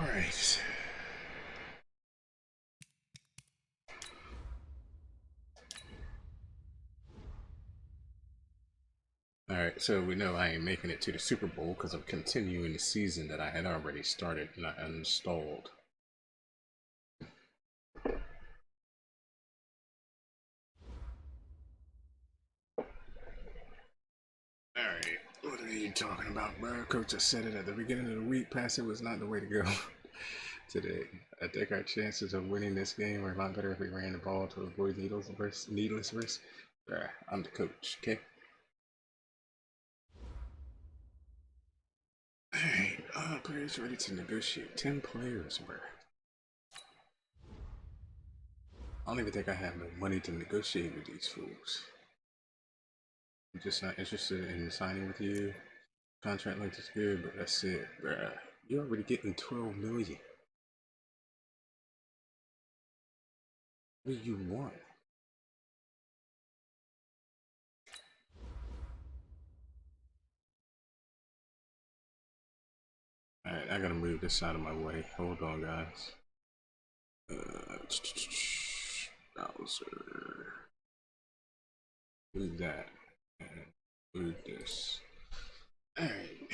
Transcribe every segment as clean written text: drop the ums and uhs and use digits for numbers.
right. Alright, so we know I ain't making it to the Super Bowl because I'm continuing the season that I had already started and I uninstalled. Alright, what are you talking about, bro? Coach just said it at the beginning of the week. Passing was not the way to go today. I think our chances of winning this game are a lot better if we ran the ball to avoid needless risk. Bruh, I'm the coach, okay? Alright, players ready to negotiate. 10 players, bruh. I don't even think I have no money to negotiate with these fools. I'm just not interested in signing with you. Contract length is good, but that's it, bruh. You're already getting 12 million. What do you want? Alright, I gotta move this out of my way. Hold on, guys. Browser. Move that. And move this. Alright.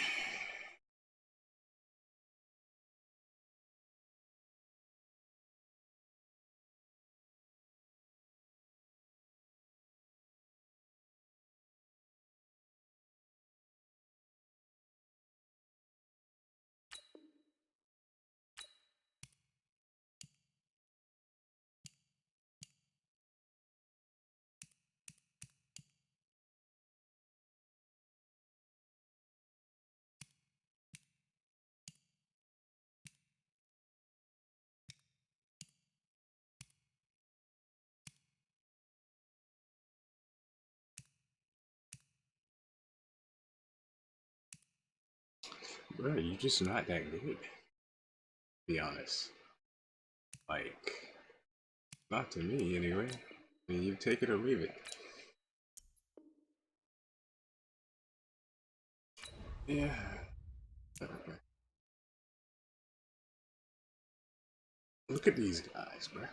Bro, you're just not that good, to be honest. Like, not to me anyway. I mean, you take it or leave it. Yeah. Look at these guys, bro.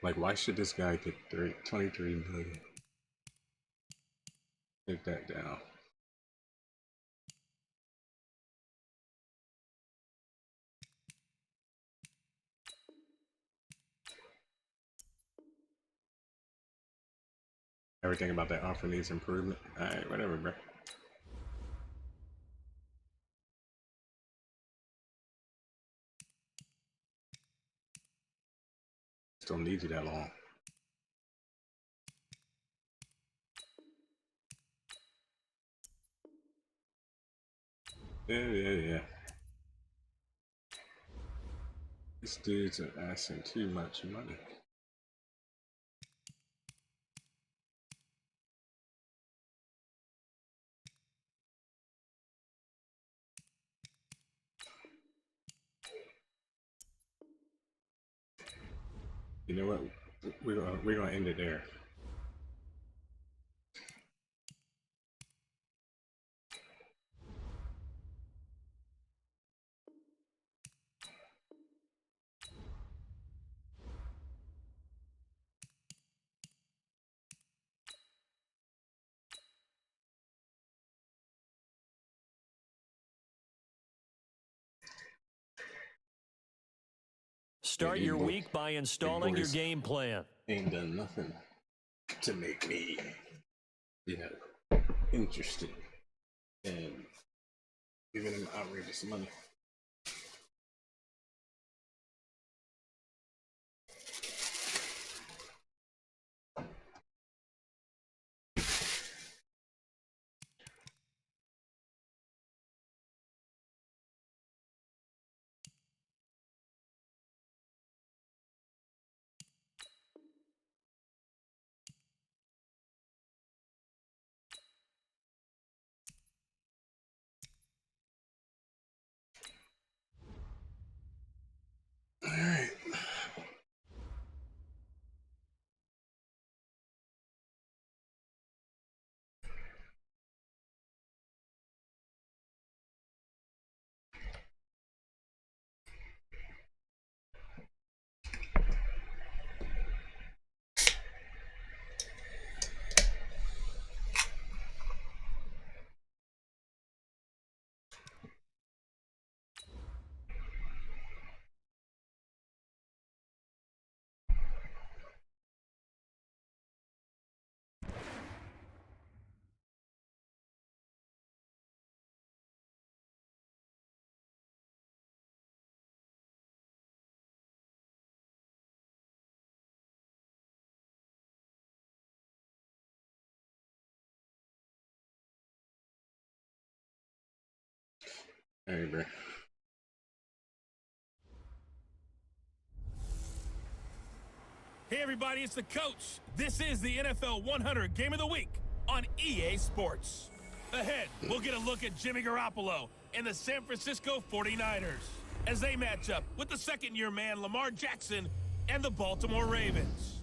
Like, why should this guy get 23 million? Take that down. Everything about that offer needs improvement. Alright, whatever, bro. Just don't need you that long. Yeah. These dudes are asking too much money. You know what? We're gonna end it there. Start your week by installing your game plan. Ain't done nothing to make me, interested in giving him outrageous money. Hey, bro. Hey everybody, it's the coach. This is the NFL 100 Game of the Week on EA Sports. Ahead, we'll get a look at Jimmy Garoppolo and the San Francisco 49ers as they match up with the second-year man Lamar Jackson and the Baltimore Ravens.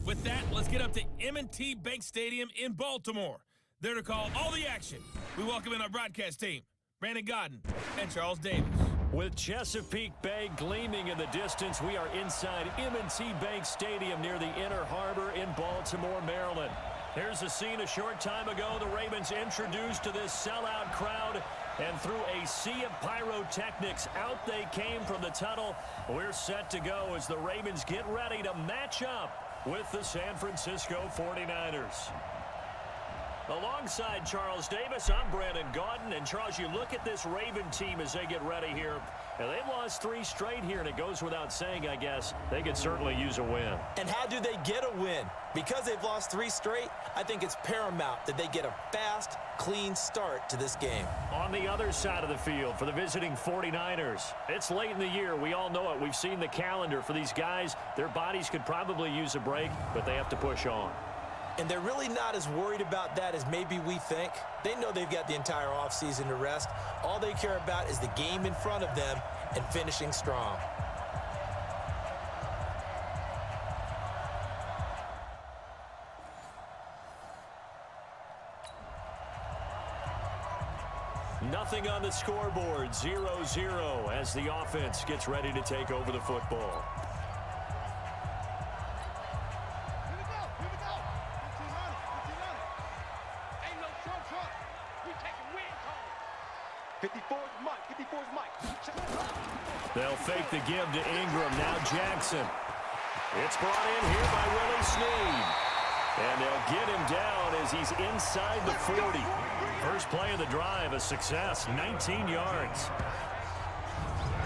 With that, let's get up to M&T Bank Stadium in Baltimore. There to call all the action, we welcome in our broadcast team, Brandon Godden and Charles Davis. With Chesapeake Bay gleaming in the distance, we are inside M&T Bank Stadium near the Inner Harbor in Baltimore, Maryland. Here's a scene a short time ago. The Ravens introduced to this sellout crowd, and through a sea of pyrotechnics, out they came from the tunnel. We're set to go as the Ravens get ready to match up with the San Francisco 49ers. Alongside Charles Davis, I'm Brandon Godden. And Charles, you look at this Raven team as they get ready here. And they've lost 3 straight here, and it goes without saying, I guess, they could certainly use a win. And how do they get a win? Because they've lost 3 straight, I think it's paramount that they get a fast, clean start to this game. On the other side of the field for the visiting 49ers, it's late in the year. We all know it. We've seen the calendar for these guys. Their bodies could probably use a break, but they have to push on. And they're really not as worried about that as maybe we think. They know they've got the entire offseason to rest. All they care about is the game in front of them and finishing strong. Nothing on the scoreboard, 0-0 as the offense gets ready to take over the football. 54's Mike. They'll fake the give to Ingram. Now Jackson. It's brought in here by Willie Snead. And they'll get him down as he's inside the 40. First play of the drive, a success, 19 yards.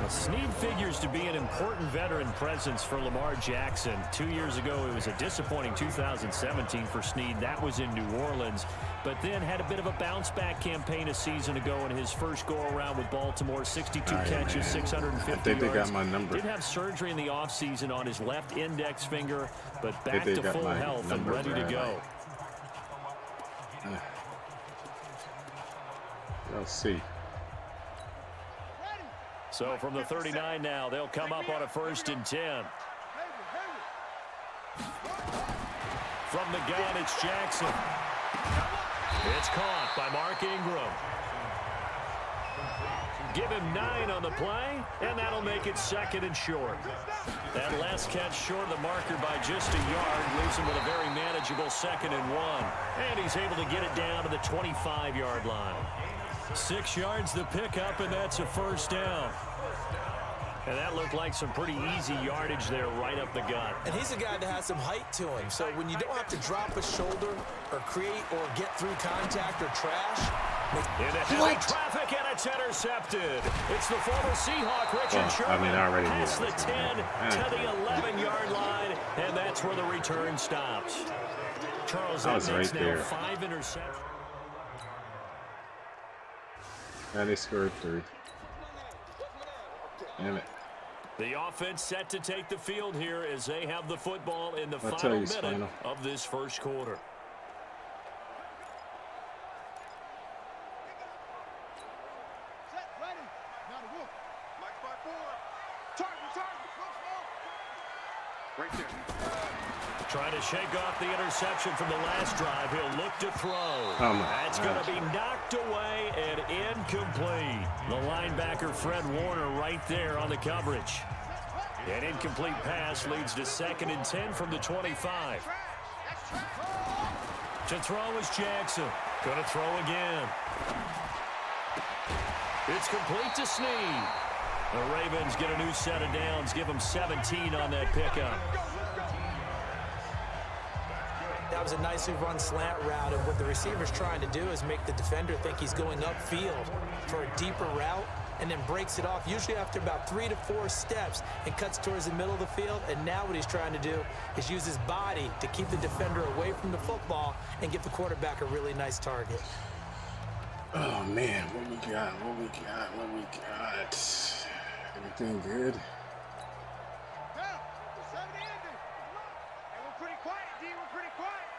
Well, Snead figures to be an important veteran presence for Lamar Jackson. 2 years ago, it was a disappointing 2017 for Snead. That was in New Orleans. But then had a bit of a bounce-back campaign a season ago in his first go-around with Baltimore. 62 catches, man. 650 I think yards. they got my number. Did have surgery in the offseason on his left index finger, but back to full health and ready to go. Let's see. So from the 39 now, they'll come up on a 1st and 10. From the gun, it's Jackson. It's caught by Mark Ingram. Give him 9 on the play, and that'll make it 2nd and short. That last catch short of the marker by just a yard leaves him with a very manageable 2nd and 1. And he's able to get it down to the 25-yard line. 6 yards to pick up, and that's a 1st down. And that looked like some pretty easy yardage there right up the gut. And he's a guy that has some height to him. So when you don't have to drop a shoulder or create or get through contact or trash. Into heavy traffic, and it's intercepted. It's the former Seahawk, Richard Sherman. I already past knew the 10 to the 11-yard line, and that's where the return stops. Charles, that makes right now there. 5 interceptions. And they scored 3. Damn it. The offense set to take the field here as they have the football in the I'll final tell you, minute Spinal. of this first quarter. Right there. Trying to shake off the interception from the last drive. He'll look to throw. Oh my That's going to be knocked away and incomplete. The linebacker, Fred Warner, right there on the coverage. An incomplete pass leads to 2nd and 10 from the 25. To throw is Jackson. Going to throw again. It's complete to Snead. The Ravens get a new set of downs. Give them 17 on that pickup. That was a nicely run slant route, and what the receiver's trying to do is make the defender think he's going upfield for a deeper route, and then breaks it off, usually after about 3 to 4 steps, and cuts towards the middle of the field. And now what he's trying to do is use his body to keep the defender away from the football and give the quarterback a really nice target. Oh man, what we got? What we got? What we got? Everything good? Hey, we're pretty quiet, D. We're pretty quiet.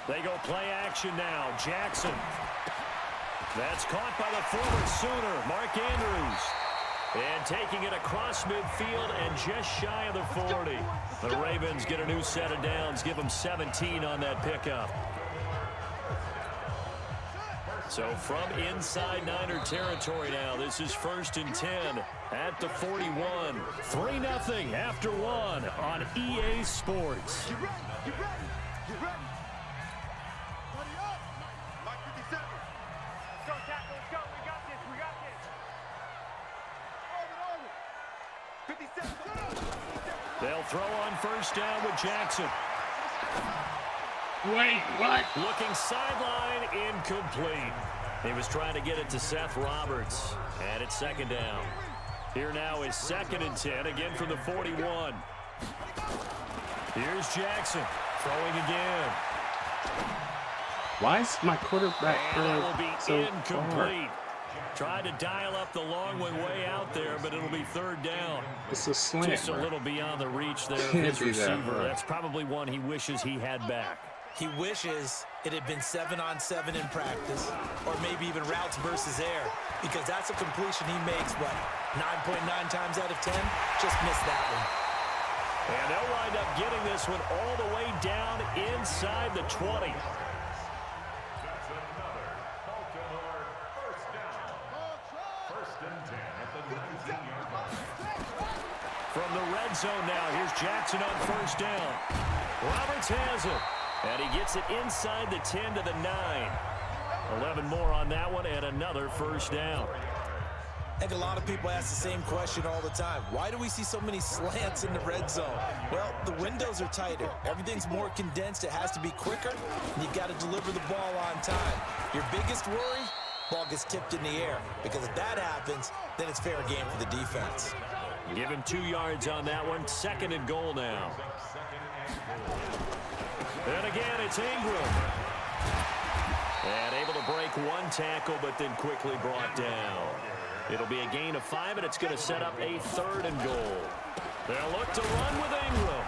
They go play action now. Jackson. That's caught by the former Sooner, Mark Andrews. And taking it across midfield and just shy of the 40. The Ravens get a new set of downs, give them 17 on that pickup. So from inside Niner territory now, this is 1st and 10 at the 41. 3-0 after 1 on EA Sports. Get ready. Get ready. Get ready. Buddy up. Mike 57. Let's go, tackle. Let's go. We got this. We got this. Over. 57. They'll throw on 1st down with Jackson. Wait, what? Looking sideline, incomplete. He was trying to get it to Seth Roberts. And it's 2nd down. Here now is 2nd and 10, again from the 41. Here's Jackson, throwing again. Why is my quarterback And that will be so incomplete. far? Tried to dial up the long one way out there, but it'll be 3rd down. It's a slant, Just a bro. little beyond the reach there of Can't his be that receiver. far. That's probably one he wishes he had back. He wishes it had been 7-on-7 in practice, or maybe even routes versus air, because that's a completion he makes, what, 9.9 times out of 10? Just missed that one. And they'll wind up getting this one all the way down inside the 20. From the red zone now, here's Jackson on 1st down. Roberts has it, and he gets it inside the 10 to the 9. 11 more on that one, and another 1st down. I think a lot of people ask the same question all the time. Why do we see so many slants in the red zone? Well, the windows are tighter. Everything's more condensed. It has to be quicker, and you've got to deliver the ball on time. Your biggest worry? Ball gets tipped in the air, because if that happens, then it's fair game for the defense. Give him 2 yards on that one. 2nd and goal now. And again, it's Ingram. And able to break 1 tackle, but then quickly brought down. It'll be a gain of 5, and it's going to set up a 3rd and goal. They'll look to run with Ingram.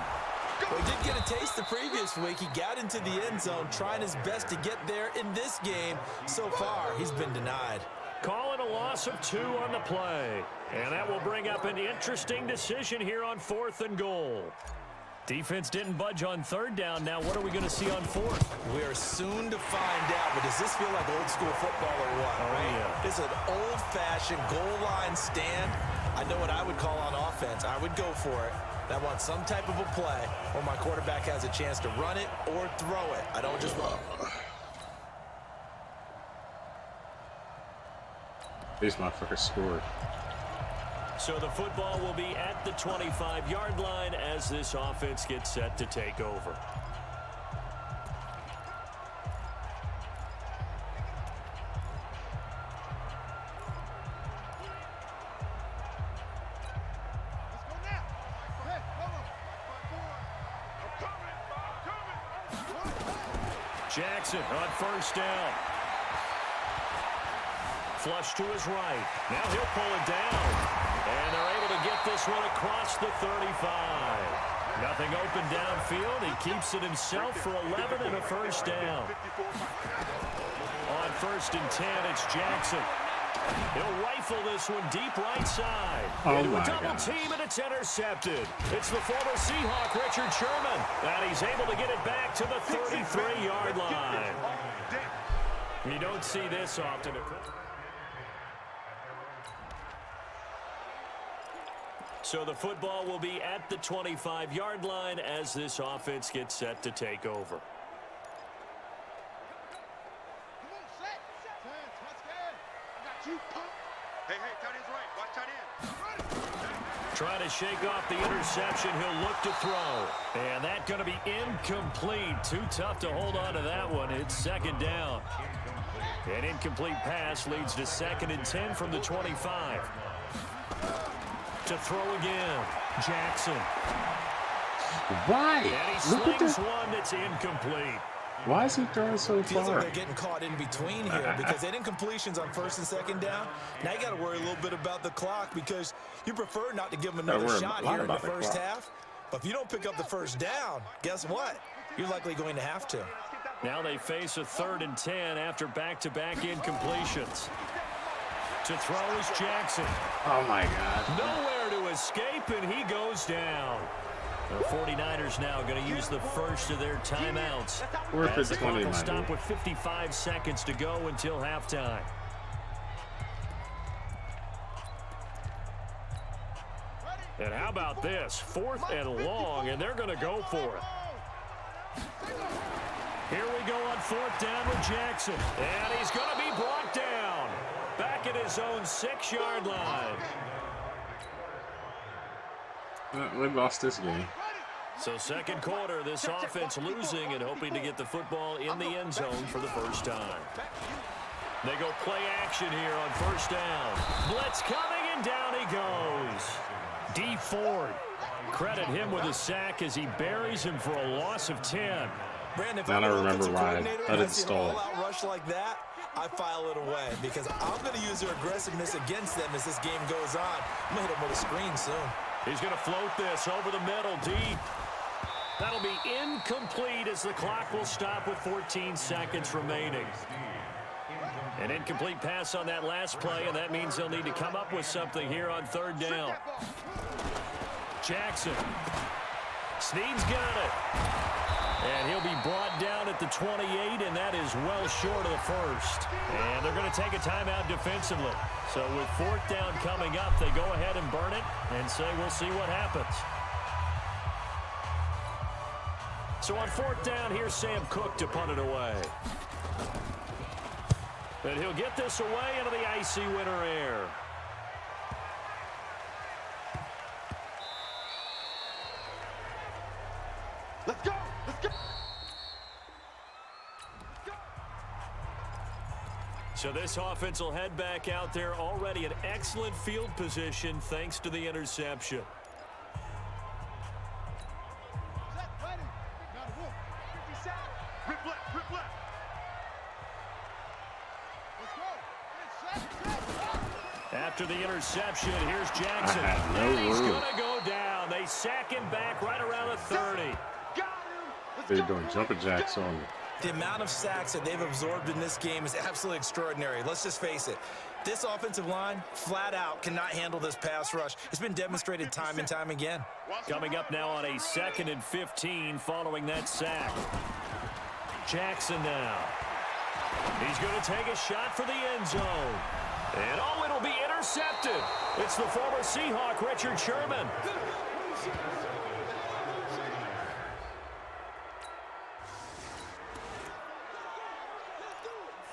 Well, he did get a taste the previous week. He got into the end zone, trying his best to get there in this game. So far, he's been denied. Calling a loss of 2 on the play. And that will bring up an interesting decision here on 4th and goal. Defense didn't budge on 3rd down. Now what are we going to see on 4th? We're soon to find out, but does this feel like old school football or what? Oh, right? yeah. This is an old-fashioned goal line stand. I know what I would call on offense. I would go for it. I want some type of a play where my quarterback has a chance to run it or throw it. I don't just run. Here's my first score. So the football will be at the 25-yard line as this offense gets set to take over. Jackson on 1st down. Flush to his right. Now he'll pull it down. And they're able to get this one across the 35. Nothing open downfield. He keeps it himself for 11 and a 1st down. On 1st and 10, it's Jackson. He'll rifle this one deep right side. Oh Into a my double gosh. team, and it's intercepted. It's the former Seahawk, Richard Sherman. And he's able to get it back to the 33-yard line. You don't see this often. So the football will be at the 25-yard line as this offense gets set to take over. Hey, tight end's right. Watch tight end. Trying to shake off the interception. He'll look to throw. And that's going to be incomplete. Too tough to hold on to that one. It's 2nd down. An incomplete pass leads to 2nd and 10 from the 25. To throw again. Jackson. Why? And he Look at slings this. one that's incomplete. Why is he throwing so Feels like far? they're getting caught in between here because they didn't incompletions on first and second down. Now you got to worry a little bit about the clock because you prefer not to give them another worry shot a lot here in the about the first clock. half. But if you don't pick up the first down, guess what? You're likely going to have to. Now they face a 3rd and 10 after back-to-back incompletions. To throw is Jackson. Oh my God. Nowhere to escape, and he goes down. The 49ers now going to use the first of their timeouts. Worth As it, the clock 20, will my stop dude. with 55 seconds to go until halftime. And how about this? 4th and long, and they're going to go for it. Here we go on 4th down with Jackson. And he's going to be brought down. Back at his own 6-yard line. We lost this game. So second quarter, this offense losing and hoping to get the football in the end zone for the first time. They go play action here on 1st down. Blitz coming, and down he goes. D. Ford. Credit him with a sack as he buries him for a loss of 10. Brandon, if Now I'm I an remember offensive why I coordinator let and I it see an stall. all-out rush like that, I file it away because I'm going to use their aggressiveness against them as this game goes on. I'm going to hit them with a screen soon. He's going to float this over the middle deep. That'll be incomplete as the clock will stop with 14 seconds remaining. An incomplete pass on that last play, and that means they'll need to come up with something here on 3rd down. Jackson. Snead's got it. And he'll be brought down at the 28, and that is well short of the first. And they're going to take a timeout defensively. So with 4th down coming up, they go ahead and burn it and say we'll see what happens. So on 4th down, here's Sam Cook to punt it away. And he'll get this away into the icy winter air. Let's go! Let's go! So this offense will head back out there already in excellent field position thanks to the interception. Set, ready. Got a wolf. 57. Rip left, rip left. Let's go. Set. After the interception, here's Jackson. I had no and he's room. going to go down. They sack him back right around the 30. Got him. Let's They're go. doing jumping jacks on me. The amount of sacks that they've absorbed in this game is absolutely extraordinary. Let's just face it. This offensive line, flat out, cannot handle this pass rush. It's been demonstrated time and time again. Coming up now on a 2nd and 15 following that sack. Jackson now. He's going to take a shot for the end zone. And oh, it'll be intercepted. It's the former Seahawk, Richard Sherman.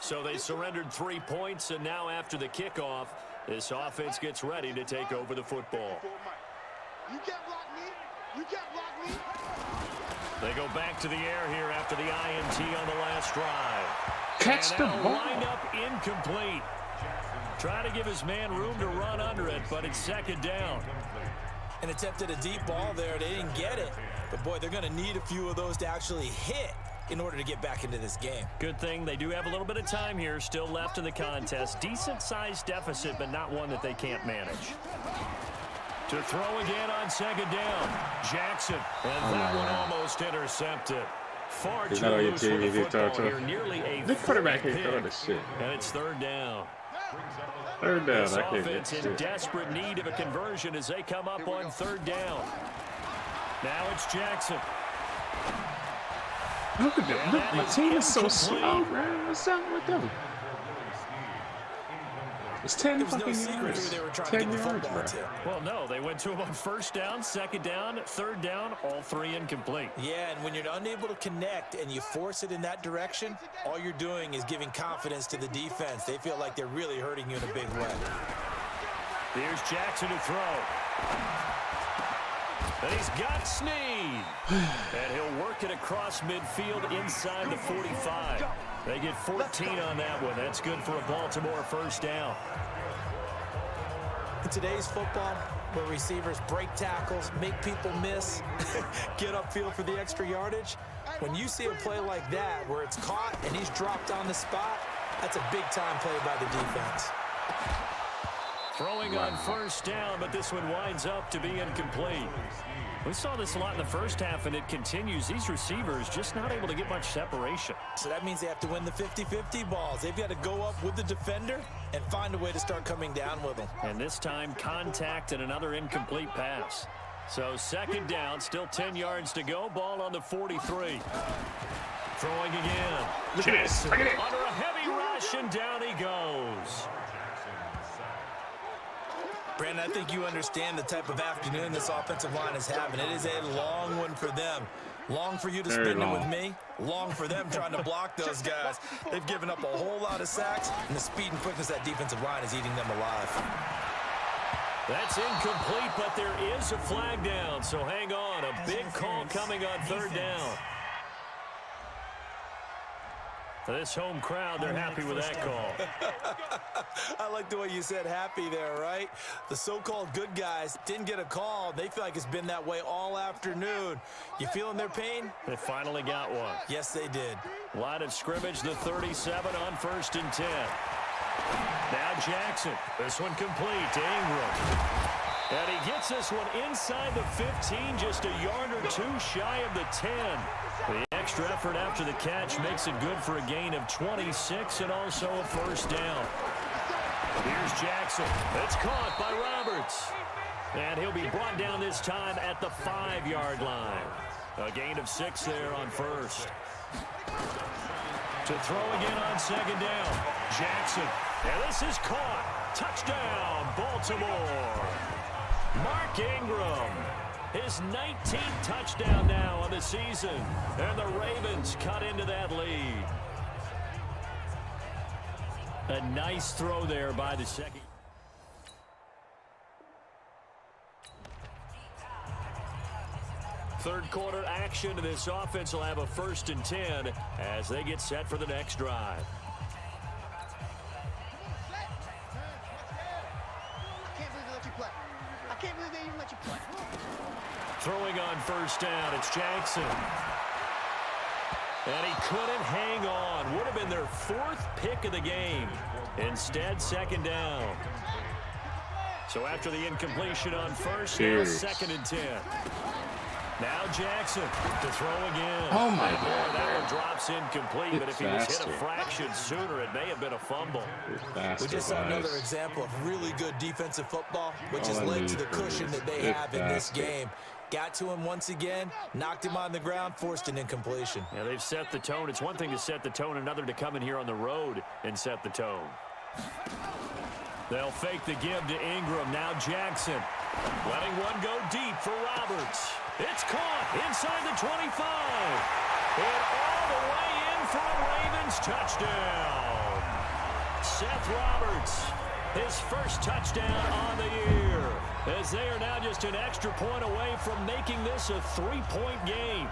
So they surrendered 3 points, and now after the kickoff, this offense gets ready to take over the football. You can't block me. You can't block me. They go back to the air here after the INT on the last drive. Catch And the that'll ball. line up incomplete. Trying to give his man room to run under it, but it's 2nd down. An attempt at a deep ball there. They didn't get it. But, boy, they're going to need a few of those to actually hit in order to get back into this game. Good thing they do have a little bit of time here still left in the contest. Decent-sized deficit, but not one that they can't manage. To throw again on 2nd down. Jackson. And that one almost intercepted. Far Is too that on your loose for the TV, football Victor? here. Nearly a The quarterback 40 ain't throwing pick. this shit. And it's 3rd down. 3rd down. This I can't get offense in shit. desperate need of a conversion as they come up on 3rd down. Now it's Jackson. Look at them. And Look, that my is team is so incomplete. slow, man. What's up with them? It's 10 There was no fucking secret who yards. they were trying 10 to get the yards, football bro. to. Well, no, they went to him on 1st down, 2nd down, 3rd down, all 3 incomplete. Yeah, and when you're unable to connect and you force it in that direction, all you're doing is giving confidence to the defense. They feel like they're really hurting you in a big way. Here's Jackson to throw. And he's got Snead. And he'll work it across midfield inside the 45. They get 14 on that one. That's good for a Baltimore 1st down. In today's football, where receivers break tackles, make people miss, get upfield for the extra yardage. When you see a play like that where it's caught and he's dropped on the spot, that's a big-time play by the defense. Throwing on first down, but this one winds up to be incomplete. We saw this a lot in the first half, and it continues. These receivers just not able to get much separation. So that means they have to win the 50-50 balls. They've got to go up with the defender and find a way to start coming down with them. And this time, contact and another incomplete pass. So second down, still 10 yards to go. Ball on the 43. Throwing again. Jackson under a heavy rush, and down he goes. Brandon, I think you understand the type of afternoon this offensive line is having. It is a long one for them. Long for you to spend it with me. Long for them trying to block those guys. They've given up a whole lot of sacks, and the speed and quickness of that defensive line is eating them alive. That's incomplete, but there is a flag down, so hang on. A big call coming on third down. For this home crowd, they're happy with that call. I like the way you said happy there, right? The so-called good guys didn't get a call. They feel like it's been that way all afternoon. You feeling their pain? They finally got one. Yes, they did. Line of scrimmage, the 37 on 1st and 10. Now Jackson. This one complete to Ingram. And he gets this one inside the 15, just a yard or two shy of the 10. The extra effort after the catch makes it good for a gain of 26 and also a first down. Here's Jackson. It's caught by Roberts. And he'll be brought down this time at the 5-yard line. A gain of 6 there on first. To throw again on second down. Jackson. And this is caught. Touchdown, Baltimore. Mark Ingram. His 19th touchdown now on the season. And the Ravens cut into that lead. A nice throw there by the second. Third quarter action. This offense will have a 1st and 10 as they get set for the next drive. Throwing on first down, it's Jackson. And he couldn't hang on. Would have been their 4th pick of the game. Instead, second down. So after the incompletion on first, now 2nd and 10. Now Jackson to throw again. Oh, my God. That one drops incomplete, but if he was hit a fraction sooner, it may have been a fumble. We just saw another example of really good defensive football, which has led to the cushion that they have in this game. Got to him once again, knocked him on the ground, forced an incompletion. Yeah, they've set the tone. It's one thing to set the tone, another to come in here on the road and set the tone. They'll fake the give to Ingram. Now Jackson letting one go deep for Roberts. It's caught inside the 25. And all the way in for a Ravens touchdown. Seth Roberts, his first touchdown on the year, as they are now just an extra point away from making this a 3-point game.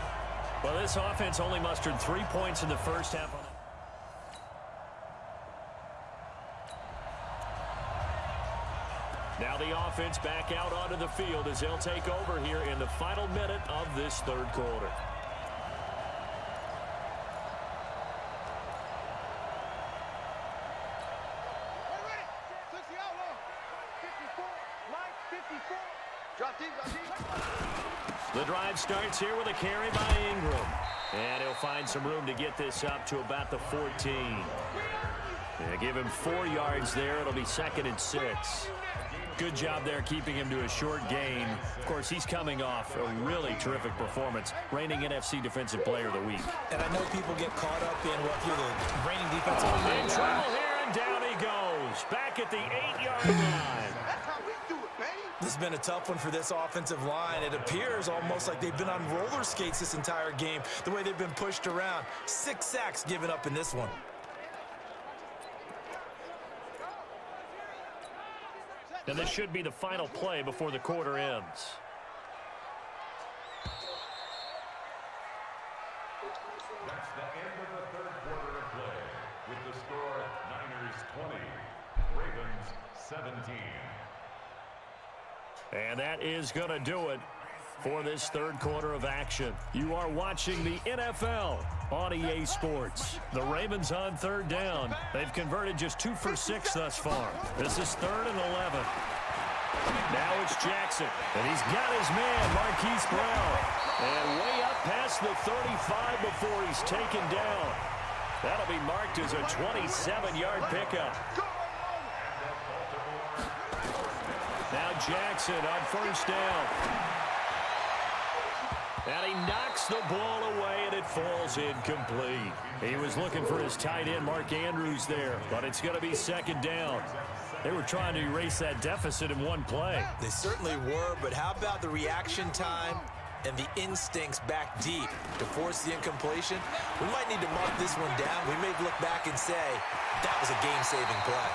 Well, this offense only mustered 3 points in the first half. Now the offense back out onto the field as they'll take over here in the final minute of this third quarter. The drive starts here with a carry by Ingram. And he'll find some room to get this up to about the 14. They give him 4 yards there. It'll be 2nd and 6. Good job there keeping him to a short gain. Of course, he's coming off a really terrific performance, reigning NFC Defensive Player of the Week. And I know people get caught up in what you're the reigning defensive player. In trouble here, and down he goes. Back at the 8-yard line. That's how we do it, baby. This has been a tough one for this offensive line. It appears almost like they've been on roller skates this entire game, the way they've been pushed around. 6 sacks given up in this one. And this should be the final play before the quarter ends. That's the end of the third quarter of play, with the score Niners 20, Ravens 17. And that is going to do it for this third quarter of action. You are watching the NFL on EA Sports. The Ravens on third down. They've converted just 2 for 6 thus far. This is 3rd and 11. Now it's Jackson, and he's got his man, Marquise Brown. And way up past the 35 before he's taken down. That'll be marked as a 27-yard pickup. Now Jackson on first down. And he knocks the ball away, and it falls incomplete. He was looking for his tight end, Mark Andrews, there, but it's going to be 2nd down. They were trying to erase that deficit in one play. They certainly were, but how about the reaction time and the instincts back deep to force the incompletion? We might need to mark this one down. We may look back and say, that was a game-saving play.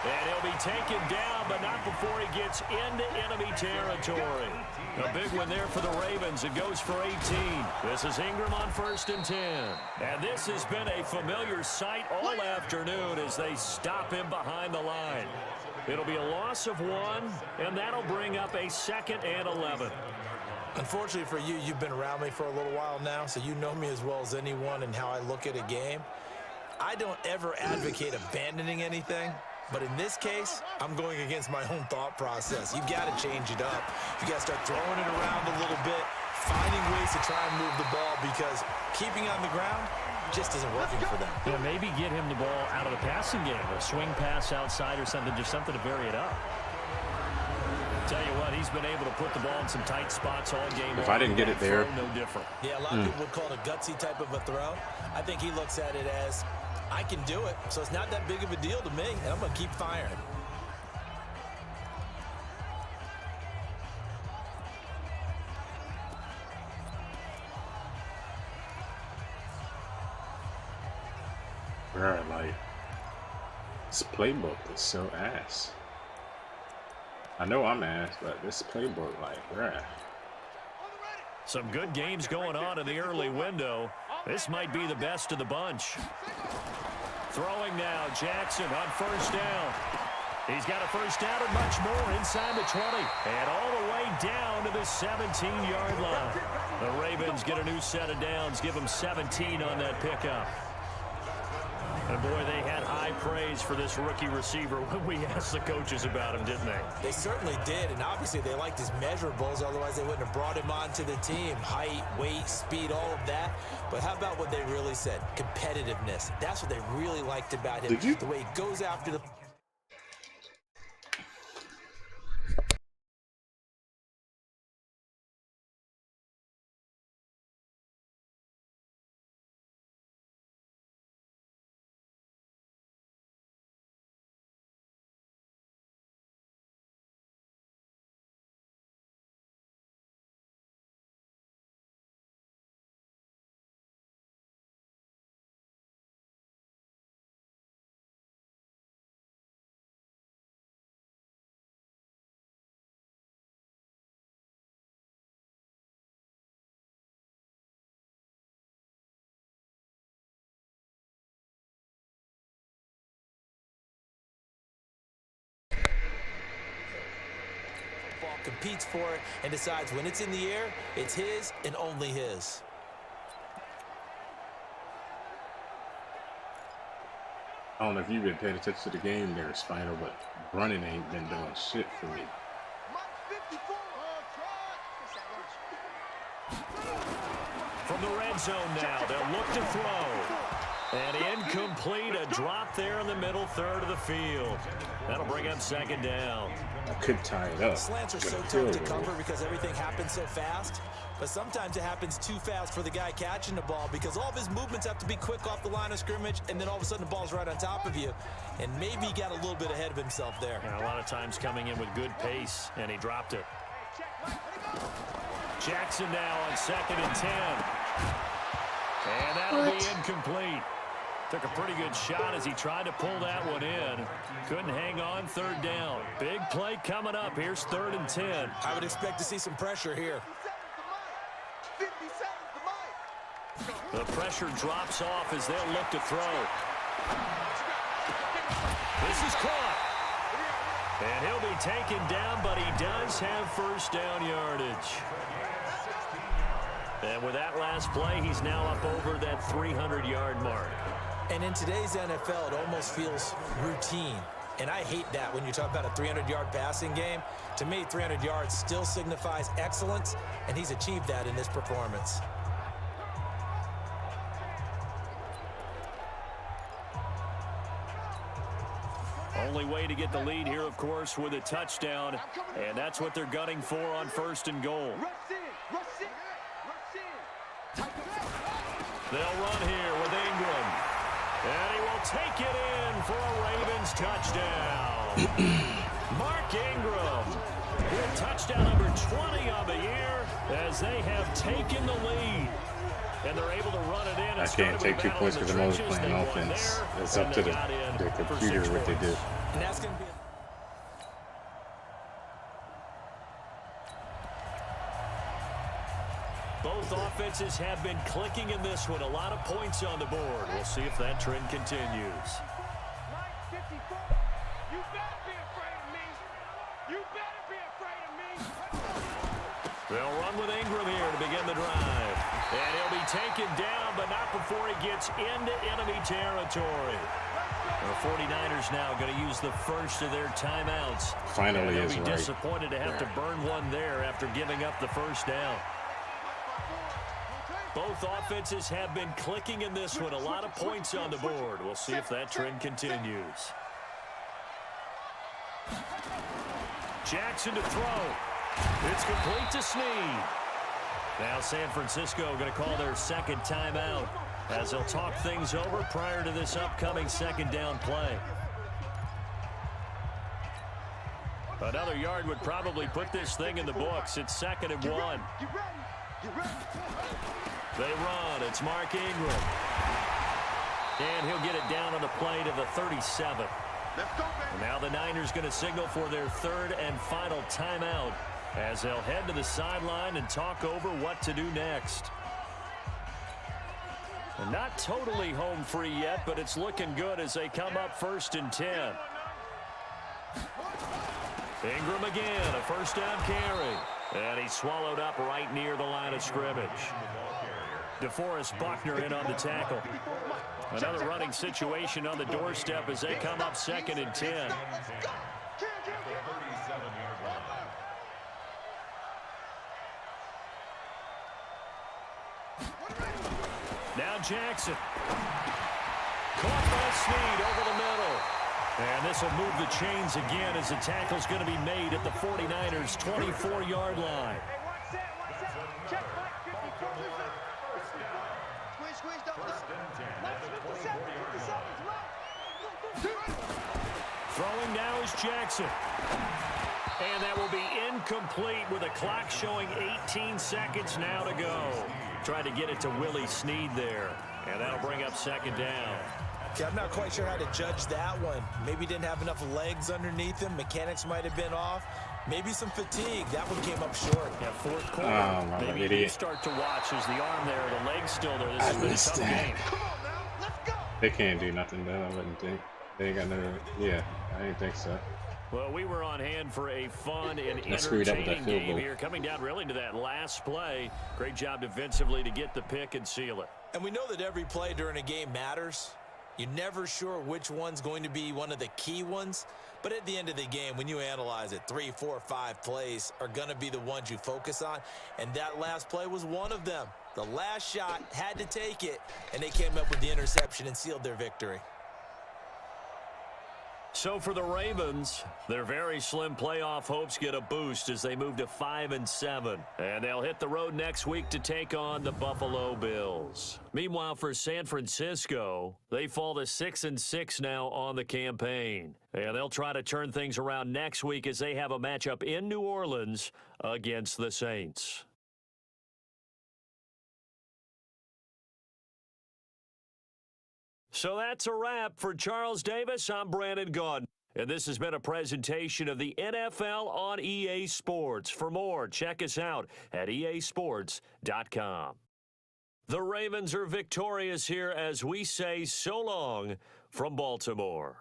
And he'll be taken down, but not before he gets into enemy territory. A big one there for the Ravens. It goes for 18. This is Ingram on 1st and 10. And this has been a familiar sight all afternoon as they stop him behind the line. It'll be a loss of 1, and that'll bring up a 2nd and 11. Unfortunately for you, you've been around me for a little while now, so you know me as well as anyone and how I look at a game. I don't ever advocate abandoning anything. But in this case, I'm going against my own thought process. You've got to change it up. You got to start throwing it around a little bit, finding ways to try and move the ball, because keeping on the ground just isn't working for them. Yeah, maybe get him the ball out of the passing game, a swing pass outside or something, just something to vary it up. Tell you what, he's been able to put the ball in some tight spots all game. If I didn't get it there, no different. Yeah, a lot of people would call it a gutsy type of a throw. I think he looks at it as, I can do it, so it's not that big of a deal to me, and I'm going to keep firing. Bro, like, this playbook is so ass. I know I'm ass, but this playbook, like, bruh. Some good games going on in the early window. This might be the best of the bunch. Throwing now, Jackson on first down. He's got a first down and much more inside the 20. And all the way down to the 17-yard line. The Ravens get a new set of downs, give them 17 on that pickup. And boy, they had high praise for this rookie receiver when we asked the coaches about him, didn't they? They certainly did, and obviously they liked his measurables, otherwise they wouldn't have brought him onto the team. Height, weight, speed, all of that. But how about what they really said? Competitiveness. That's what they really liked about him. The way he goes after the... competes for it and decides when it's in the air, it's his and only his. I don't know if you've been paying attention to the game there, Spino, but running ain't been doing shit for me. From the red zone now, they'll look to throw. And incomplete, a drop there in the middle third of the field. That'll bring up second down. I could tie it up. Slants are so tough to cover because everything happens so fast. But sometimes it happens too fast for the guy catching the ball because all of his movements have to be quick off the line of scrimmage, and then all of a sudden the ball's right on top of you. And maybe he got a little bit ahead of himself there. And a lot of times coming in with good pace, and he dropped it. Jackson now on 2nd and 10. And that'll be incomplete. Took a pretty good shot as he tried to pull that one in. Couldn't hang on, third down. Big play coming up. Here's 3rd and 10. I would expect to see some pressure here. The pressure drops off as they'll look to throw. This is caught. And he'll be taken down, but he does have first down yardage. And with that last play, he's now up over that 300-yard mark. And in today's NFL, it almost feels routine. And I hate that when you talk about a 300-yard passing game. To me, 300 yards still signifies excellence, and he's achieved that in this performance. Only way to get the lead here, of course, with a touchdown. And that's what they're gunning for on first and goal. They'll run here with Ingram. And he will take it in for a Ravens touchdown. Mark Ingram with touchdown number 20 on the year as they have taken the lead. And they're able to run it in. I can't take 2 points because I'm always playing offense. It's up to the computer what they do. And that's going to be Both offenses have been clicking in this one. A lot of points on the board. We'll see if that trend continues. You better be afraid of me. You better be afraid of me. They'll run with Ingram here to begin the drive. And he'll be taken down, but not before he gets into enemy territory. The 49ers now going to use the first of their timeouts. Finally is right. They'll be disappointed to have to Right. burn one there after giving up the first down. Both offenses have been clicking in this one. A lot of points on the board. We'll see if that trend continues. Jackson to throw. It's complete to Snead. Now San Francisco going to call their second timeout as they'll talk things over prior to this upcoming second down play. Another yard would probably put this thing in the books. It's 2nd and 1. They run. It's Mark Ingram. And he'll get it down on the play to the 37. And now the Niners going to signal for their third and final timeout as they'll head to the sideline and talk over what to do next. And not totally home free yet, but it's looking good as they come up 1st and 10. Ingram again, a first down carry. And he's swallowed up right near the line of scrimmage. DeForest Buckner in on the tackle. Another running situation on the doorstep as they come up 2nd and 10. Now Jackson. Caught by Snead over the middle. And this will move the chains again as the tackle's going to be made at the 49ers' 24-yard line. Throwing now is Jackson. And that will be incomplete with a clock showing 18 seconds now to go. Tried to get it to Willie Snead there. And that'll bring up 2nd down. Okay, I'm not quite sure how to judge that one. Maybe didn't have enough legs underneath him. Mechanics might have been off. Maybe some fatigue. That one came up short. Yeah, 4th quarter. Oh, my Maybe idiot. you start to watch as the arm there, the leg's still there. This has been a tough game. They can't do nothing though, I wouldn't think. They ain't got no, yeah, I didn't think so. Well, we were on hand for a fun and That screwed up with that entertaining field game goal. here. Coming down really to that last play. Great job defensively to get the pick and seal it. And we know that every play during a game matters. You're never sure which one's going to be one of the key ones. But at the end of the game, when you analyze it, 3, 4, 5 plays are going to be the ones you focus on. And that last play was one of them. The last shot had to take it, and they came up with the interception and sealed their victory. So for the Ravens, their very slim playoff hopes get a boost as they move to 5-7. And they'll hit the road next week to take on the Buffalo Bills. Meanwhile, for San Francisco, they fall to 6-6 now on the campaign. And they'll try to turn things around next week as they have a matchup in New Orleans against the Saints. So that's a wrap. For Charles Davis, I'm Brandon Gaudin. And this has been a presentation of the NFL on EA Sports. For more, check us out at easports.com. The Ravens are victorious here as we say so long from Baltimore.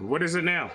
What is it now?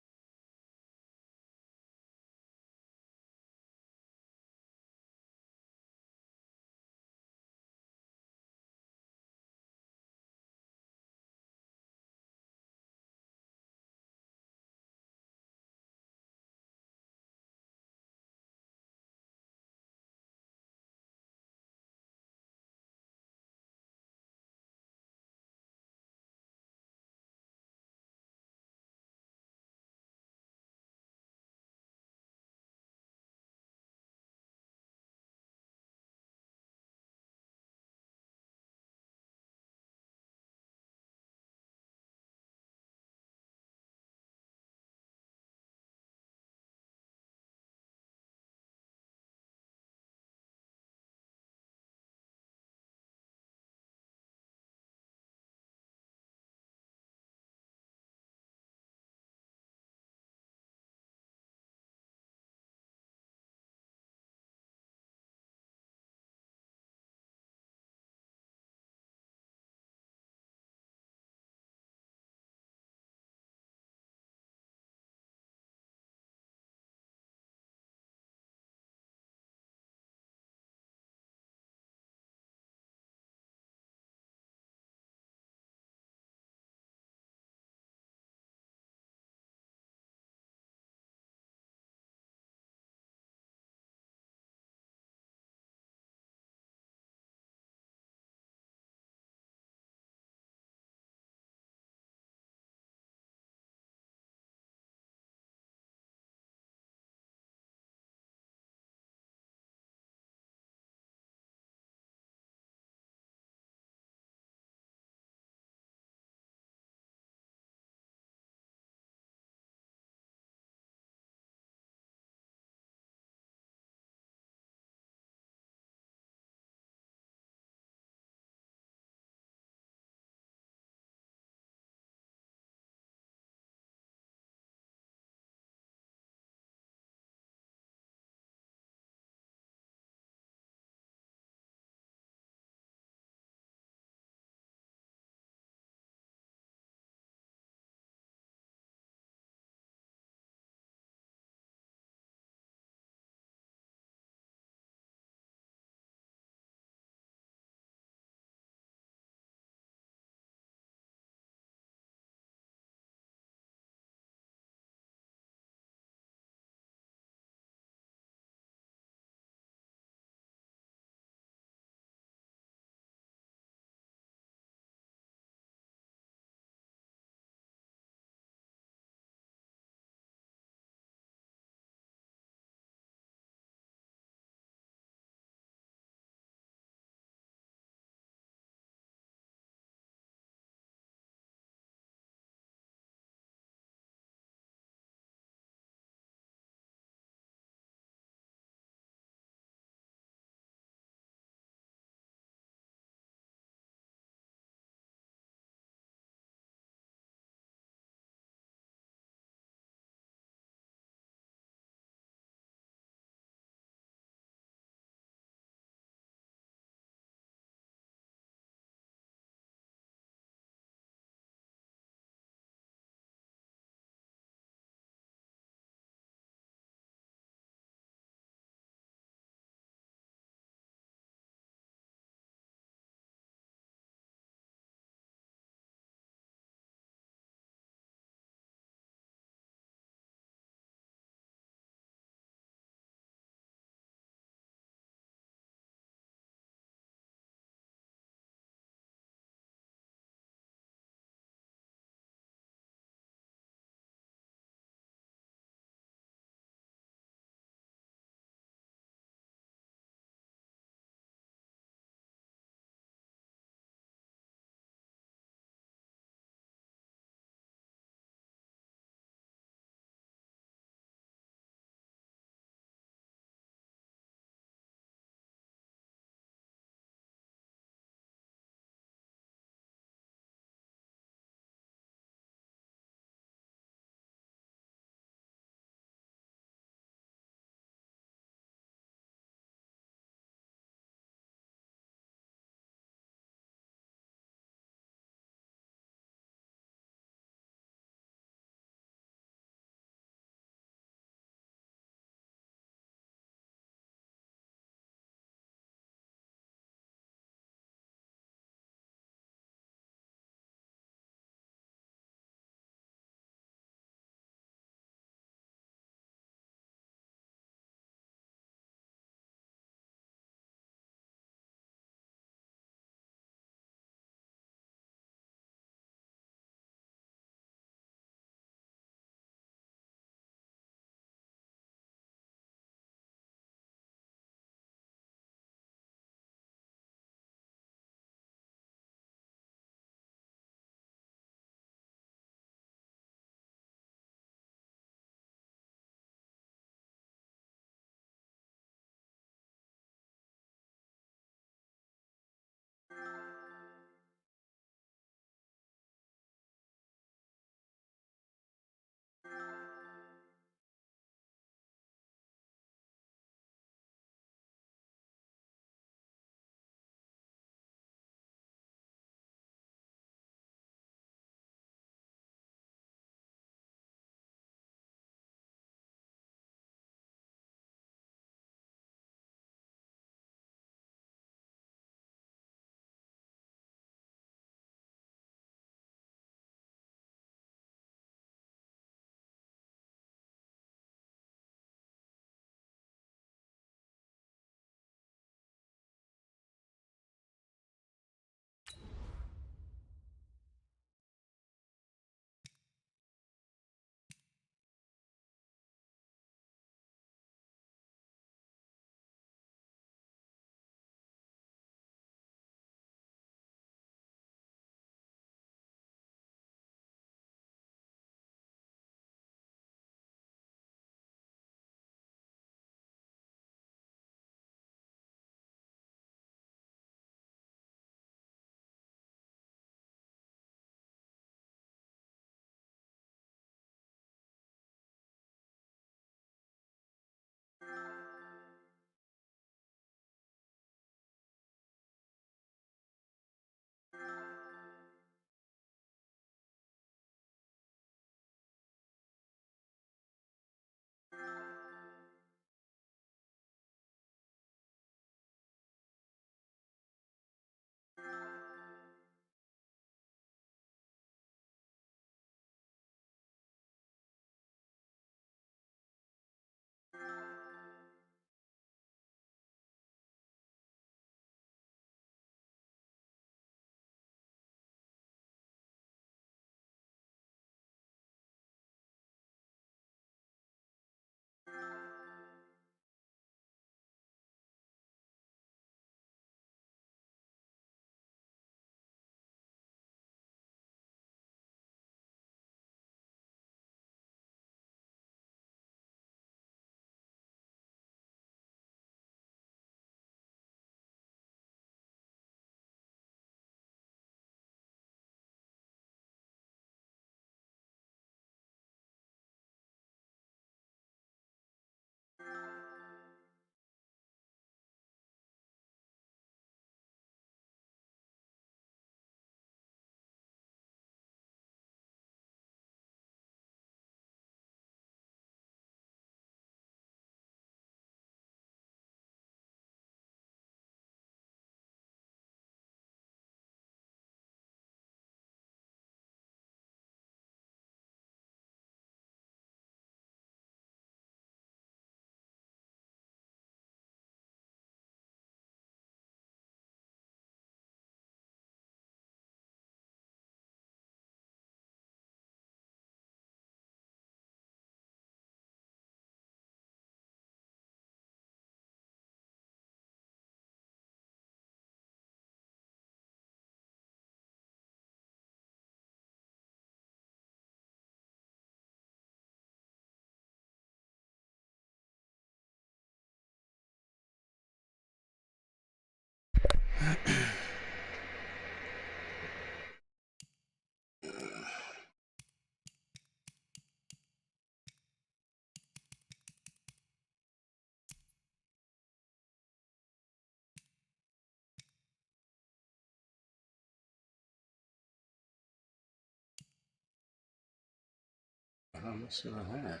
How much do I have?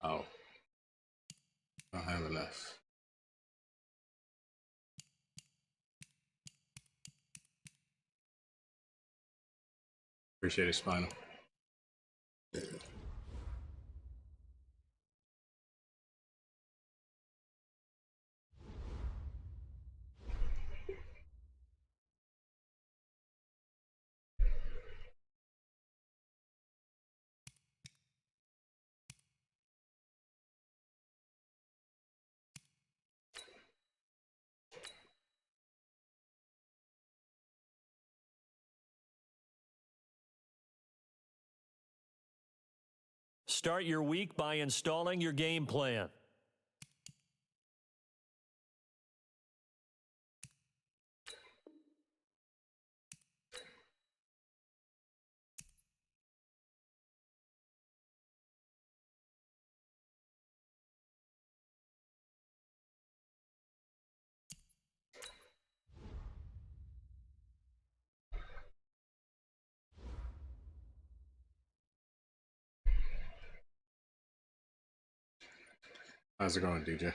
Oh, I don't have enough. Appreciate it, Spinal. Start your week by installing your game plan. How's it going, DJ?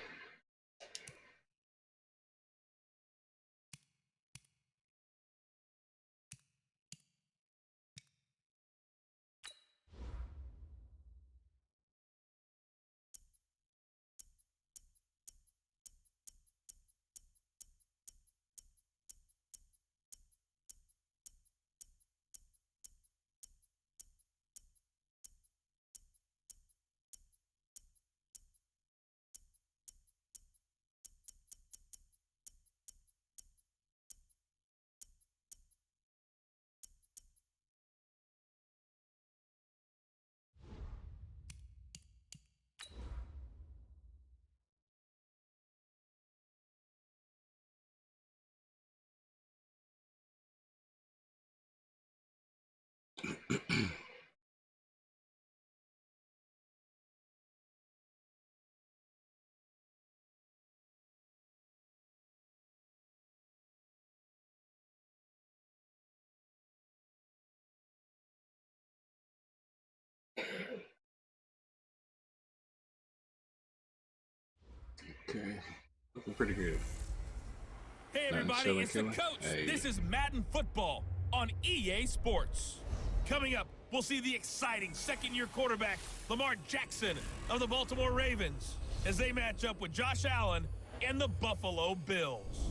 Okay, looking pretty good. Hey everybody, it's the coach. Hey. This is Madden Football on EA Sports. Coming up, we'll see the exciting second-year quarterback Lamar Jackson of the Baltimore Ravens as they match up with Josh Allen and the Buffalo Bills.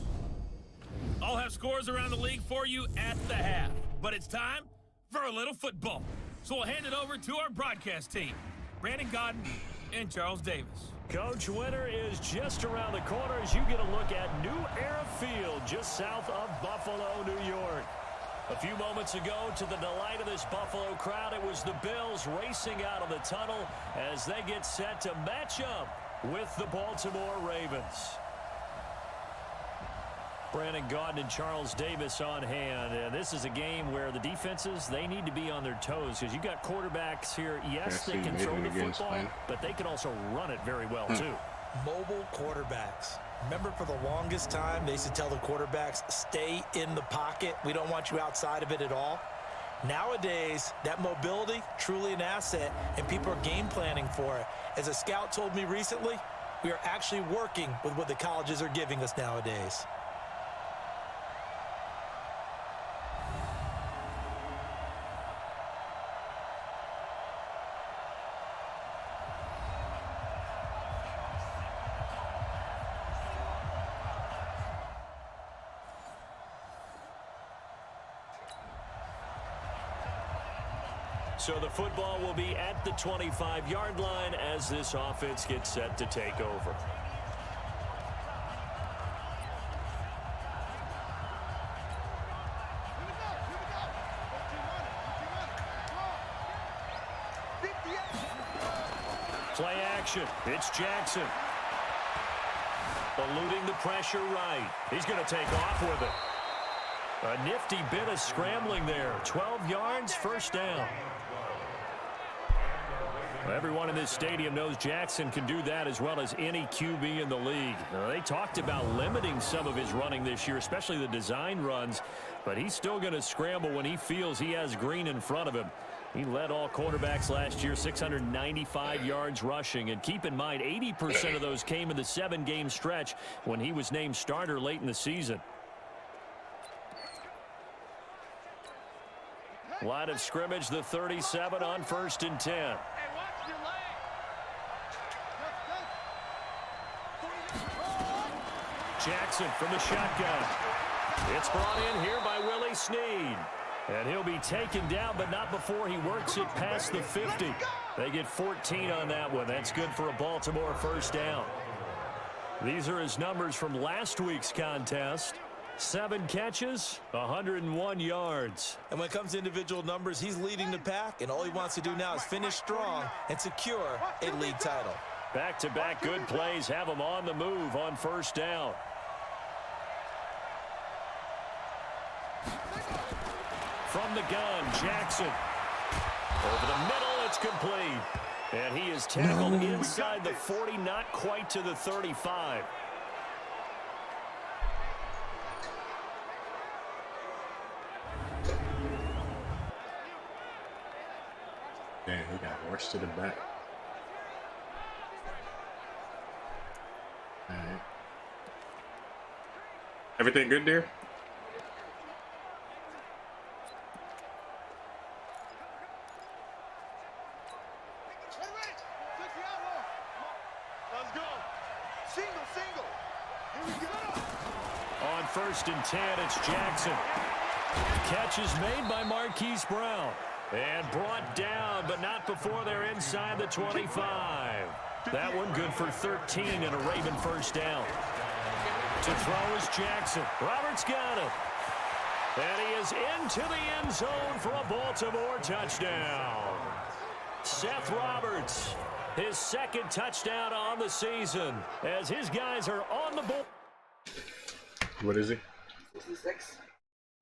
I'll have scores around the league for you at the half, but it's time for a little football. So we'll hand it over to our broadcast team, Brandon Godden and Charles Davis. Coach, winter is just around the corner as you get a look at New Era Field just south of Buffalo, New York. A few moments ago, to the delight of this Buffalo crowd, it was the Bills racing out of the tunnel as they get set to match up with the Baltimore Ravens. Brandon Gaudin and Charles Davis on hand. And this is a game where the defenses, they need to be on their toes because you got quarterbacks here. Yes, they can throw the football, but they can also run it very well, too. Mobile quarterbacks. Remember, for the longest time, they used to tell the quarterbacks, stay in the pocket. We don't want you outside of it at all. Nowadays, that mobility, truly an asset, and people are game planning for it. As a scout told me recently, we are actually working with what the colleges are giving us nowadays. So the football will be at the 25-yard line as this offense gets set to take over. Play action. It's Jackson. Eluding the pressure right. He's going to take off with it. A nifty bit of scrambling there. 12 yards, first down. Everyone in this stadium knows Jackson can do that as well as any QB in the league. They talked about limiting some of his running this year, especially the design runs, but he's still going to scramble when he feels he has green in front of him. He led all quarterbacks last year, 695 yards rushing. And keep in mind, 80% of those came in the 7-game stretch when he was named starter late in the season. Line of scrimmage, the 37 on 1st and 10. Jackson from the shotgun. It's brought in here by Willie Snead. And he'll be taken down, but not before he works it past the 50. They get 14 on that one. That's good for a Baltimore first down. These are his numbers from last week's contest. 7 catches, 101 yards. And when it comes to individual numbers, he's leading the pack, and all he wants to do now is finish strong and secure a league title. Back-to-back good plays have him on the move on first down. From the gun, Jackson. Over the middle, it's complete. And he is tackled inside the 40, not quite to the 35. Damn, he got rushed to the back. All right. Everything good there? Let's go. Single. Here we go. On 1st and 10, it's Jackson. Catch is made by Marquise Brown. And brought down, but not before they're inside the 25. That one good for 13 and a Raven first down. To throw is Jackson. Roberts got it. And he is into the end zone for a Baltimore touchdown. Seth Roberts, his 2nd touchdown on the season, as his guys are on the board. What is he? 66.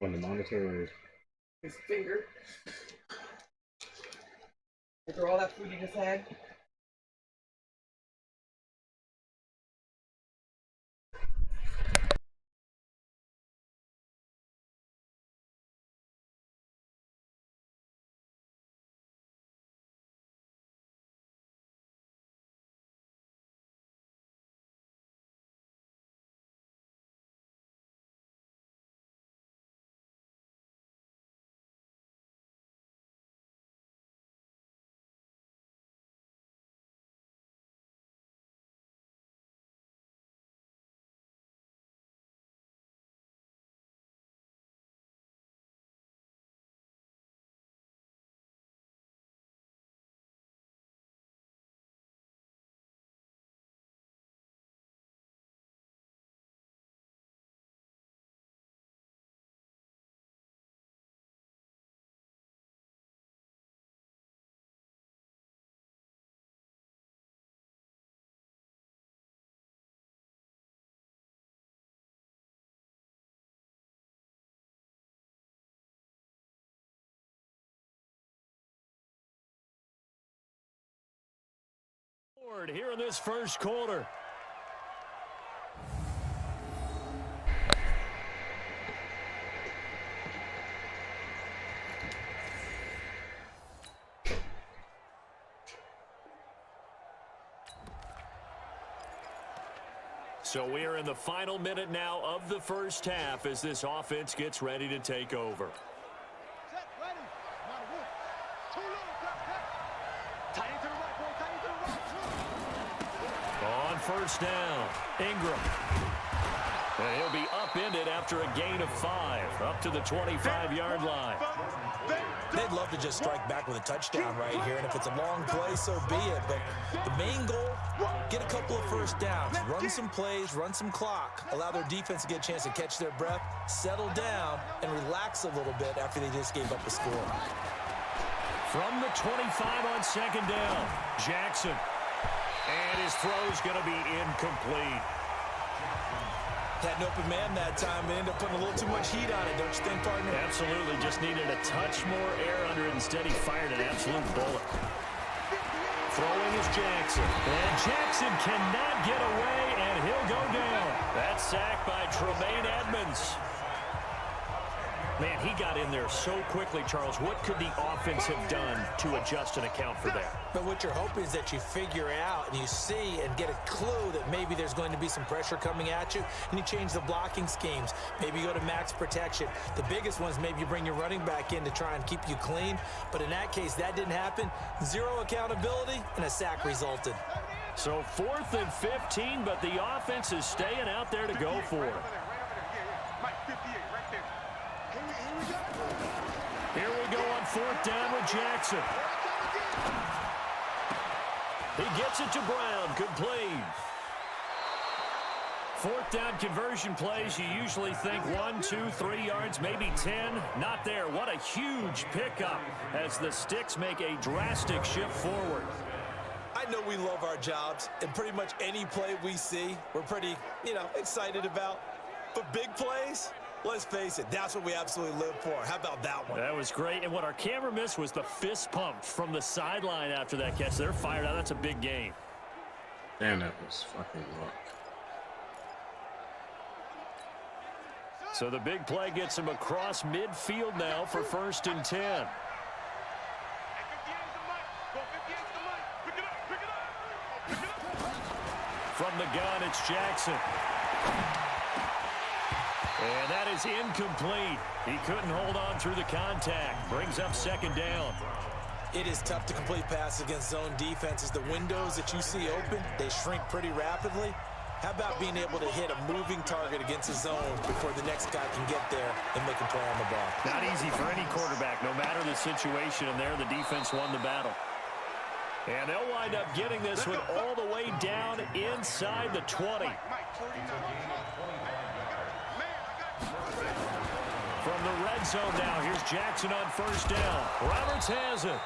On the monitor or... His finger. After all that food you just had. Here in this first quarter. So we are in the final minute now of the first half as this offense gets ready to take over. Set, ready. Not a wolf. Too low. Tight into the right, boy. Tight into the right. On first down, Ingram. And he'll be upended after a gain of 5, up to the 25-yard line. They'd love to just strike back with a touchdown right here, and if it's a long play, so be it. But the main goal, get a couple of first downs, run some plays, run some clock, allow their defense to get a chance to catch their breath, settle down, and relax a little bit after they just gave up a score. From the 25 on second down, Jackson. And his throw's going to be incomplete. Had an open man that time. They ended up putting a little too much heat on it, don't you think, partner? Absolutely. Just needed a touch more air under it. Instead, he fired an absolute bullet. Throwing is Jackson. And Jackson cannot get away, and he'll go down. That's sacked by Tremaine Edmonds. Man, he got in there so quickly, Charles. What could the offense have done to adjust and account for that? But what you're hoping is that you figure out and you see and get a clue that maybe there's going to be some pressure coming at you, and you change the blocking schemes. Maybe you go to max protection. The biggest ones, maybe you bring your running back in to try and keep you clean. But in that case, that didn't happen. Zero accountability, and a sack resulted. So 4th and 15, but the offense is staying out there to go for it. Here we go on 4th down with Jackson. He gets it to Brown, complete. 4th down conversion plays, you usually think 1, 2, 3 yards, maybe 10. Not there. What a huge pickup as the Sticks make a drastic shift forward. I know we love our jobs, and pretty much any play we see, we're pretty, excited about. But big plays, let's face it, that's what we absolutely live for. How about that one? That was great, and what our camera missed was the fist pump from the sideline after that catch. They're fired out. That's a big game. Damn, that was fucking luck. So the big play gets him across midfield now for 1st and 10. From the gun, it's Jackson. And that is incomplete. He couldn't hold on through the contact. Brings up 2nd down. It is tough to complete passes against zone defenses. The windows that you see open, they shrink pretty rapidly. How about being able to hit a moving target against a zone before the next guy can get there and make a play on the ball? Not easy for any quarterback, no matter the situation. And there, the defense won the battle. And they'll wind up getting this one all the way down inside the 20. From the red zone now, here's Jackson on 1st down. Roberts has it.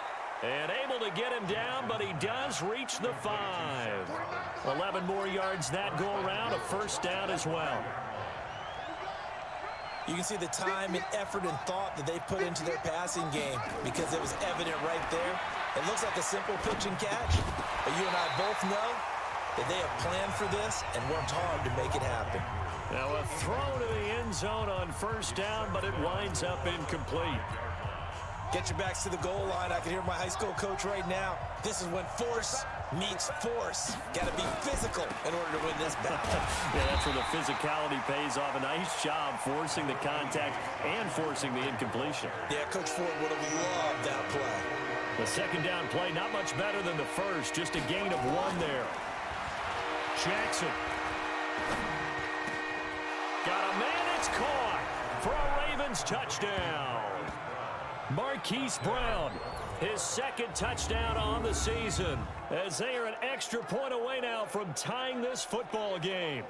And able to get him down, but he does reach the 5. 11 more yards that go around, a 1st down as well. You can see the time and effort and thought that they put into their passing game because it was evident right there. It looks like a simple pitch and catch, but you and I both know that they have planned for this and worked hard to make it happen. Now a throw to the end zone on 1st down, but it winds up incomplete. Get your backs to the goal line. I can hear my high school coach right now. This is when force meets force. Got to be physical in order to win this battle. Yeah, that's where the physicality pays off. A nice job forcing the contact and forcing the incompletion. Yeah, Coach Ford would have loved that play. The 2nd down play, not much better than the first. Just a gain of 1 there. Jackson. Got a man, it's caught for a Ravens touchdown. Marquise Brown, his 2nd touchdown on the season, as they are an extra point away now from tying this football game.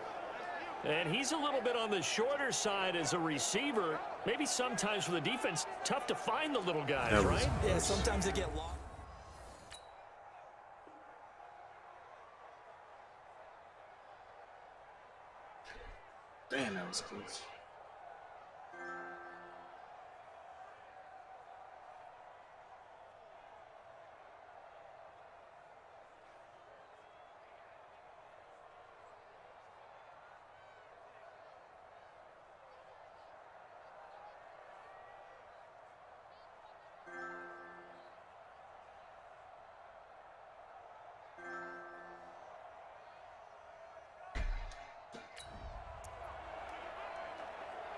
And he's a little bit on the shorter side as a receiver. Maybe sometimes for the defense, tough to find the little guys, right? Yeah, sometimes they get lost. Damn, that was close.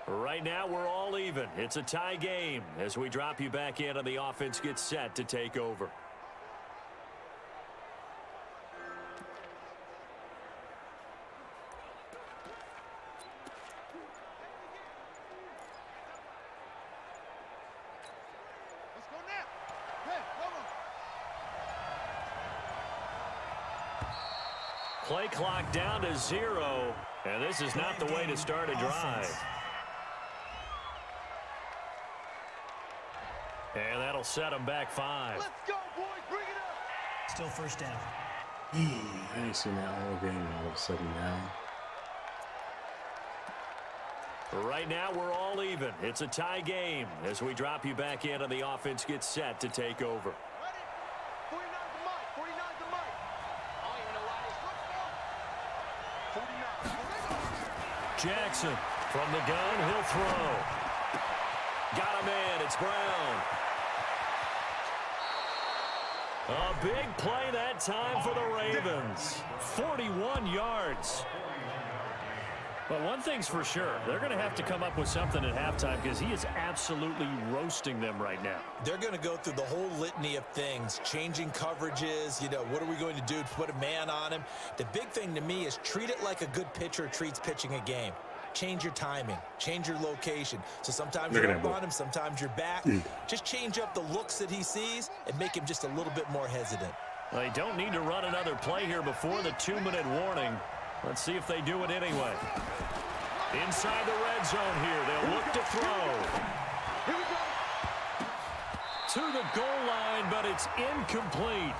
Right now, we're all even. It's a tie game as we drop you back in and the offense gets set to take over. Let's go now. Hey, come on. Play clock down to 0, and this is not the way to start a drive. And that'll set them back 5. Let's go, boys. Bring it up. Still 1st down. I ain't seen that whole game all of a sudden now. Right now, we're all even. It's a tie game as we drop you back in and the offense gets set to take over. Ready? 49's the mic. 49's the mic. Jackson. From the gun, he'll throw. Got a man. It's Brown. A big play that time for the Ravens. 41 yards. But one thing's for sure, they're going to have to come up with something at halftime because he is absolutely roasting them right now. They're going to go through the whole litany of things, changing coverages, what are we going to do to put a man on him? The big thing to me is treat it like a good pitcher treats pitching a game. Change your timing, change your location. So sometimes you're up on him, sometimes you're back. Just change up the looks that he sees and make him just a little bit more hesitant. They don't need to run another play here before the 2-minute warning. Let's see if they do it anyway. Inside the red zone here, they'll look to throw. To the goal line, but it's incomplete.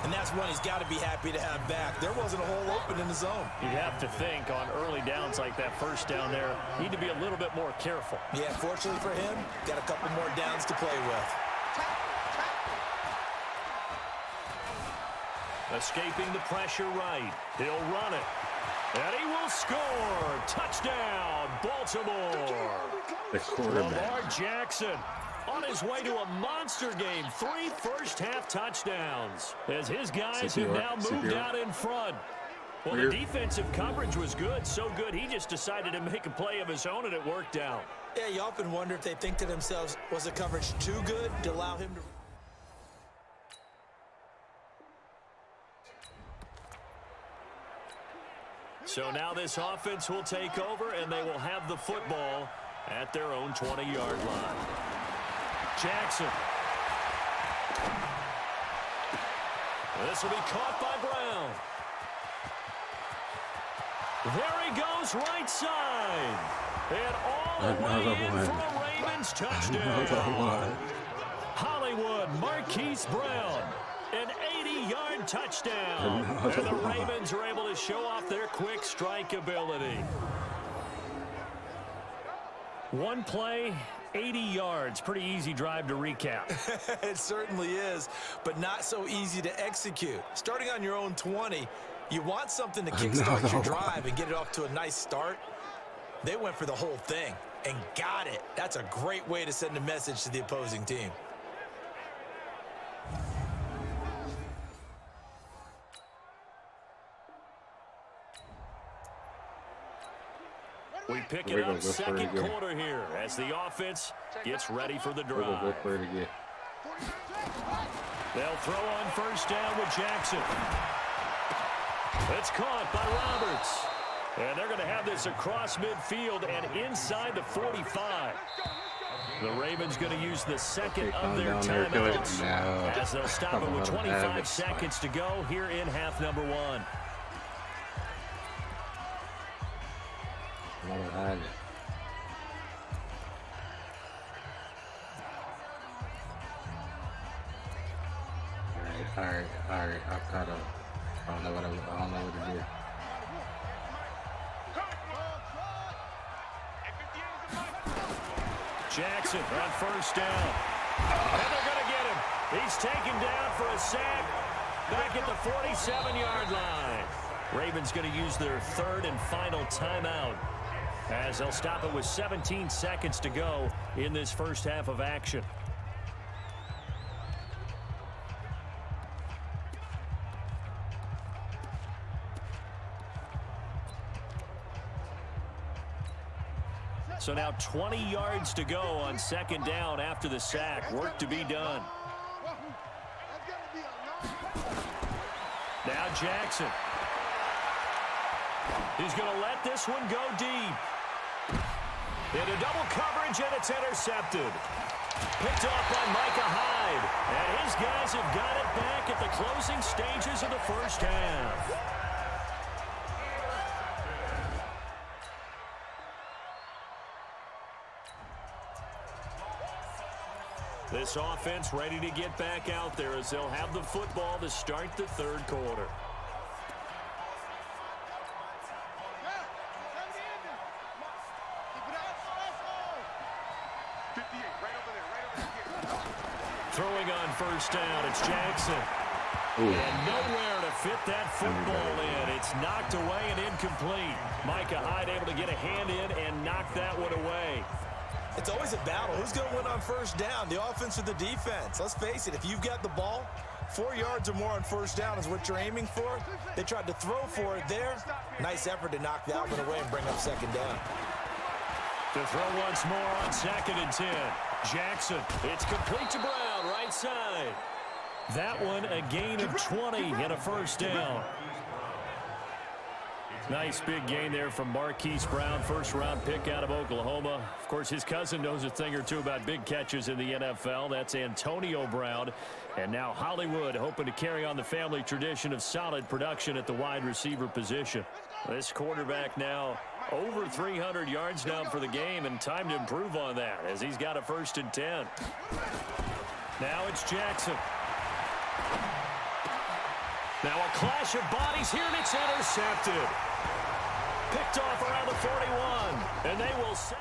And that's one he's got to be happy to have back. There wasn't a hole open in the zone. You'd have to think on early downs like that first down there, need to be a little bit more careful. Yeah, fortunately for him, got a couple more downs to play with. Escaping the pressure right. He'll run it. And he will score. Touchdown, Baltimore. The quarterback. Lamar Jackson on his way to a monster game. 3 first-half touchdowns as his guys have now moved out in front. Well, the defensive coverage was good, so good he just decided to make a play of his own, and it worked out. Yeah, you often wonder if they think to themselves, was the coverage too good to allow him to... So now this offense will take over, and they will have the football at their own 20-yard line. Jackson. This will be caught by Brown. There he goes, right side. And all the way in for a Ravens touchdown. Hollywood, Marquise Brown. An 80-yard touchdown. And the Ravens are able to show off their quick strike ability. One play, 80 yards. Pretty easy drive to recap. It certainly is, but not so easy to execute. Starting on your own 20, you want something to kickstart your drive and get it off to a nice start. They went for the whole thing and got it. That's a great way to send a message to the opposing team. We pick it up second quarter here as the offense gets ready for the drive. They'll throw on first down with Jackson. It's caught by Roberts. And they're going to have this across midfield and inside the 45. The Ravens going to use the second of their timeouts as they'll stop it with 25 seconds to go here in half number 1. All right. I've caught up. I don't know what to do. Jackson on first down. And they're going to get him. He's taken down for a sack back at the 47-yard line. Ravens going to use their third and final timeout as they'll stop it with 17 seconds to go in this first half of action. So now 20 yards to go on second down after the sack. Work to be done. Now Jackson. He's going to let this one go deep. Into double coverage, and it's intercepted. Picked off by Micah Hyde. And his guys have got it back at the closing stages of the first half. This offense ready to get back out there as they'll have the football to start the third quarter. Throwing on first down, it's Jackson. And nowhere to fit that football in. It's knocked away and incomplete. Micah Hyde able to get a hand in and knock that one away. It's always a battle. Who's going to win on first down, the offense or the defense? Let's face it, if you've got the ball, 4 yards or more on first down is what you're aiming for. They tried to throw for it there. Nice effort to knock that one away and bring up second down. To throw once more on 2nd and 10. Jackson, it's complete to Brown, right side. That one a gain of 20 and a first down. Nice big gain there from Marquise Brown, first-round pick out of Oklahoma. Of course, his cousin knows a thing or two about big catches in the NFL. That's Antonio Brown. And now Hollywood hoping to carry on the family tradition of solid production at the wide receiver position. This quarterback now over 300 yards now for the game, and time to improve on that as he's got a 1st and 10. Now it's Jackson. Now a clash of bodies here, and it's intercepted. Picked off around the 41, and they will set.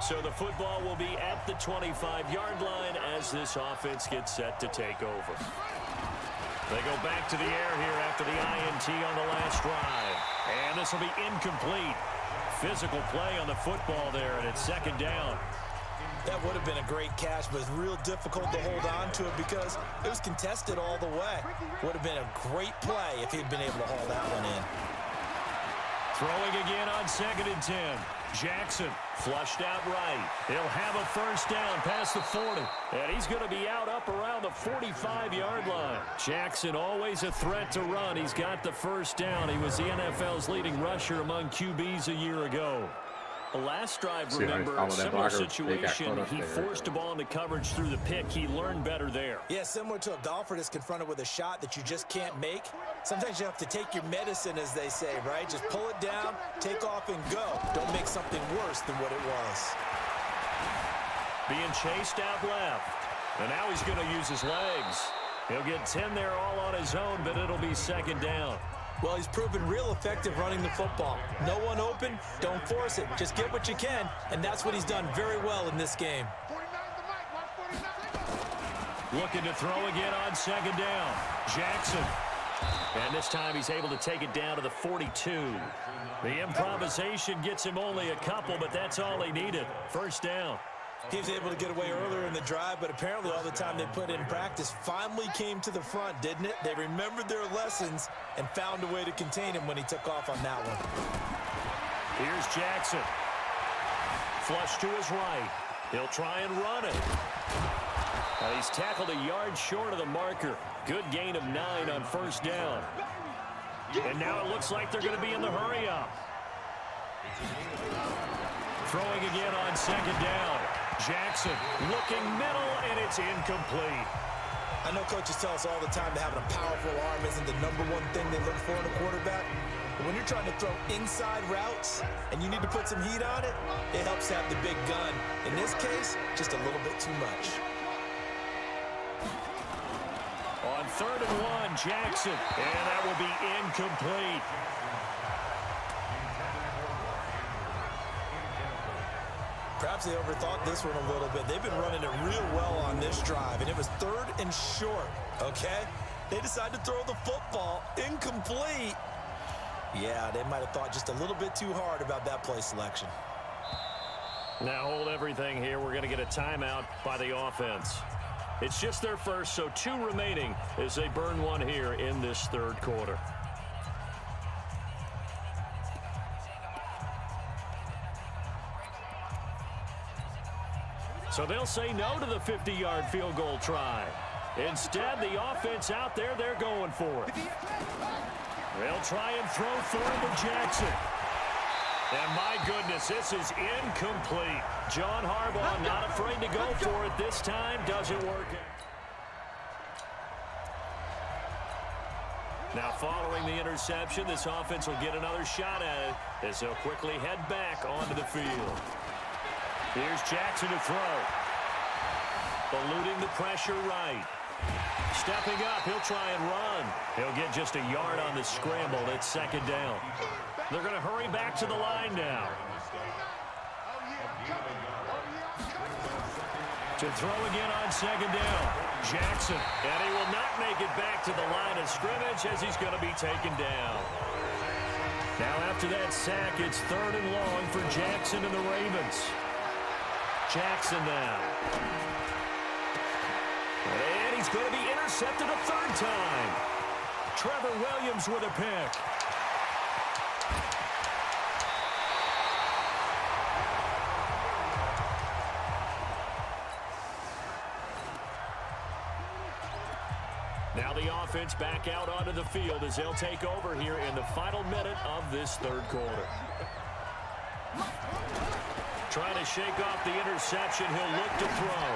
So the football will be at the 25-yard line as this offense gets set to take over. They go back to the air here after the INT on the last drive. And this will be incomplete. Physical play on the football there, and it's 2nd down. That would have been a great catch, but it's real difficult to hold on to it because it was contested all the way. Would have been a great play if he'd been able to haul that one in. Throwing again on 2nd and 10. Jackson flushed out right. He'll have a first down past the 40. And he's going to be out up around the 45-yard line. Jackson always a threat to run. He's got the first down. He was the NFL's leading rusher among QBs a year ago. The last drive, remember, similar situation. He forced a ball into coverage through the pick. He learned better there. Yeah, similar to a golfer that's confronted with a shot that you just can't make. Sometimes you have to take your medicine, as they say, right? Just pull it down, take off, and go. Don't make something worse than what it was. Being chased out left. And now he's going to use his legs. He'll get 10 there all on his own, but it'll be 2nd down. Well, he's proven real effective running the football. No one open, don't force it. Just get what you can, and that's what he's done very well in this game. Looking to throw again on 2nd down. Jackson. And this time he's able to take it down to the 42. The improvisation gets him only a couple, but that's all he needed. First down. He was able to get away earlier in the drive, but apparently all the time they put in practice finally came to the front, didn't it? They remembered their lessons and found a way to contain him when he took off on that one. Here's Jackson. Flush to his right. He'll try and run it. And he's tackled a yard short of the marker. Good gain of 9 on first down. And now it looks like they're going to be in the hurry-up. Throwing again on 2nd down. Jackson looking middle, and it's incomplete. I know coaches tell us all the time that having a powerful arm isn't the #1 thing they look for in a quarterback. But when you're trying to throw inside routes and you need to put some heat on it, it helps to have the big gun. In this case, just a little bit too much. On 3rd and 1, Jackson, and that will be incomplete. Perhaps they overthought this one a little bit. They've been running it real well on this drive, and it was 3rd and short, okay? They decided to throw the football incomplete. Yeah, they might have thought just a little bit too hard about that play selection. Now hold everything here. We're going to get a timeout by the offense. It's just their first, so 2 remaining as they burn one here in this 3rd quarter. So they'll say no to the 50-yard field goal try. Instead, the offense out there, they're going for it. They'll try and throw for him to Jackson. And my goodness, this is incomplete. John Harbaugh not afraid to go for it this time. Doesn't work. Now following the interception, this offense will get another shot at it as they'll quickly head back onto the field. Here's Jackson to throw. Eluding the pressure right. Stepping up, he'll try and run. He'll get just a yard on the scramble. It's 2nd down. They're going to hurry back to the line now. To throw again on second down. Jackson. And he will not make it back to the line of scrimmage as he's going to be taken down. Now after that sack, it's 3rd and long for Jackson and the Ravens. Jackson now. And he's going to be intercepted a 3rd time. Trevor Williams with a pick. Now the offense back out onto the field as they'll take over here in the final minute of this 3rd quarter. Trying to shake off the interception. He'll look to throw.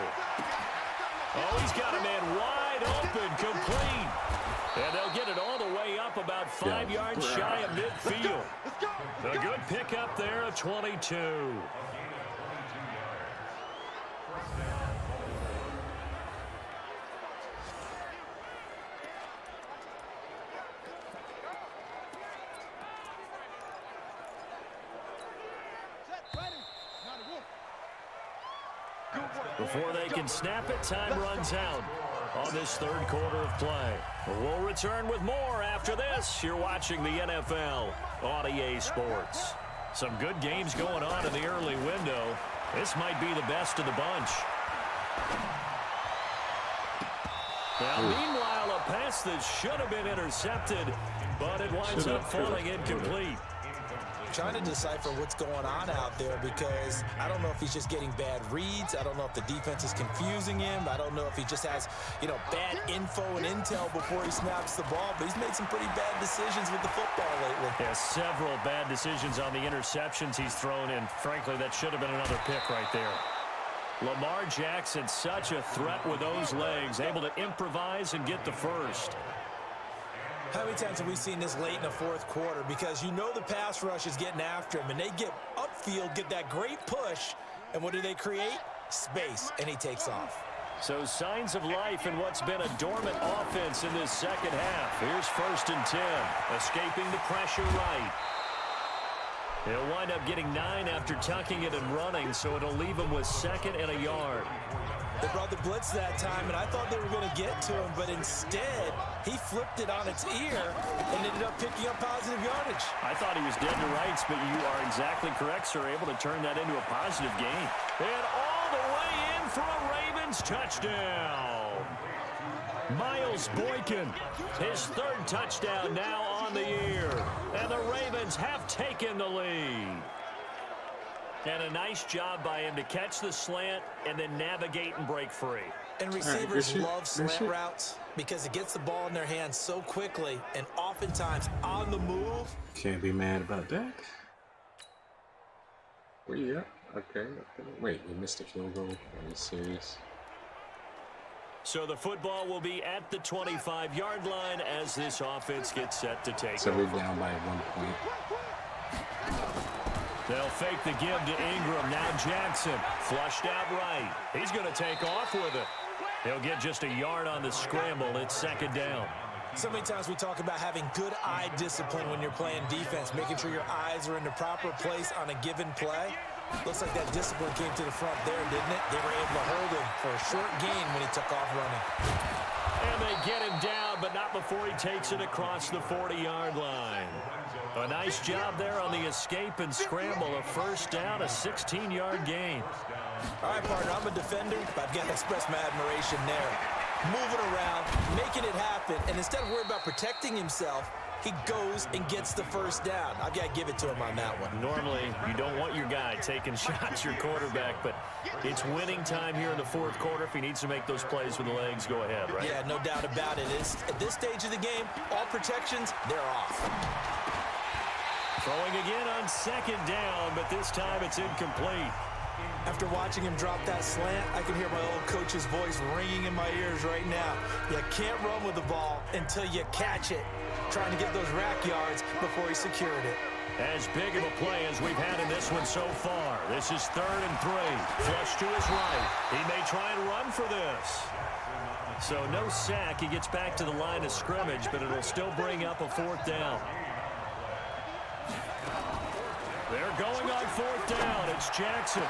Oh, he's got a man wide open, complete. And they'll get it all the way up about 5 yards shy of midfield. A good pickup there, a 22. Before they can snap it, time runs out on this 3rd quarter of play. We'll return with more after this. You're watching the NFL on EA Sports. Some good games going on in the early window. This might be the best of the bunch. Now, meanwhile, a pass that should have been intercepted, but it winds up falling incomplete. Trying to decipher what's going on out there because I don't know if he's just getting bad reads. I don't know if the defense is confusing him. I don't know if he just has, bad info and intel before he snaps the ball. But he's made some pretty bad decisions with the football lately. Yeah, several bad decisions on the interceptions he's thrown in. Frankly, that should have been another pick right there. Lamar Jackson, such a threat with those legs, able to improvise and get the first. How many times have we seen this late in the 4th quarter? Because the pass rush is getting after him, and they get upfield, get that great push, and what do they create? Space, and he takes off. So signs of life in what's been a dormant offense in this 2nd half. Here's 1st and 10, escaping the pressure right. He'll wind up getting 9 after tucking it and running, so it'll leave him with 2nd and a yard. They brought the blitz that time, and I thought they were going to get to him, but instead, he flipped it on its ear and ended up picking up positive yardage. I thought he was dead to rights, but you are exactly correct, sir. Able to turn that into a positive gain. And all the way in for a Ravens touchdown. Miles Boykin, his 3rd touchdown now on the year. And the Ravens have taken the lead. And a nice job by him to catch the slant and then navigate and break free. And receivers love slant routes because it gets the ball in their hands so quickly and oftentimes on the move. Can't be mad about that. Where you at? Okay. Wait, you missed a field goal? Are you serious? So the football will be at the 25-yard line as this offense gets set to take So over. we're down by 1 point. They'll fake the give to Ingram. Now Jackson flushed out right. He's going to take off with it. He'll get just a yard on the scramble. It's 2nd down. So many times we talk about having good eye discipline when you're playing defense, making sure your eyes are in the proper place on a given play. Looks like that discipline came to the front there, didn't it? They were able to hold him for a short gain when he took off running. And they get him down, but not before he takes it across the 40-yard line. A nice job there on the escape and scramble. A 1st down, a 16-yard gain. All right, partner, I'm a defender, but I've got to express my admiration there. Moving around, making it happen, and instead of worrying about protecting himself, he goes and gets the 1st down. I've got to give it to him on that one. Normally, you don't want your guy taking shots, your quarterback, but it's winning time here in the 4th quarter. If he needs to make those plays with the legs, go ahead, right? Yeah, no doubt about it. At this stage of the game, all protections, they're off. Throwing again on 2nd down, but this time it's incomplete. After watching him drop that slant, I can hear my old coach's voice ringing in my ears right now. You can't run with the ball until you catch it. Trying to get those rack yards before he secured it. As big of a play as we've had in this one so far. This is 3rd and 3. Flush to his right. He may try and run for this. So no sack. He gets back to the line of scrimmage, but it'll still bring up a 4th down. They're going on 4th down. It's Jackson.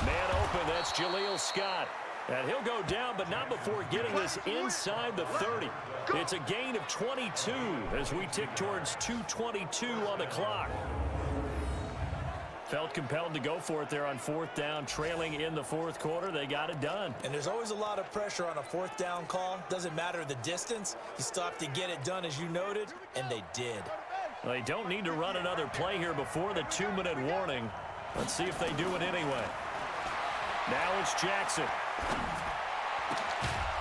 Man open, that's Jaleel Scott. And he'll go down, but not before getting this inside the 30. It's a gain of 22 as we tick towards 2:22 on the clock. Felt compelled to go for it there on 4th down, trailing in the 4th quarter. They got it done. And there's always a lot of pressure on a 4th down call. Doesn't matter the distance. You stop to get it done, as you noted, and they did. They don't need to run another play here before the 2-minute warning. Let's see if they do it anyway. Now it's Jackson.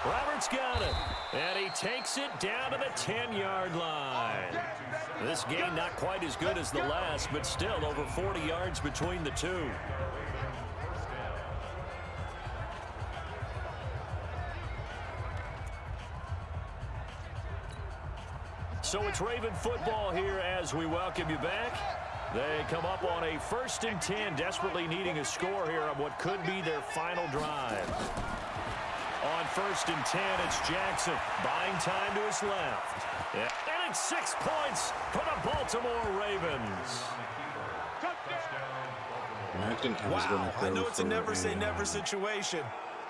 Roberts got it, and he takes it down to the 10-yard line. This gain not quite as good as the last, but still over 40 yards between the two. So it's Raven football here as we welcome you back. They come up on a 1st and 10, desperately needing a score here on what could be their final drive. On 1st and 10, it's Jackson, buying time to his left. Yeah. And it's 6 points for the Baltimore Ravens. Wow, I know it's a never say never situation,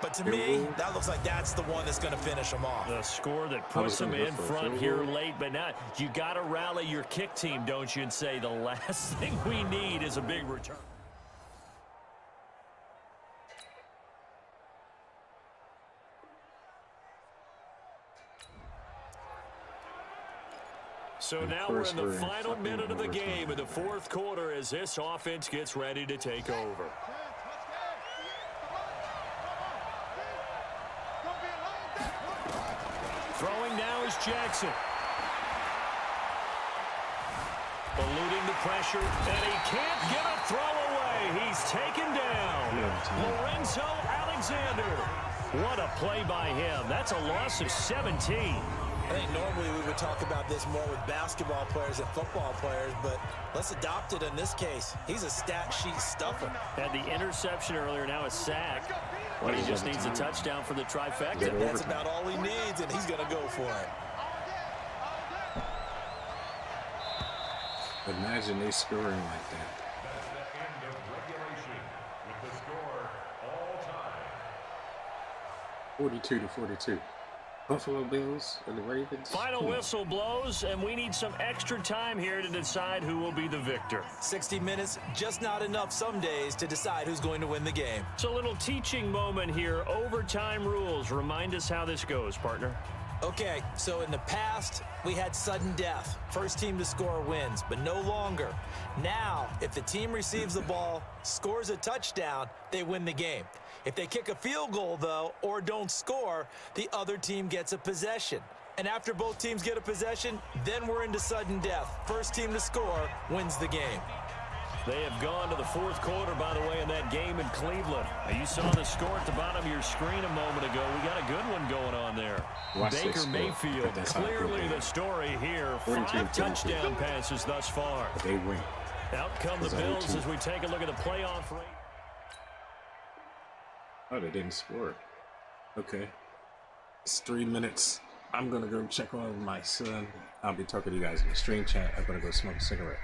but to me, that looks like that's the one that's going to finish them off. The score that puts them in front here late, but not. You got to rally your kick team, don't you, and say the last thing we need is a big return. So now we're in the final minute of the game in the 4th quarter as this offense gets ready to take over. Throwing now is Jackson. Eluding the pressure, and he can't get a throw away. He's taken down. Lorenzo Alexander. What a play by him. That's a loss of 17. I think normally we would talk about this more with basketball players and football players, but let's adopt it in this case. He's a stat sheet stuffer. Had the interception earlier, now a sack. But he just needs a touchdown for the trifecta. That's about all he needs, and he's going to go for it. Imagine they scoring like that. That's the end of regulation with the score all time. 42-42. Buffalo Bills and the Ravens. Final whistle blows, and we need some extra time here to decide who will be the victor. 60 minutes, just not enough some days to decide who's going to win the game. It's a little teaching moment here. Overtime rules. Remind us how this goes, partner. Okay, so in the past, we had sudden death. First team to score wins, but no longer. Now, if the team receives the ball, scores a touchdown, they win the game. If they kick a field goal, though, or don't score, the other team gets a possession. And after both teams get a possession, then we're into sudden death. First team to score wins the game. They have gone to the 4th quarter, by the way, in that game in Cleveland. You saw the score at the bottom of your screen a moment ago. We got a good one going on there. Baker Mayfield, clearly the story here. 5 touchdown passes thus far. But they win. Out come the Bills as we take a look at the playoff rate. Oh, they didn't score. Okay. It's 3 minutes. I'm going to go check on my son. I'll be talking to you guys in the stream chat. I'm going to go smoke a cigarette.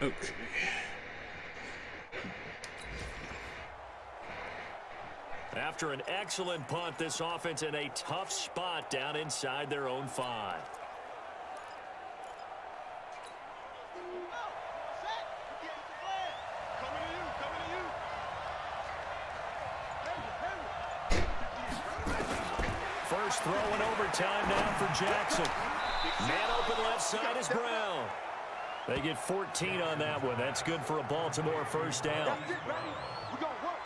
Okay. After an excellent punt, this offense in a tough spot down inside their own 5. First throw in overtime now for Jackson. Man open left side is Brown. They get 14 on that one. That's good for a Baltimore first down.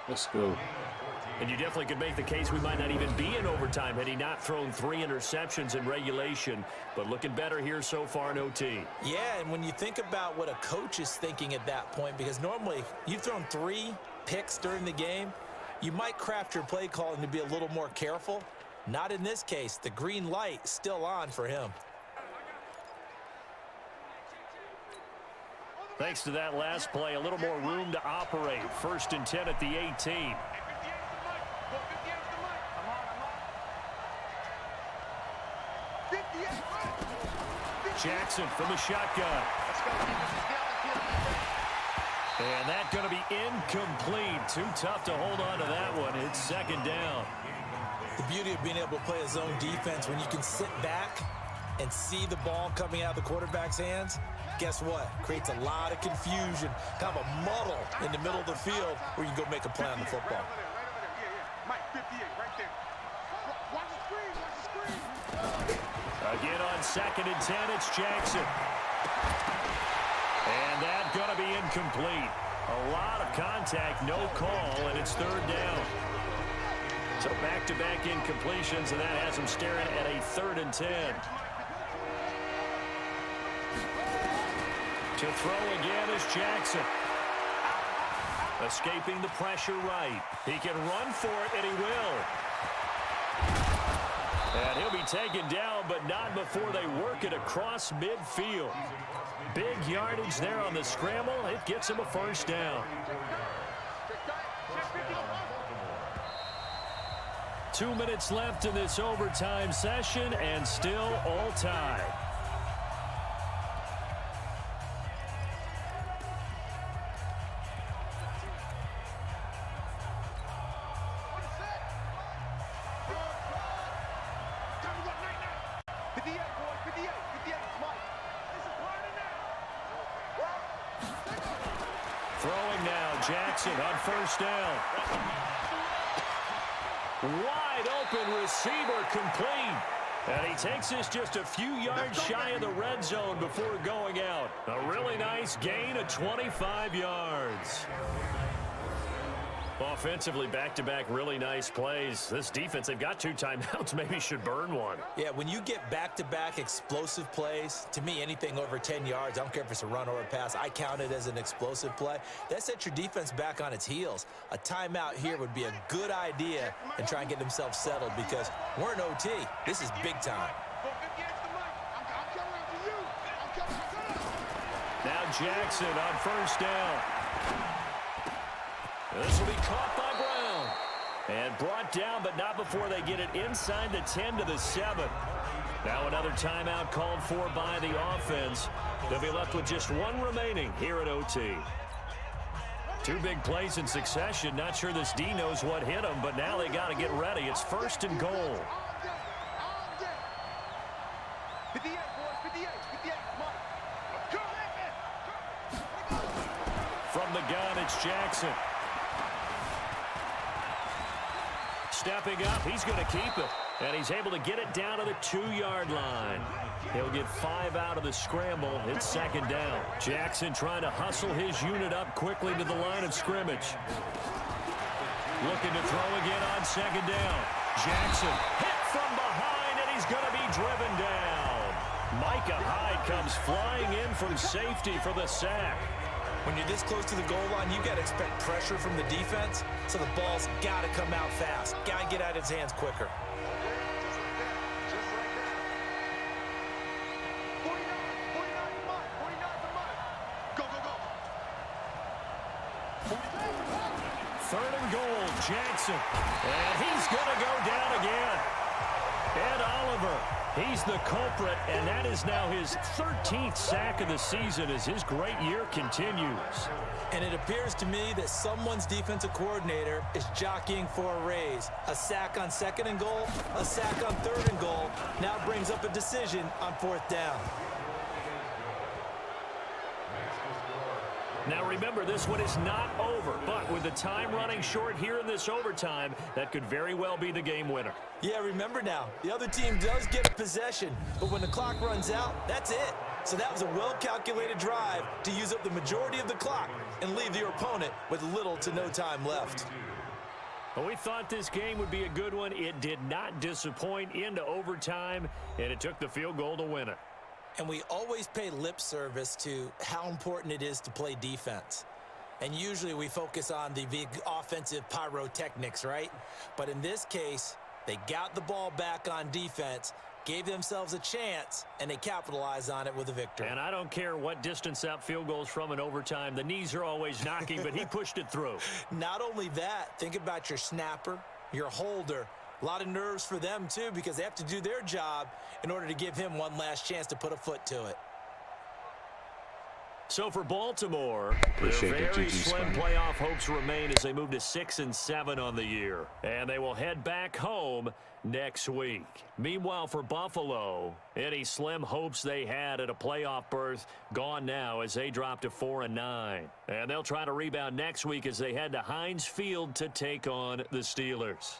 Let's go. And you definitely could make the case we might not even be in overtime had he not thrown 3 interceptions in regulation. But looking better here so far in OT. Yeah, and when you think about what a coach is thinking at that point, because normally you've thrown 3 picks during the game, you might craft your play calling to be a little more careful. Not in this case. The green light still on for him. Thanks to that last play, a little more room to operate. 1st and 10 at the 18. Jackson from the shotgun. And that's going to be incomplete. Too tough to hold on to that one. It's 2nd down. The beauty of being able to play a zone defense when you can sit back and see the ball coming out of the quarterback's hands, guess what? Creates a lot of confusion, kind of a muddle in the middle of the field where you can go make a play on the football. Again on 2nd and 10, it's Jackson. And that's going to be incomplete. A lot of contact, no call, and it's 3rd down. So back-to-back incompletions, and that has him staring at a 3rd and 10. To throw again is Jackson. Escaping the pressure right. He can run for it, and he will. And he'll be taken down, but not before they work it across midfield. Big yardage there on the scramble. It gets him a 1st down. 2 minutes left in this overtime session, and still all tied. Throwing now, Jackson on 1st down. Wide open receiver complete. And he takes this just a few yards shy of the red zone before going out. A really nice gain of 25 yards. Offensively, back-to-back really nice plays. This defense, they've got 2 timeouts, maybe should burn one. Yeah, when you get back-to-back explosive plays, to me, anything over 10 yards, I don't care if it's a run or a pass, I count it as an explosive play. That sets your defense back on its heels. A timeout here would be a good idea and try and get themselves settled because we're in OT. This is big time. Now Jackson on 1st down. This will be caught by Brown. And brought down, but not before they get it inside the 10 to the 7. Now another timeout called for by the offense. They'll be left with just 1 remaining here at OT. 2 big plays in succession. Not sure this D knows what hit them, but now they got to get ready. It's 1st and goal. From the gun, it's Jackson. Stepping up, he's going to keep it. And he's able to get it down to the 2-yard line. He'll get 5 out of the scramble. It's 2nd down. Jackson trying to hustle his unit up quickly to the line of scrimmage. Looking to throw again on 2nd down. Jackson hit from behind, and he's going to be driven down. Micah Hyde comes flying in from safety for the sack. When you're this close to the goal line, you got to expect pressure from the defense, so the ball's got to come out fast. Got to get out of his hands quicker. Third and goal, Jackson. And he's going to go down again. Ed Oliver He's the culprit, and that is now his 13th sack of the season as his great year continues. And it appears to me that someone's defensive coordinator is jockeying for a raise. A sack on 2nd and goal, a sack on 3rd and goal, now brings up a decision on 4th down. Now remember, this one is not over, but with the time running short here in this overtime, that could very well be the game winner. Yeah, remember now, the other team does get possession, but when the clock runs out, that's it. So that was a well-calculated drive to use up the majority of the clock and leave your opponent with little to no time left. Well, we thought this game would be a good one. It did not disappoint into overtime, and it took the field goal to win it. And we always pay lip service to how important it is to play defense. And usually we focus on the big offensive pyrotechnics, right? But in this case, they got the ball back on defense, gave themselves a chance, and they capitalized on it with a victory. And I don't care what distance that field goes from in overtime. The knees are always knocking, but he pushed it through. Not only that, think about your snapper, your holder. A lot of nerves for them, too, because they have to do their job in order to give him one last chance to put a foot to it. So for Baltimore, Appreciate their the very GG slim spot. playoff hopes remain as they move to 6-7 on the year. And they will head back home next week. Meanwhile, for Buffalo, any slim hopes they had at a playoff berth gone now as they drop to 4-9. And they'll try to rebound next week as they head to Heinz Field to take on the Steelers.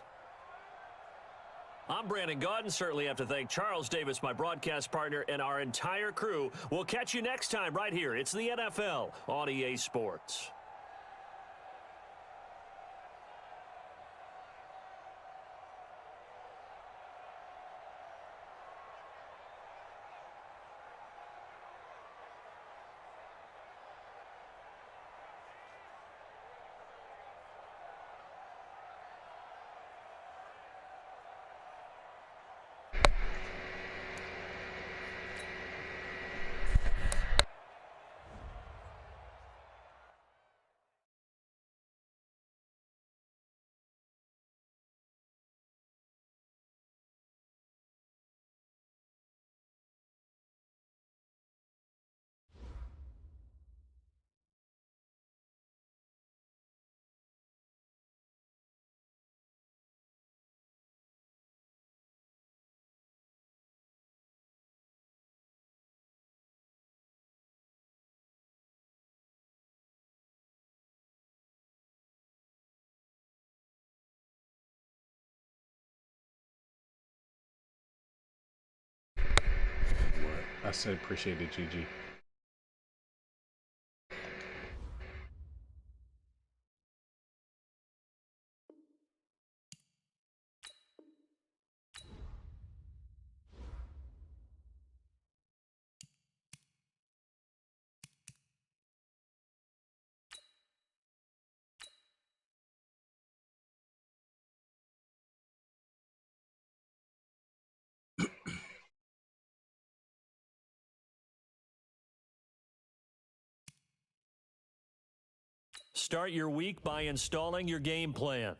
I'm Brandon Gaudin. Certainly have to thank Charles Davis, my broadcast partner, and our entire crew. We'll catch you next time right here. It's the NFL on EA Sports. I said appreciate it, GG. Start your week by installing your game plan.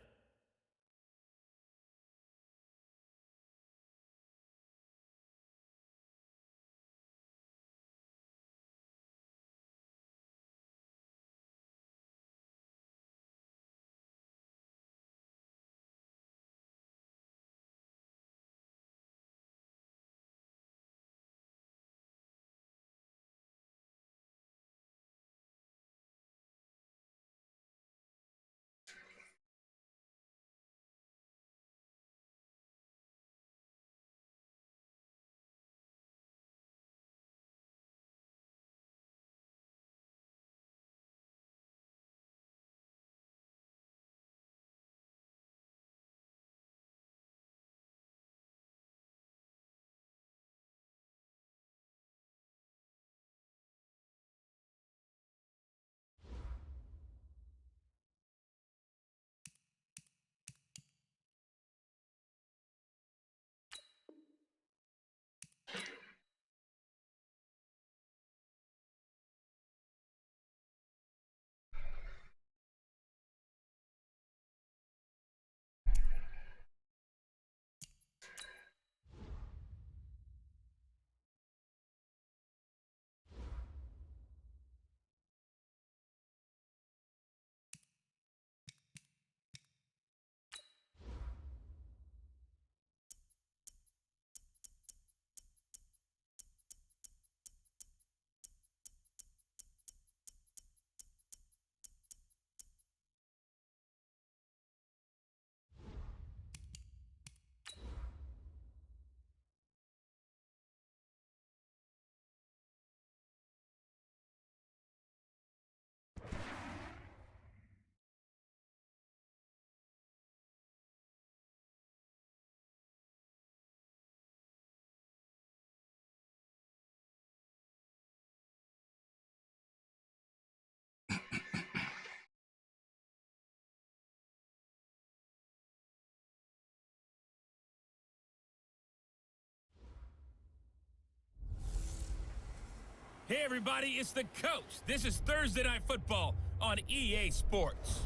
Hey everybody, it's the coach. This is Thursday Night Football on EA Sports.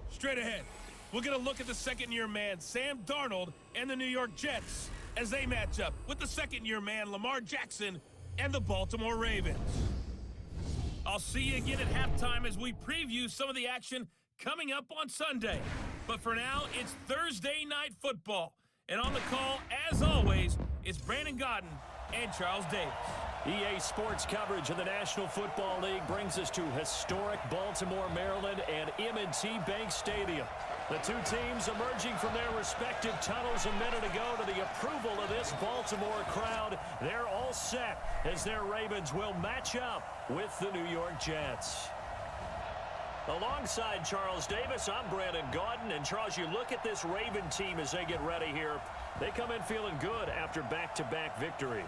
Straight ahead, we're going to look at the second-year man, Sam Darnold, and the New York Jets as they match up with the second-year man, Lamar Jackson, and the Baltimore Ravens. I'll see you again at halftime as we preview some of the action coming up on Sunday. But for now, it's Thursday Night Football. And on the call, as always, it's Brandon Godden and Charles Davis. EA Sports coverage of the National Football League brings us to historic Baltimore, Maryland, and M&T Bank Stadium. The two teams emerging from their respective tunnels a minute ago to the approval of this Baltimore crowd. They're all set as their Ravens will match up with the New York Jets. Alongside Charles Davis, I'm Brandon Gaudin. And Charles, you look at this Raven team as they get ready here. They come in feeling good after back-to-back victories.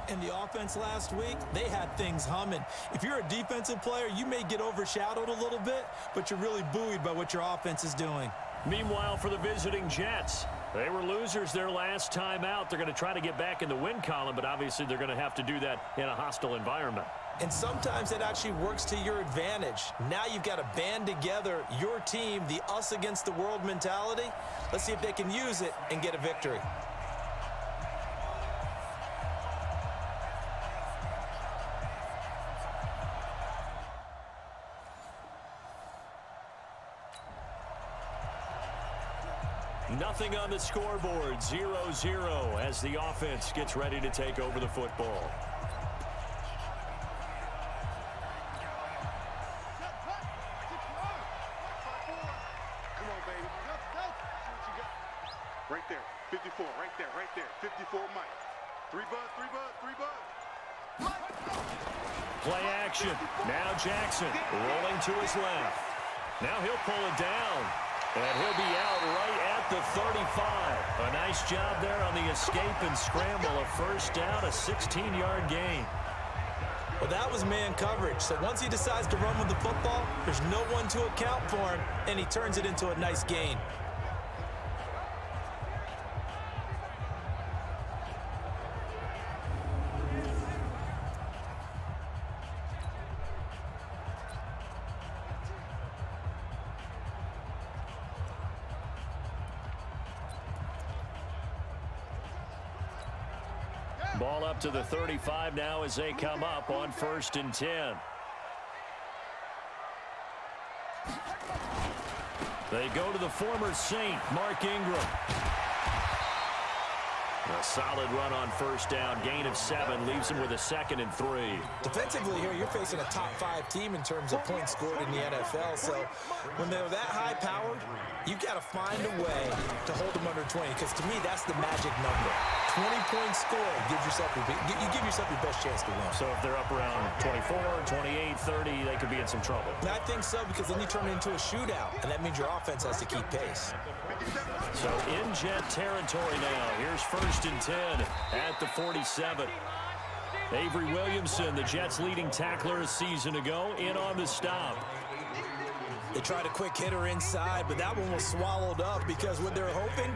In the offense last week, they had things humming. If you're a defensive player, you may get overshadowed a little bit, but you're really buoyed by what your offense is doing. Meanwhile, for the visiting Jets, they were losers their last time out. They're going to try to get back in the win column, but obviously they're going to have to do that in a hostile environment. And sometimes it actually works to your advantage. Now you've got to band together your team, the us against the world mentality. Let's see if they can use it and get a victory. Nothing on the scoreboard, 0-0 as the offense gets ready to take over the football. Come on, baby. See what you got. Right there. 54. Right there. Right there. 54 Mike. 3 buzz. 3 buzz. 3 buzz. Play action. Now Jackson rolling to his left. Now he'll pull it down. And he'll be out right at the 35. A nice job there on the escape and scramble. A first down, a 16-yard gain. Well, that was man coverage. So once he decides to run with the football, there's no one to account for him, and he turns it into a nice gain. Ball up to the 35 now as they come up on 1st and 10. They go to the former Saint, Mark Ingram. A solid run on first down, gain of 7, leaves him with a 2nd and 3. Defensively here, you're facing a top 5 team in terms of points scored in the NFL. So when they're that high powered, you've got to find a way to hold them under 20, because to me, that's the magic number. 20 points scored gives yourself you give yourself your best chance to win. So if they're up around 24, 28, 30, they could be in some trouble. And I think so, because then you turn it into a shootout, and that means your offense has to keep pace. So in Jet territory now. Here's 1st and 10 at the 47. Avery Williamson, the Jets' leading tackler a season ago, in on the stop. They tried a quick hitter inside, but that one was swallowed up, because what they're hoping,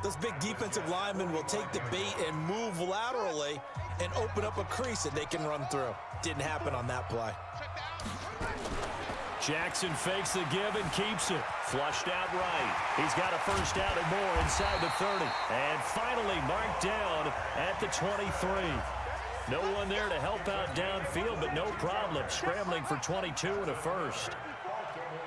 those big defensive linemen will take the bait and move laterally and open up a crease that they can run through. Didn't happen on that play. Jackson fakes the give and keeps it. Flushed out right. He's got a first down and more inside the 30. And finally marked down at the 23. No one there to help out downfield, but no problem. Scrambling for 22 and a first.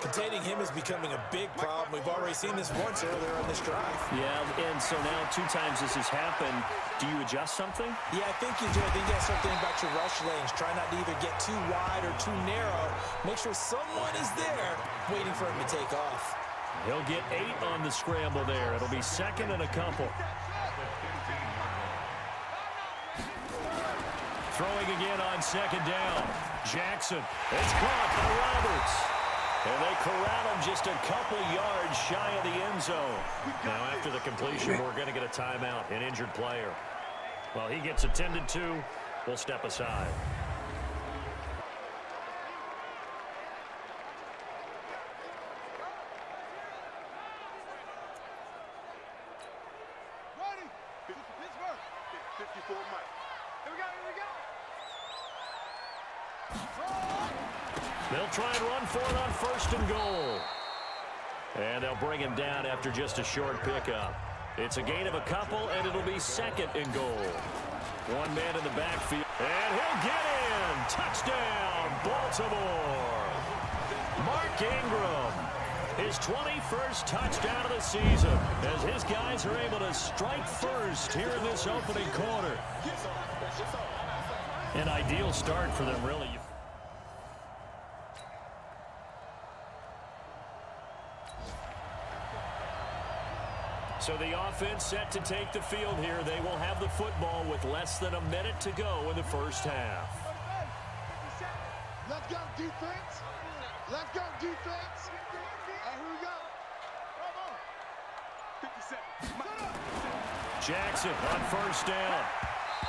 Containing him is becoming a big problem. We've already seen this once earlier on this drive. Yeah, and so now 2 times this has happened. Do you adjust something? Yeah, I think you do. I think you got to start thinking about your rush lanes. Try not to either get too wide or too narrow. Make sure someone is there waiting for him to take off. He'll get 8 on the scramble there. It'll be 2nd and a couple. Throwing again on 2nd down. Jackson. It's caught by Roberts. And they corral him just a couple yards shy of the end zone. Now after the completion, we're going to get a timeout, an injured player. Well, he gets attended to. We'll step aside. Ready. Pittsburgh. 54 Mike. Here we go. Here we go. They'll try and run for it on 1st and goal. And they'll bring him down after just a short pickup. It's a gain of a couple, and it'll be 2nd and goal. One man in the backfield, and he'll get in. Touchdown, Baltimore. Mark Ingram, his 21st touchdown of the season, as his guys are able to strike first here in this opening quarter. An ideal start for them, really. So the offense set to take the field here. They will have the football with less than a minute to go in the first half. Let's go, defense. Let's go, defense. All right, here we go. 57. Jackson on 1st down.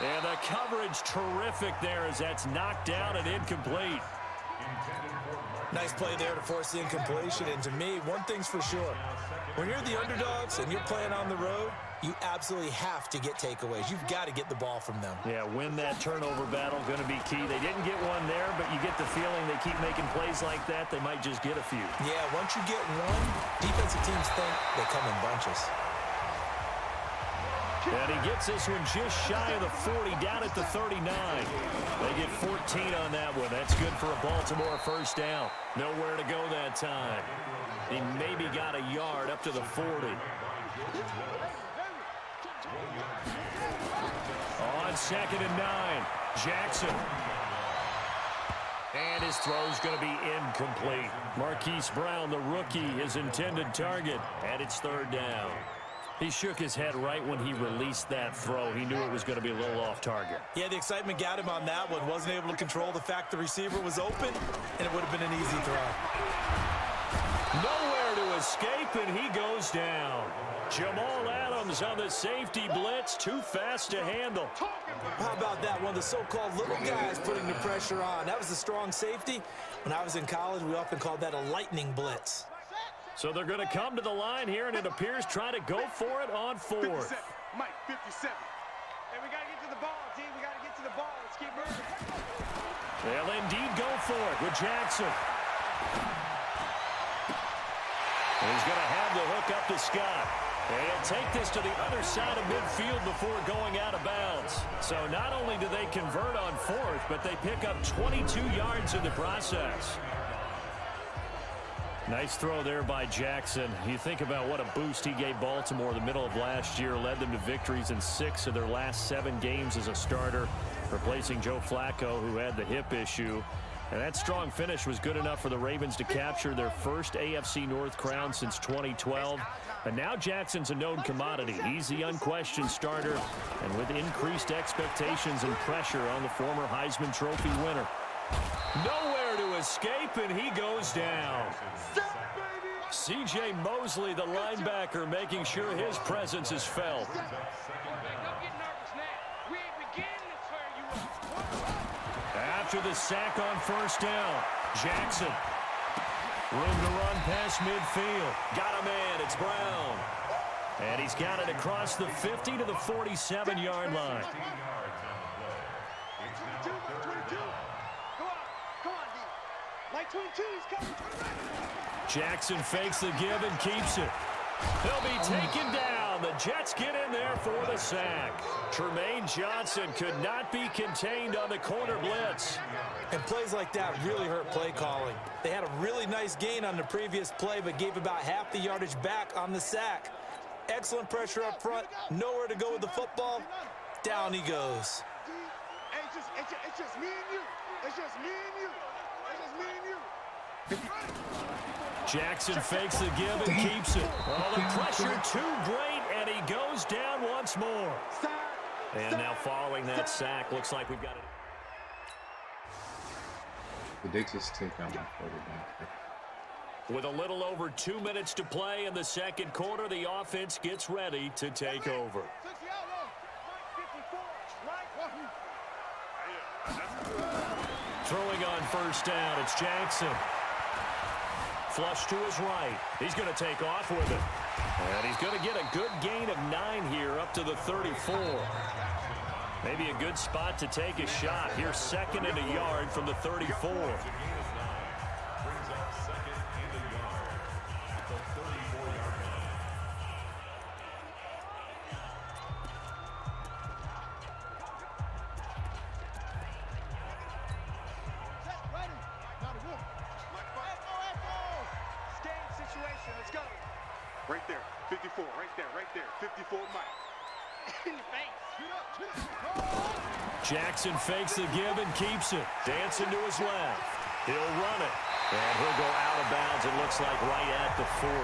And the coverage terrific there as that's knocked down and incomplete. Nice play there to force the incompletion. And to me, one thing's for sure. When you're the underdogs and you're playing on the road, you absolutely have to get takeaways. You've got to get the ball from them. Yeah, win that turnover battle, going to be key. They didn't get one there, but you get the feeling they keep making plays like that, they might just get a few. Yeah, once you get one, defensive teams think they come in bunches. And he gets this one just shy of the 40, down at the 39. They get 14 on that one. That's good for a Baltimore 1st down. Nowhere to go that time. He maybe got a yard up to the 40. On 2nd and 9, Jackson. And his throw's going to be incomplete. Marquise Brown, the rookie, his intended target, and it's 3rd down. He shook his head right when he released that throw. He knew it was going to be a little off target. Yeah, the excitement got him on that one. Wasn't able to control the fact the receiver was open, and it would have been an easy throw. Nowhere to escape, and he goes down. Jamal Adams on the safety blitz, too fast to handle. How about that? One of the so-called little guys putting the pressure on. That was the strong safety. When I was in college, we often called that a lightning blitz. So they're going to come to the line here, and it appears try to go for it on 4th. 57. Mike, 57. Hey, we got to get to the ball, team. We got to get to the ball. Let's keep moving. They'll indeed go for it with Jackson. And he's going to have the hook up to Scott. And he'll take this to the other side of midfield before going out of bounds. So not only do they convert on 4th, but they pick up 22 yards in the process. Nice throw there by Jackson. You think about what a boost he gave Baltimore the middle of last year, led them to victories in 6 of their last 7 games as a starter, replacing Joe Flacco, who had the hip issue. And that strong finish was good enough for the Ravens to capture their first AFC North crown since 2012. And now Jackson's a known commodity. He's the unquestioned starter, and with increased expectations and pressure on the former Heisman Trophy winner. Nowhere to escape, and he goes down. C.J. Mosley, the linebacker, making sure his presence is felt. Don't get nervous now. We ain't beginning to tear you up. After the sack on 1st down, Jackson. Room to run past midfield. Got a man, it's Brown. And he's got it across the 50 to the 47-yard line. 22. Come on, D. Like 22, he's coming. Jackson fakes the give and keeps it. He'll be taken down. The Jets get in there for the sack. Tremaine Johnson could not be contained on the corner blitz. And plays like that really hurt play calling. They had a really nice gain on the previous play, but gave about half the yardage back on the sack. Excellent pressure up front. Nowhere to go with the football. Down he goes. Hey, it's just me and you. It's just me and you. It's just me and you. Jackson fakes the give and keeps it. Oh, the pressure too great, and he goes down once more. And now following that sack, looks like we've got it. Did they just take out my quarterback? With a little over 2 minutes to play in the second quarter, the offense gets ready to take over. Throwing on 1st down, it's Jackson. Flush to his right. He's going to take off with it. And he's going to get a good gain of 9 here up to the 34. Maybe a good spot to take a shot. Here's 2nd and a yard from the 34. Brings up 2nd and a yard at the 34-yard line. Situation. Let's go. Right there. 54. Right there. Right there. 54 Mike. In the face. Jackson fakes the give and keeps it. Dancing to his left. He'll run it. And he'll go out of bounds, it looks like, right at the 40.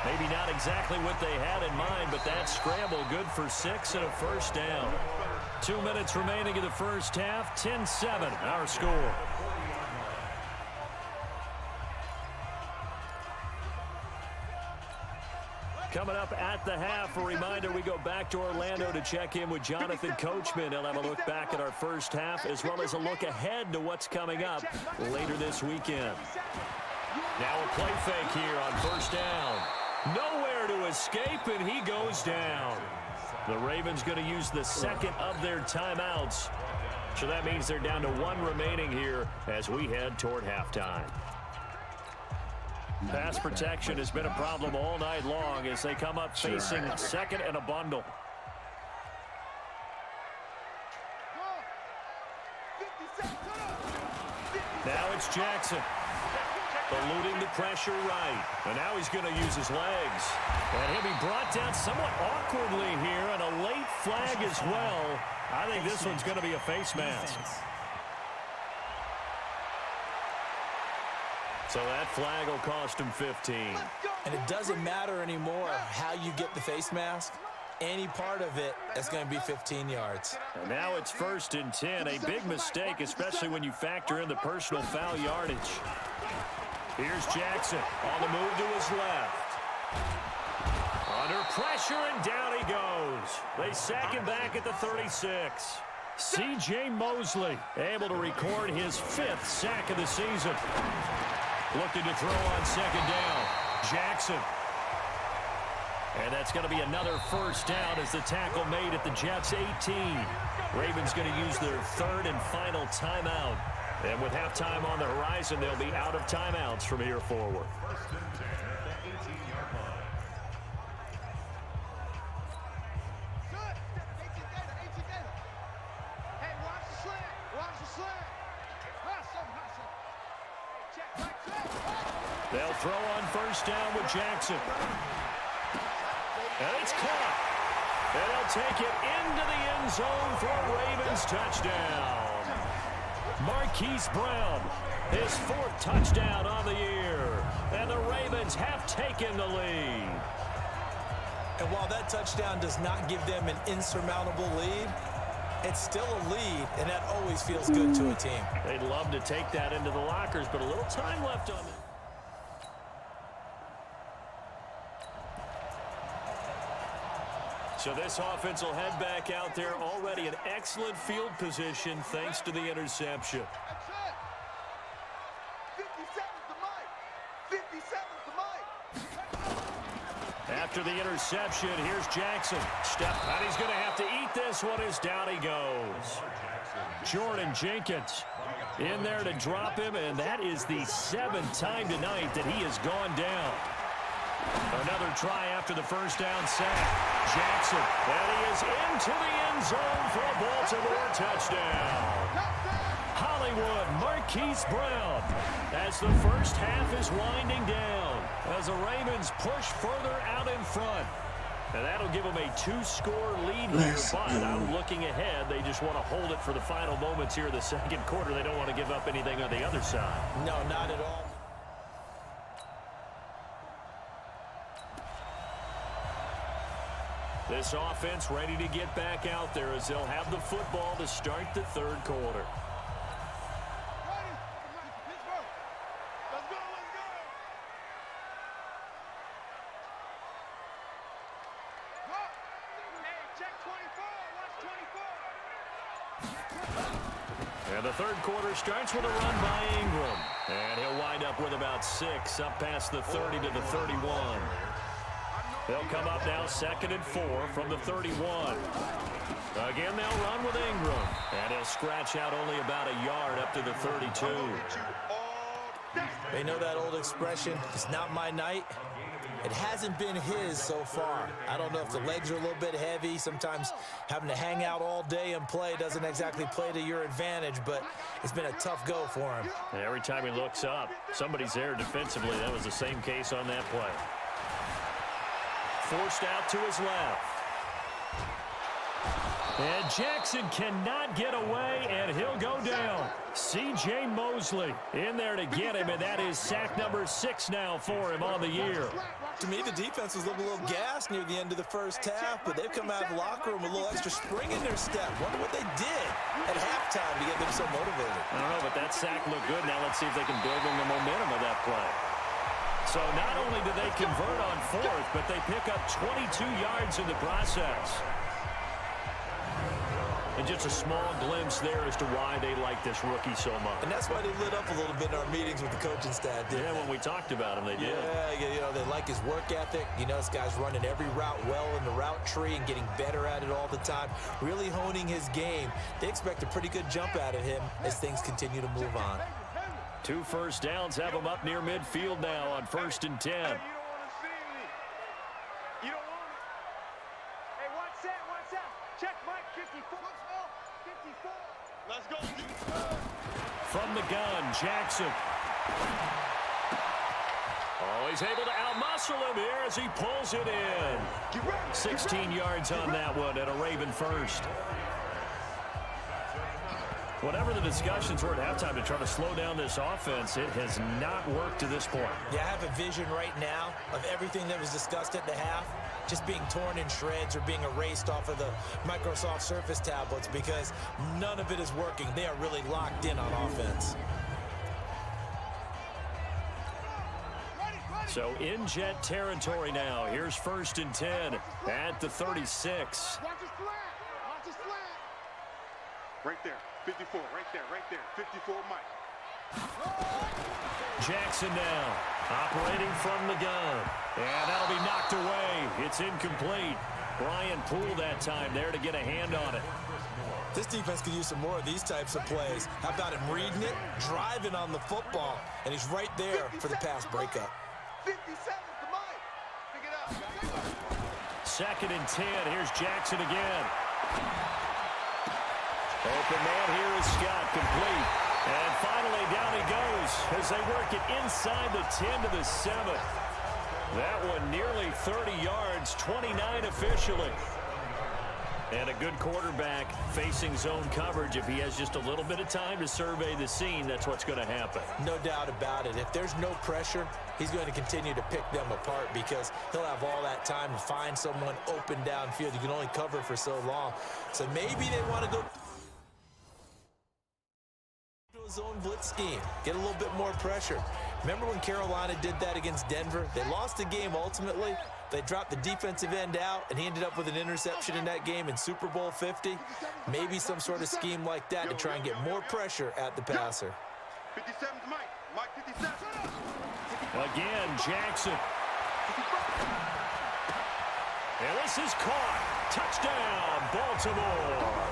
Maybe not exactly what they had in mind, but that scramble good for 6 and a first down. 2 minutes remaining in the first half. 10-7 our score. Coming up at the half, a reminder, we go back to Orlando to check in with Jonathan Coachman. He'll have a look back at our first half, as well as a look ahead to what's coming up later this weekend. Now a play fake here on first down. Nowhere to escape, and he goes down. The Ravens going to use the 2nd of their timeouts. So that means they're down to 1 remaining here as we head toward halftime. Pass protection has been a problem all night long as they come up facing 2nd and a bundle. Now it's Jackson. Eluding the pressure right. And now he's going to use his legs. And he'll be brought down somewhat awkwardly here, and a late flag as well. I think this one's going to be a face mask. So that flag will cost him 15. And it doesn't matter anymore how you get the face mask. Any part of it is going to be 15 yards. And now it's 1st and 10. A big mistake, especially when you factor in the personal foul yardage. Here's Jackson on the move to his left. Under pressure, and down he goes. They sack him back at the 36. C.J. Mosley able to record his 5th sack of the season. Looking to throw on 2nd down. Jackson. And that's going to be another first down as the tackle made at the Jets' 18. Ravens going to use their 3rd and final timeout. And with halftime on the horizon, they'll be out of timeouts from here forward. 1st and 10 at the 18-yard line. Hey, watch the slant. Watch the slant. Hustle. They'll throw on first down with Jackson. And it's caught. And they'll take it into the end zone for a Ravens touchdown. Marquise Brown, his 4th touchdown on the year. And the Ravens have taken the lead. And while that touchdown does not give them an insurmountable lead, it's still a lead, and that always feels good to a team. They'd love to take that into the lockers, but a little time left on it. So this offense will head back out there, already in excellent field position thanks to the interception. That's it. 57's the mic. 57's the mic. After the interception, here's Jackson. And he's going to have to eat this one as down he goes. Jordan Jenkins in there to drop him, and that is the 7th time tonight that he has gone down. Another try after the first down sack. Jackson, and he is into the end zone for a Baltimore touchdown. Hollywood Marquise Brown as the first half is winding down as the Ravens push further out in front. And that'll give them a 2-score lead here, but I'm looking ahead. They just want to hold it for the final moments here in the 2nd quarter. They don't want to give up anything on the other side. No, not at all. This offense ready to get back out there as they'll have the football to start the 3rd quarter. And the 3rd quarter starts with a run by Ingram. And he'll wind up with about 6 up past the 30 to the 31. They'll come up now 2nd and 4 from the 31. Again, they'll run with Ingram. And he'll scratch out only about a yard up to the 32. They know that old expression, it's not my night. It hasn't been his so far. I don't know if the legs are a little bit heavy. Sometimes having to hang out all day and play doesn't exactly play to your advantage, but it's been a tough go for him. And every time he looks up, somebody's there defensively. That was the same case on that play. Forced out to his left. And Jackson cannot get away, and he'll go down. C.J. Mosley in there to get him, and that is sack number 6 now for him on the year. To me, the defense was looking a little gassed near the end of the first half, but they've come out of the locker room with a little extra spring in their step. Wonder what they did at halftime to get them so motivated. I don't know, but that sack looked good. Now let's see if they can build on the momentum of that play. So not only do they convert on 4th, but they pick up 22 yards in the process. And just a small glimpse there as to why they like this rookie so much. And that's why they lit up a little bit in our meetings with the coaching staff. Yeah, when we talked about him, they did. Yeah, you know, they like his work ethic. You know, this guy's running every route well in the route tree and getting better at it all the time, really honing his game. They expect a pretty good jump out of him as things continue to move on. 2 first downs have him up near midfield now on 1st and 10. You don't want to see me. You don't want it. Hey, watch that, watch that. Check Mike 54. 54. Let's go. From the gun, Jackson. Oh, he's able to outmuscle him here as he pulls it in. 16 yards on that one and a Raven first. Whatever the discussions were at halftime to try to slow down this offense, it has not worked to this point. Yeah, I have a vision right now of everything that was discussed at the half just being torn in shreds or being erased off of the Microsoft Surface tablets because none of it is working. They are really locked in on offense. So in Jet territory now. Here's 1st and 10 at the 36. Watch his slant. Watch his slant. Right there. 54, right there, 54, Mike. Jackson now, operating from the gun. And that'll be knocked away. It's incomplete. Brian Poole that time there to get a hand on it. This defense could use some more of these types of plays. How about him reading it, driving on the football, and he's right there for the pass breakup. 57 to Mike. Pick it up. 2nd and 10. Here's Jackson again. Open man here is Scott, complete. And finally down he goes as they work it inside the 10 to the 7. That one nearly 30 yards, 29 officially. And a good quarterback facing zone coverage. If he has just a little bit of time to survey the scene, that's what's going to happen. No doubt about it. If there's no pressure, he's going to continue to pick them apart because he'll have all that time to find someone open downfield. You can only cover for so long. So maybe they want to go to a zone blitz scheme, get a little bit more pressure. Remember when Carolina did that against Denver? They lost the game ultimately. They dropped the defensive end out, and he ended up with an interception in that game in Super Bowl 50. Maybe some sort of scheme like that to try and get more pressure at the passer. 57 Mike. Mike 57. Again, Jackson. And this is caught. Touchdown, Baltimore.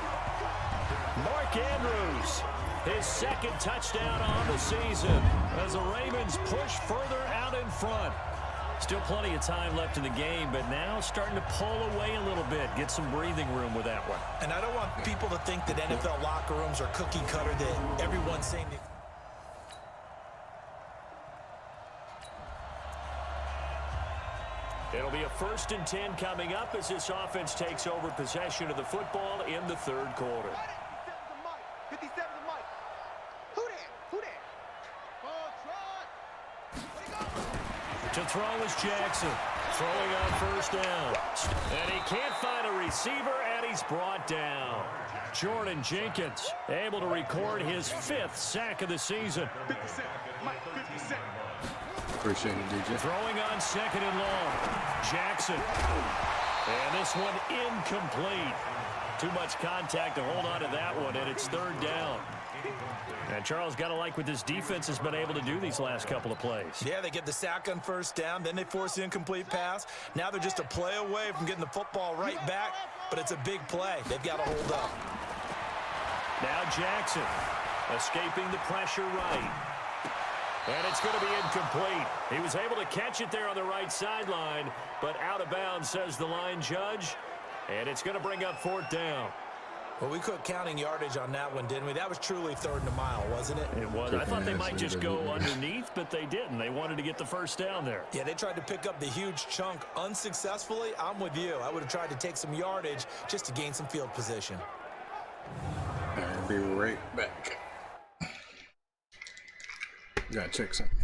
Mark Andrews, his 2nd touchdown on the season as the Ravens push further out in front. Still plenty of time left in the game, but now starting to pull away a little bit, get some breathing room with that one. And I don't want people to think that NFL locker rooms are cookie cutter, that everyone's saying that. It'll be a 1st and 10 coming up as this offense takes over possession of the football in the 3rd quarter. 57 to Mike. Who that? Who that? Ball trot. Where'd he go? To throw is Jackson, throwing on 1st down. And he can't find a receiver, and he's brought down. Jordan Jenkins able to record his 5th sack of the season. 57, Mike 57. Appreciate it, DJ. Throwing on 2nd and long. Jackson. And this one incomplete. Too much contact to hold on to that one, and it's 3rd down. And Charles, got to like what this defense has been able to do these last couple of plays. Yeah, they get the sack on first down, then they force the incomplete pass. Now they're just a play away from getting the football right back, but it's a big play. They've got to hold up. Now Jackson escaping the pressure right. And it's going to be incomplete. He was able to catch it there on the right sideline, but out of bounds, says the line judge. And it's going to bring up 4th down. Well, we quit counting yardage on that one, didn't we? That was truly 3rd and a mile, wasn't it? It was. I thought they might just go underneath, but they didn't. They wanted to get the first down there. Yeah, they tried to pick up the huge chunk unsuccessfully. I'm with you. I would have tried to take some yardage just to gain some field position. I'll be right back. Gotta check something.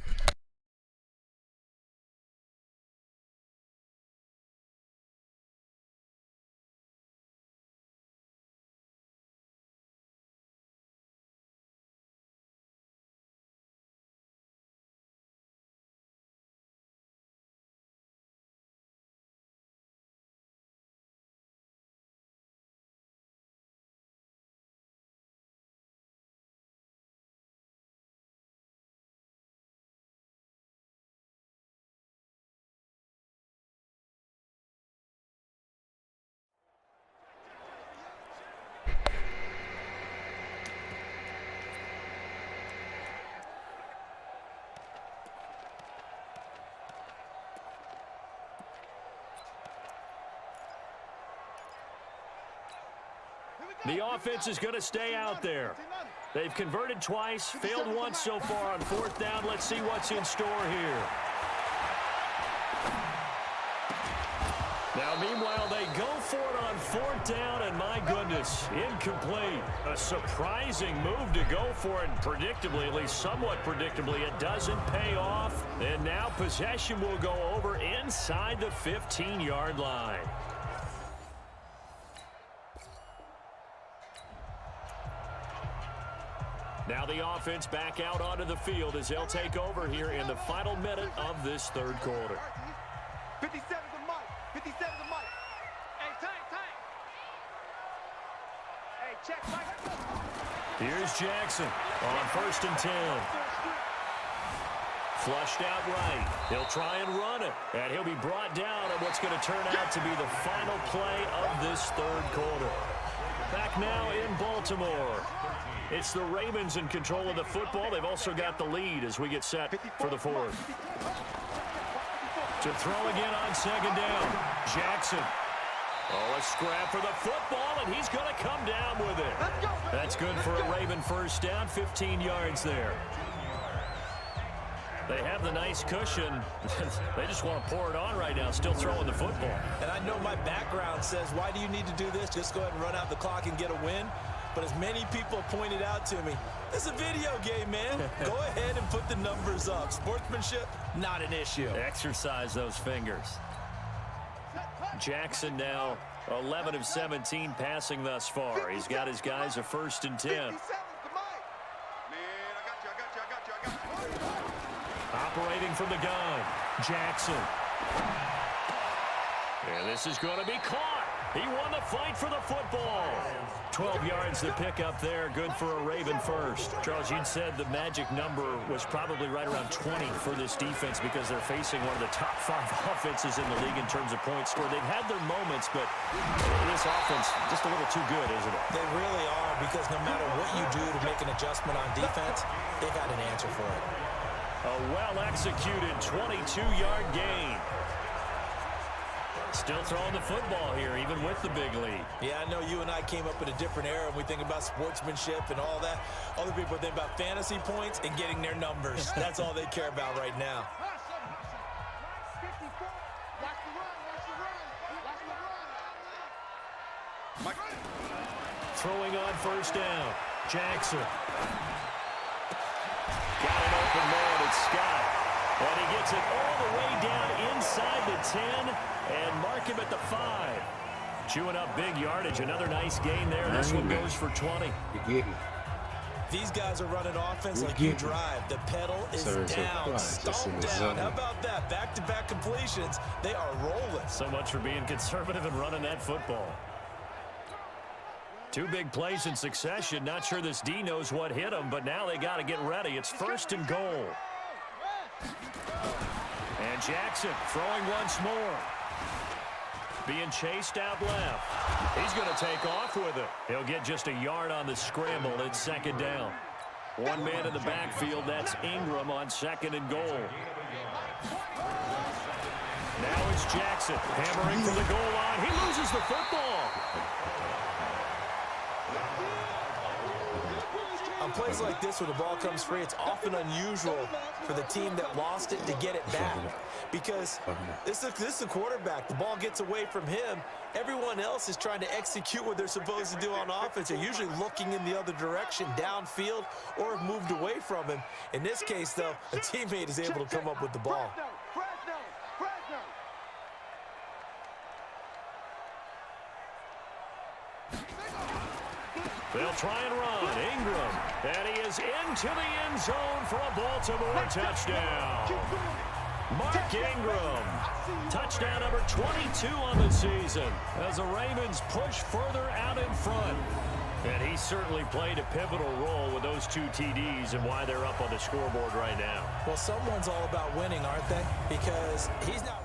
The offense is going to stay out there. They've converted twice, failed once so far on 4th down. Let's see what's in store here. Now, meanwhile, they go for it on 4th down, and my goodness, incomplete. A surprising move to go for it, and predictably, at least somewhat predictably, it doesn't pay off. And now possession will go over inside the 15-yard line. Now the offense back out onto the field as they'll take over here in the final minute of this 3rd quarter. 57 to Mike. 57 to Mike. Hey, tank. Hey, check Mike. Here's Jackson on 1st and 10. Flushed out right. He'll try and run it. And he'll be brought down on what's going to turn out to be the final play of this 3rd quarter. Back now in Baltimore. It's the Ravens in control of the football. They've also got the lead as we get set for the 4th. To throw again on 2nd down. Jackson. Oh, a scrap for the football, and he's going to come down with it. That's good for a Raven first down, 15 yards there. They have the nice cushion. They just want to pour it on right now, still throwing the football. And I know my background says, why do you need to do this? Just go ahead and run out the clock and get a win. But as many people pointed out to me, it's a video game, man. Go ahead and put the numbers up. Sportsmanship, not an issue. Exercise those fingers. Jackson now 11 of 17 passing thus far. He's got his guys a 1st and 10. Operating from the gun, Jackson. And this is going to be caught. He won the fight for the football. 12 yards to pick up there. Good for a Raven first. Charles, you'd said the magic number was probably right around 20 for this defense because they're facing one of the top 5 offenses in the league in terms of points scored. They've had their moments, but this offense just a little too good, isn't it? They really are, because no matter what you do to make an adjustment on defense, they've got an answer for it. A well-executed 22-yard gain. Still throwing the football here, even with the big lead. Yeah, I know you and I came up in a different era, and we think about sportsmanship and all that. Other people think about fantasy points and getting their numbers. That's all they care about right now. Throwing on 1st down, Jackson. Got an open man, it's Scott. And he gets it all the way down inside the 10 and mark him at the 5. Chewing up big yardage. Another nice gain there. This one goes for 20. These guys are running offense like you drive. The pedal is down, stomped down. How about that? Back-to-back completions. They are rolling. So much for being conservative and running that football. Two big plays in succession. Not sure this D knows what hit him, but now they got to get ready. It's 1st and goal. And Jackson throwing once more. Being chased out left. He's going to take off with it. He'll get just a yard on the scramble. It's 2nd down. One man in the backfield. That's Ingram on 2nd and goal. Now it's Jackson hammering for the goal line. He loses the football. On plays like this where the ball comes free, it's often unusual for the team that lost it to get it back. Because this is a quarterback. The ball gets away from him. Everyone else is trying to execute what they're supposed to do on offense. They're usually looking in the other direction, downfield, or have moved away from him. In this case, though, a teammate is able to come up with the ball. They'll try and run. Ingram. And he is into the end zone for a Baltimore touchdown. Mark Ingram. Touchdown number 22 on the season as the Ravens push further out in front. And he certainly played a pivotal role with those 2 TDs and why they're up on the scoreboard right now. Well, someone's all about winning, aren't they? Because he's not...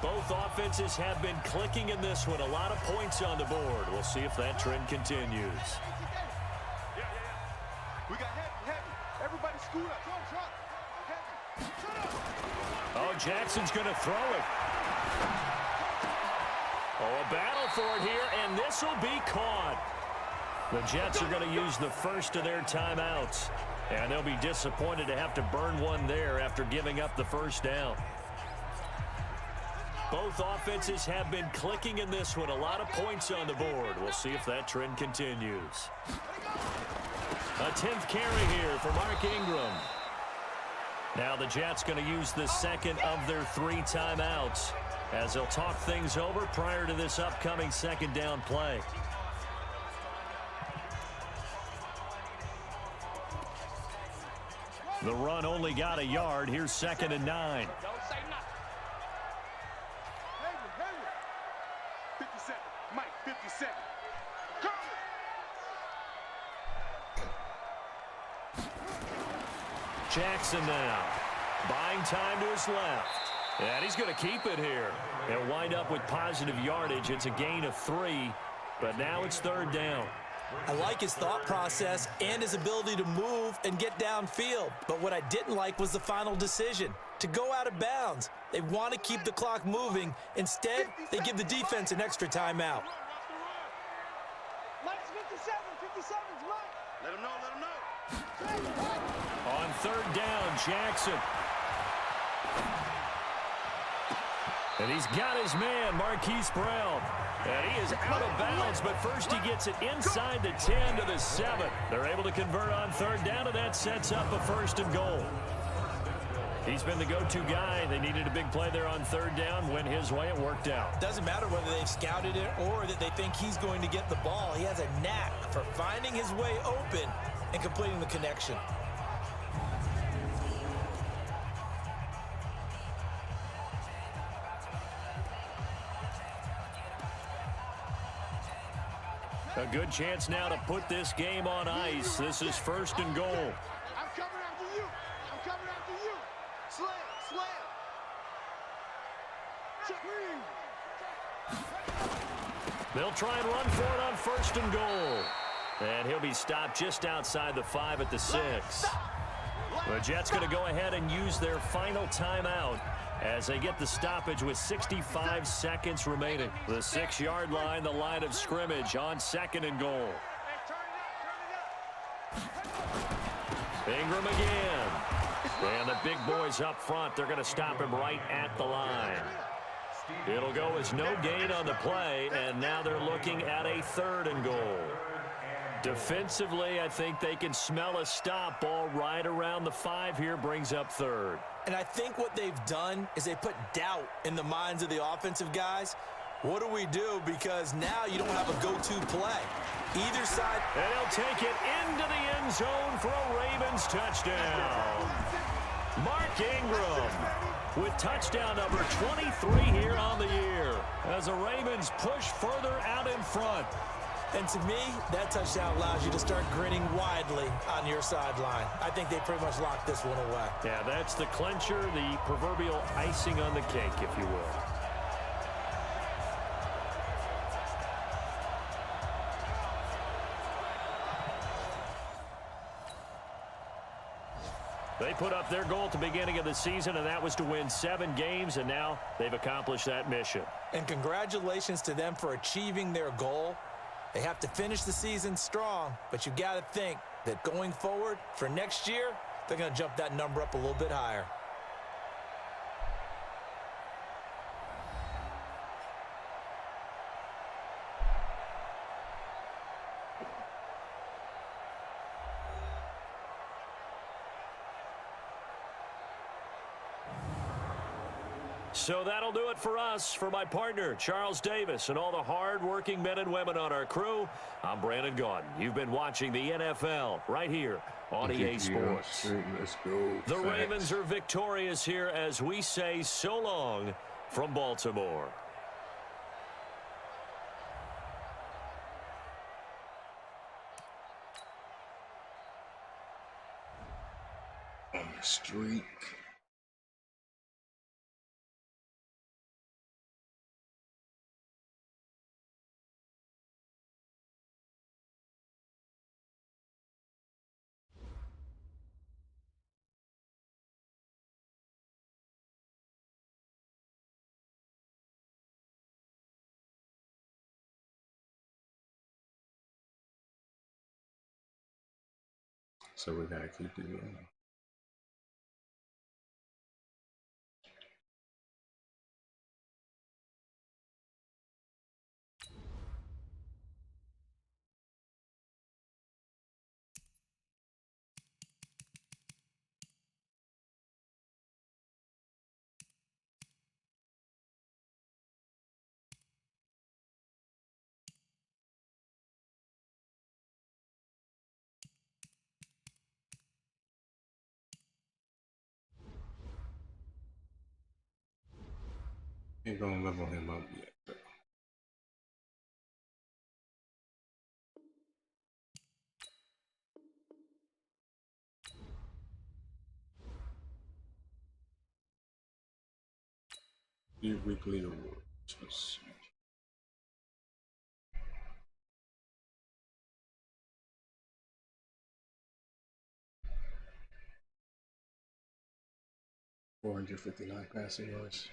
Both offenses have been clicking in this one. A lot of points on the board. We'll see if that trend continues. Yeah. We got heavy. Everybody scoot up. Heavy. Oh, Jackson's going to throw it. Oh, a battle for it here, and this will be caught. The Jets are going to use the first of their timeouts, and they'll be disappointed to have to burn one there after giving up the first down. Both offenses have been clicking in this one. A lot of points on the board. We'll see if that trend continues. A 10th carry here for Mark Ingram. Now the Jets going to use the second of their 3 timeouts as they'll talk things over prior to this upcoming 2nd down play. The run only got a yard. Here's 2nd and 9. 57. Mike, 57. Jackson now buying time to his left. And he's going to keep it here. They'll wind up with positive yardage. It's a gain of 3, but now it's 3rd down. I like his thought process and his ability to move and get downfield. But what I didn't like was the final decision, to go out of bounds. They want to keep the clock moving. Instead, they give the defense an extra timeout. Mike's 57. 57's Mike. Let him know. On 3rd down, Jackson. And he's got his man, Marquise Brown. And he is out of bounds, but first he gets it inside the 10 to the 7. They're able to convert on 3rd down, and that sets up a 1st and goal. He's been the go-to guy. They needed a big play there on 3rd down. Went his way. It worked out. Doesn't matter whether they've scouted it or that they think he's going to get the ball. He has a knack for finding his way open and completing the connection. A good chance now to put this game on ice. This is 1st and goal. I'm coming after you. I'm coming after you. Slam. They'll try and run for it on 1st and goal. And he'll be stopped just outside the 5 at the 6. The Jets going to go ahead and use their final timeout as they get the stoppage with 65 seconds remaining. The 6-yard line, the line of scrimmage on 2nd and goal. Ingram again. And the big boys up front, they're going to stop him right at the line. It'll go as no gain on the play, and now they're looking at a 3rd and goal. Defensively, I think they can smell a stop ball right around the 5 here, brings up 3rd. And I think what they've done is they put doubt in the minds of the offensive guys. What do we do? Because now you don't have a go-to play. Either side. And he'll take it into the end zone for a Ravens touchdown. Mark Ingram with touchdown number 23 here on the year as the Ravens push further out in front. And to me, that touchdown allows you to start grinning widely on your sideline. I think they pretty much locked this one away. Yeah, that's the clincher, the proverbial icing on the cake, if you will. They put up their goal at the beginning of the season, and that was to win 7 games, and now they've accomplished that mission. And congratulations to them for achieving their goal. They have to finish the season strong, but you got to think that going forward for next year, they're going to jump that number up a little bit higher. So that'll do it for us. For my partner, Charles Davis, and all the hard-working men and women on our crew, I'm Brandon Gaudin. You've been watching the NFL right here on EA Sports. Let's go. The Ravens are victorious here as we say so long from Baltimore. On the streak. So we gotta keep it going. Ain't gonna level him up yet. But your weekly awards. Let's see. $459 passing yards,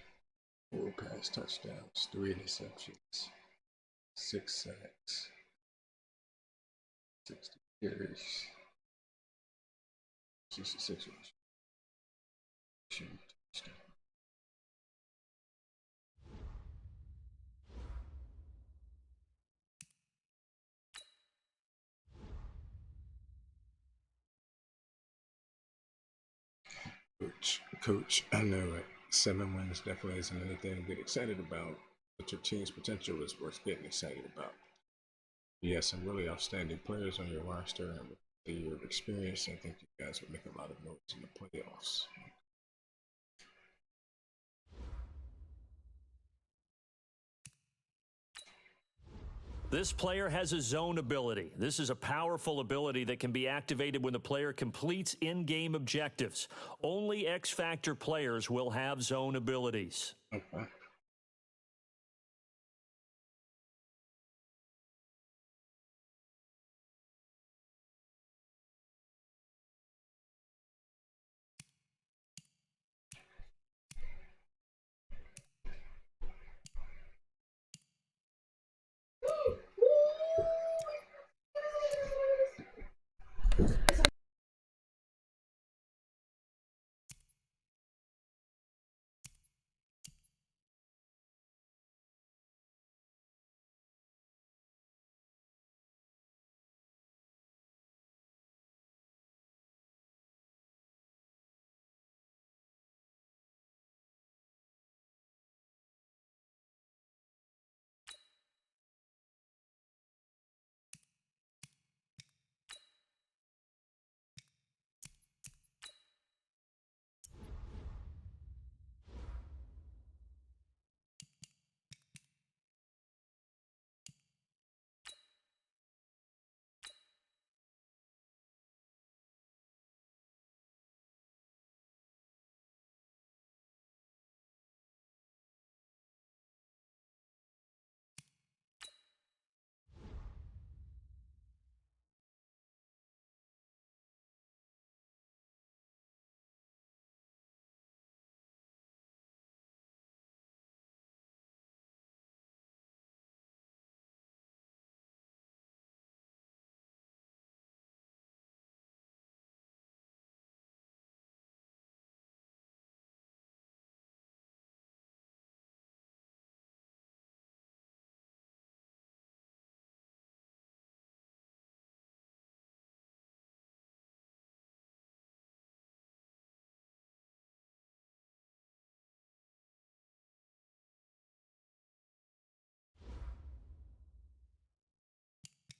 4 pass touchdowns, 3 interceptions, 6 sacks, 60 carries, 66 yards. Touchdown. Coach, I know it. 7 wins definitely isn't anything to get excited about, but your team's potential is worth getting excited about. You have some really outstanding players on your roster, and with the year of experience, I think you guys would make a lot of noise in the playoffs. This player has a zone ability. This is a powerful ability that can be activated when the player completes in-game objectives. Only X-Factor players will have zone abilities. Okay.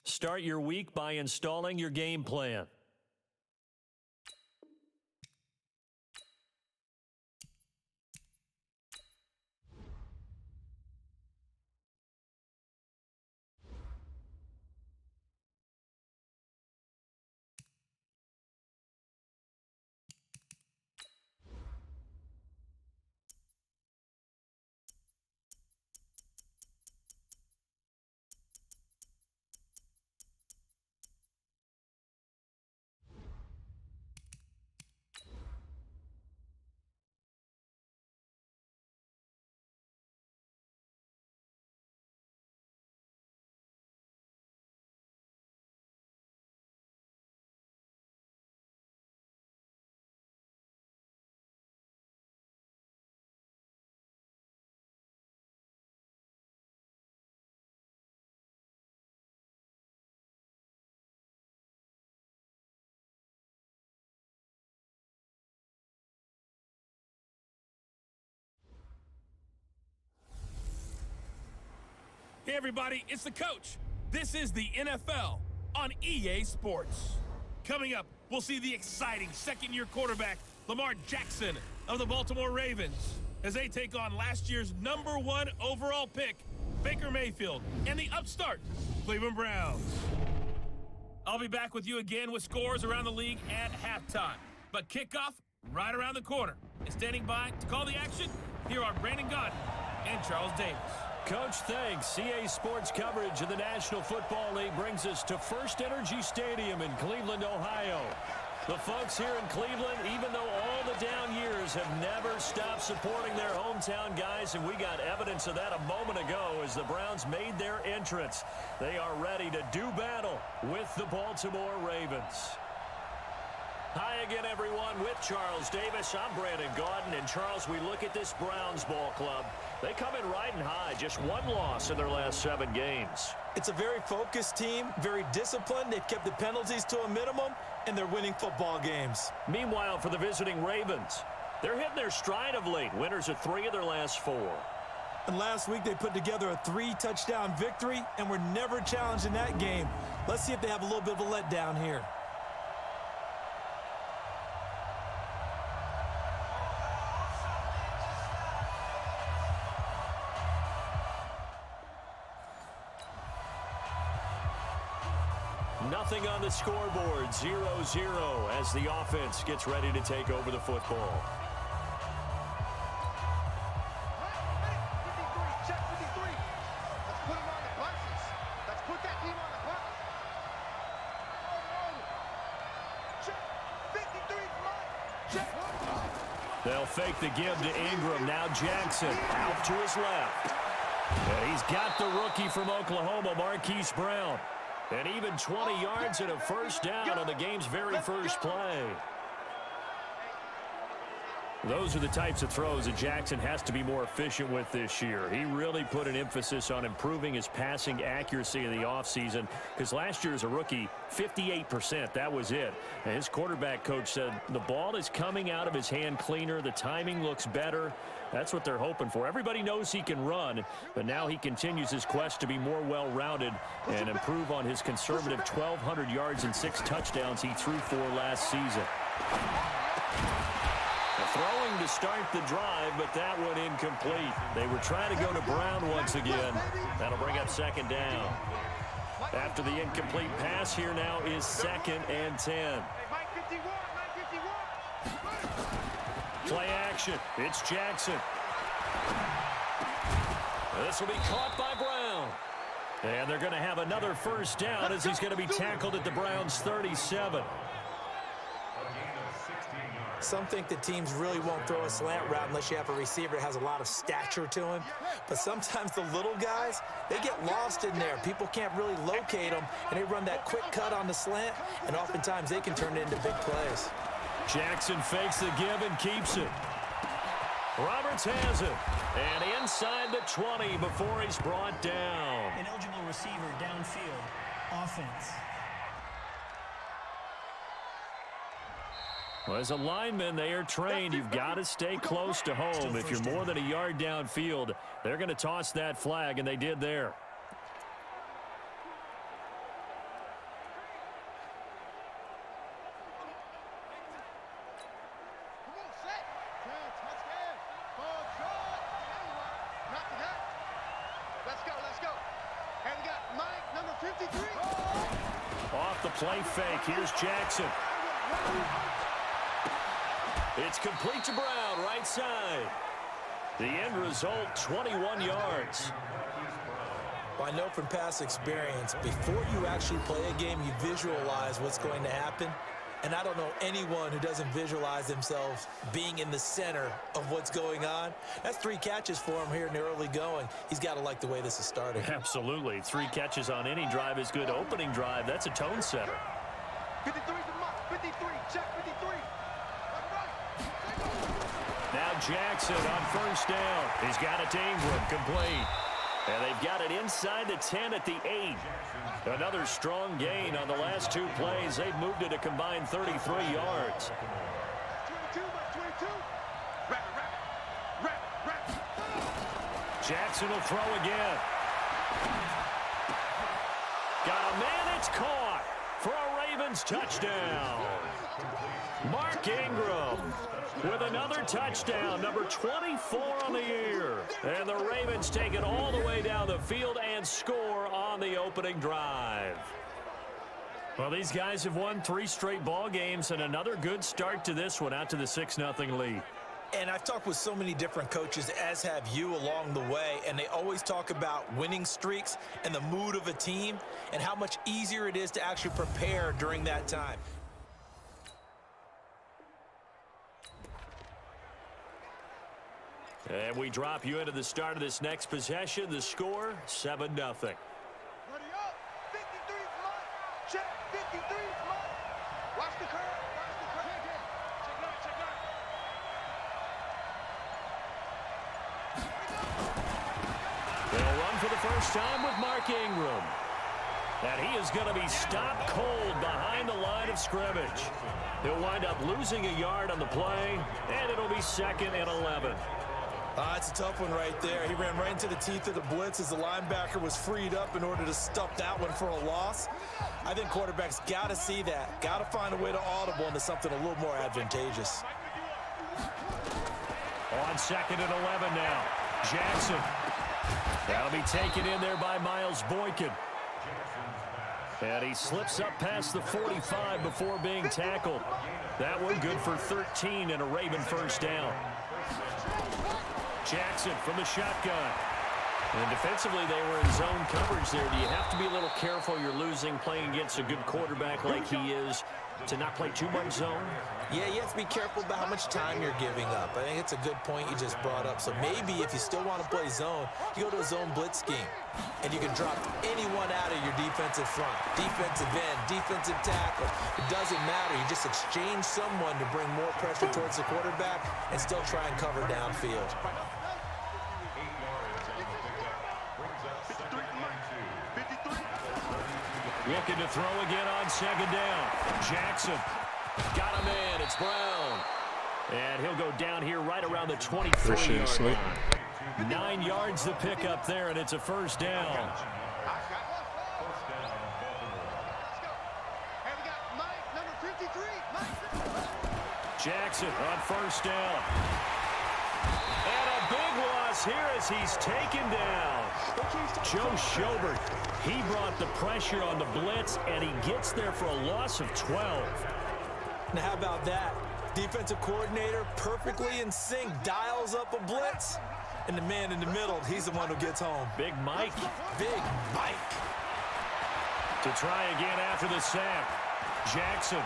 Start your week by installing your game plan. Hey everybody, it's the coach. This is the NFL on EA Sports. Coming up, we'll see the exciting second-year quarterback, Lamar Jackson of the Baltimore Ravens, as they take on last year's #1 overall pick, Baker Mayfield, and the upstart, Cleveland Browns. I'll be back with you again with scores around the league at halftime. But kickoff right around the corner. And standing by to call the action, here are Brandon Gaudin and Charles Davis. Coach, thanks. CA Sports coverage of the National Football League brings us to First Energy Stadium in Cleveland, Ohio. The folks here in Cleveland, even though all the down years, have never stopped supporting their hometown guys, and we got evidence of that a moment ago as the Browns made their entrance. They are ready to do battle with the Baltimore Ravens. Hi again, everyone. With Charles Davis, I'm Brandon Gaudin. And, Charles, we look at this Browns ball club. They come in riding high, just one loss in their last 7 games. It's a very focused team, very disciplined. They've kept the penalties to a minimum, and they're winning football games. Meanwhile, for the visiting Ravens, they're hitting their stride of late. Winners of 3 of their last 4. And last week they put together a 3-touchdown victory, and were never challenged in that game. Let's see if they have a little bit of a letdown here. Nothing on the scoreboard, 0-0 as the offense gets ready to take over the football. Check 53. Let's put him on the buses. Let's put that team on the bus. Check 53's mine. Check. They'll fake the give to Ingram. Now Jackson out to his left. And he's got the rookie from Oklahoma, Marquise Brown. And even 20 yards and a first down on the game's very first play. Those are the types of throws that Jackson has to be more efficient with this year. He really put an emphasis on improving his passing accuracy in the offseason, because last year as a rookie, 58%, that was it. And his quarterback coach said the ball is coming out of his hand cleaner, the timing looks better. That's what they're hoping for. Everybody knows he can run, but now he continues his quest to be more well-rounded and improve on his conservative 1,200 yards and 6 touchdowns he threw for last season. Throwing to start the drive, but that one incomplete. They were trying to go to Brown once again. That'll bring up second down. After the incomplete pass, here now is 2nd and 10. Play action. It's Jackson. This will be caught by Brown. And they're going to have another first down as he's going to be tackled at the Browns' 37. Some think the teams really won't throw a slant route unless you have a receiver that has a lot of stature to him. But sometimes the little guys, they get lost in there. People can't really locate them, and they run that quick cut on the slant, and oftentimes they can turn it into big plays. Jackson fakes the give and keeps it. Roberts has it. And inside the 20 before he's brought down. An eligible receiver downfield. Offense. Well, as a lineman, they are trained. You've got to stay close to home. If you're more than a yard downfield, they're going to toss that flag, and they did there. Let's go, let's go. And we got Mike, number 53. Off the play fake, here's Jackson. It's complete to Brown, right side. The end result, 21 yards. Well, I know from past experience, before you actually play a game, you visualize what's going to happen. And I don't know anyone who doesn't visualize themselves being in the center of what's going on. That's 3 catches for him here in the early going. He's got to like the way this is starting. Absolutely. 3 catches on any drive is good. Opening drive, that's a tone setter. 53's a mark. 53. Check 53. Now Jackson on first down. He's got it to Ingram, complete. And they've got it inside the 10 at the 8. Another strong gain on the last 2 plays. They've moved it a combined 33 yards. 22, 22. Wrap. Jackson will throw again. Got a man, it's caught for a Ravens touchdown. Mark Ingram with another touchdown, number 24 on the year. And the Ravens take it all the way down the field and score on the opening drive. Well, these guys have won 3 straight ball games and another good start to this one, out to the 6-0 lead. And I've talked with so many different coaches, as have you, along the way, and they always talk about winning streaks and the mood of a team and how much easier it is to actually prepare during that time. And we drop you into the start of this next possession. The score, 7-0. Ready up. 53's mine. Check. 53's mine. Watch the curve. Check out. They'll run for the first time with Mark Ingram. And he is going to be stopped cold behind the line of scrimmage. He'll wind up losing a yard on the play, and it'll be 2nd and 11. It's a tough one right there. He ran right into the teeth of the blitz as the linebacker was freed up in order to stuff that one for a loss. I think quarterbacks got to see that. Got to find a way to audible into something a little more advantageous. On 2nd and 11 now. Jackson. That'll be taken in there by Miles Boykin. And he slips up past the 45 before being tackled. That one good for 13 and a Raven first down. Jackson from the shotgun. And defensively, they were in zone coverage there. Do you have to be a little careful? You're losing playing against a good quarterback like he is to not play too much zone? Yeah, you have to be careful about how much time you're giving up. I think it's a good point you just brought up. So maybe if you still want to play zone, you go to a zone blitz scheme. And you can drop anyone out of your defensive front. Defensive end, defensive tackle. It doesn't matter. You just exchange someone to bring more pressure towards the quarterback and still try and cover downfield. Looking to throw again on 2nd down. Jackson got a man. It's Brown. And he'll go down here right around the 23-yard line. 9 yards to pick up there, and it's a first down. Jackson on first down. And a big loss here as he's taken down. Joe Schobert, he brought the pressure on the blitz, and he gets there for a loss of 12. Now, how about that? Defensive coordinator, perfectly in sync, dials up a blitz. And the man in the middle, he's the one who gets home. Big Mike. Big Mike. To try again after the sack. Jackson.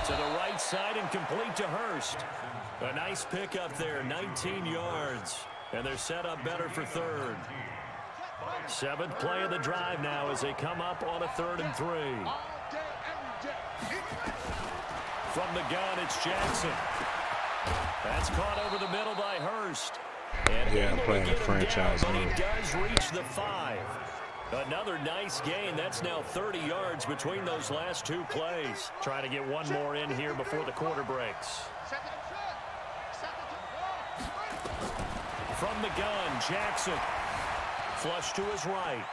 To the right side and complete to Hurst. A nice pickup there, 19 yards. And they're set up better for 3rd. 7th play of the drive now as they come up on a 3rd and 3. From the gun, it's Jackson. That's caught over the middle by Hurst. And yeah, playing a franchise down, but he mode. does reach the 5. Another nice gain. That's now 30 yards between those last 2 plays. Trying to get one more in here before the quarter breaks. From the gun, Jackson. Flush to his right.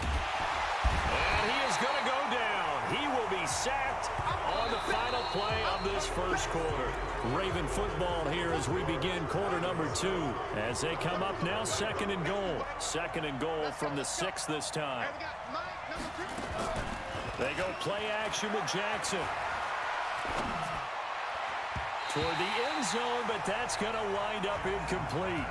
And he is going to go down. He will will be sacked on the final play of this first quarter. Raven football here as we begin quarter number 2. As they come up now, 2nd and goal. 2nd and goal from the 6 this time. They go play action with Jackson. Toward the end zone, but that's going to wind up incomplete.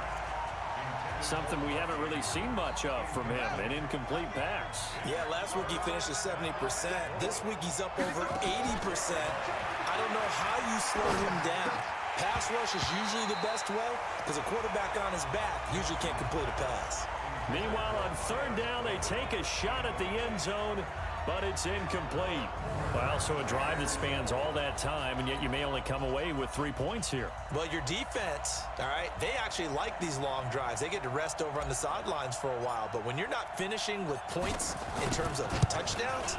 Something we haven't really seen much of from him, an incomplete pass. Yeah, last week he finished at 70%. This week he's up over 80%. I don't know how you slow him down. Pass rush is usually the best way because a quarterback on his back usually can't complete a pass. Meanwhile, on 3rd down, they take a shot at the end zone, but it's incomplete. Well, so a drive that spans all that time, and yet you may only come away with 3 points here. Well, your defense, all right, they actually like these long drives. They get to rest over on the sidelines for a while, but when you're not finishing with points in terms of touchdowns,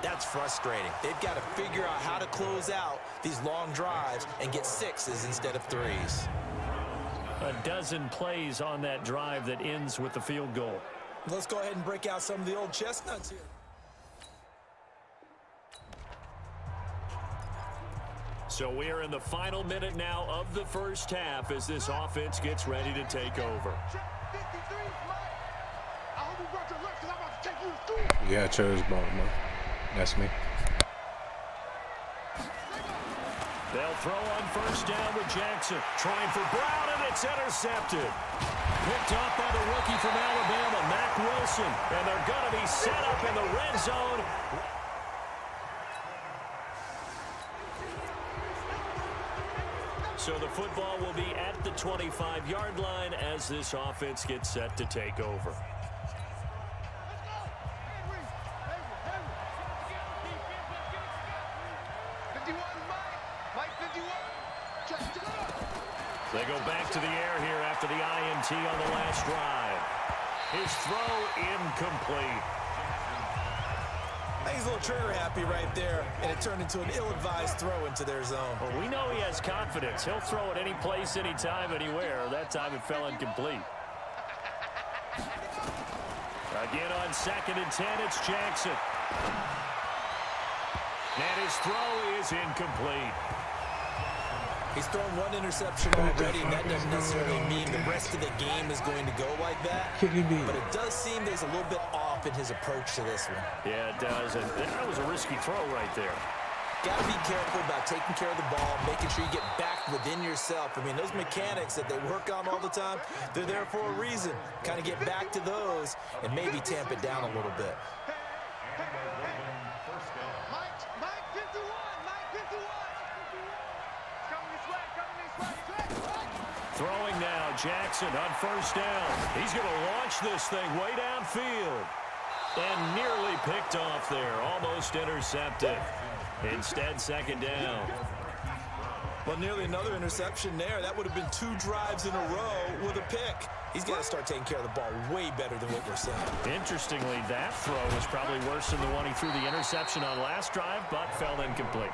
that's frustrating. They've got to figure out how to close out these long drives and get 6s instead of 3s. A dozen plays on that drive that ends with the field goal. Let's go ahead and break out some of the old chestnuts here. So we're in the final minute now of the first half as this offense gets ready to take over. Yeah, I chose Baltimore. That's me. They'll throw on 1st down with Jackson. Trying for Brown, and it's intercepted. Picked up by the rookie from Alabama, Mack Wilson. And they're going to be set up in the red zone. So the football will be at the 25-yard line as this offense gets set to take over. They go back to the air here after the INT on the last drive. His throw incomplete. He's a little trigger happy right there, and it turned into an ill-advised throw into their zone. Well, we know he has confidence. He'll throw it any place, anytime, anywhere. That time it fell incomplete. Again on 2nd and 10, it's Jackson. And his throw is incomplete. He's thrown 1 interception already, and that doesn't necessarily mean the rest of the game is going to go like that. But it does seem there's a little bit off in his approach to this one. Yeah, it does. And that was a risky throw right there. Got to be careful about taking care of the ball, making sure you get back within yourself. I mean, those mechanics that they work on all the time, they're there for a reason. Kind of get back to those and maybe tamp it down a little bit. Throwing now, Jackson on 1st down. He's going to launch this thing way downfield. And nearly picked off there. Almost intercepted. Instead, 2nd down. Well, nearly another interception there. That would have been 2 drives in a row with a pick. He's got to start taking care of the ball way better than what we're seeing. Interestingly, that throw was probably worse than the one he threw the interception on last drive, but fell incomplete.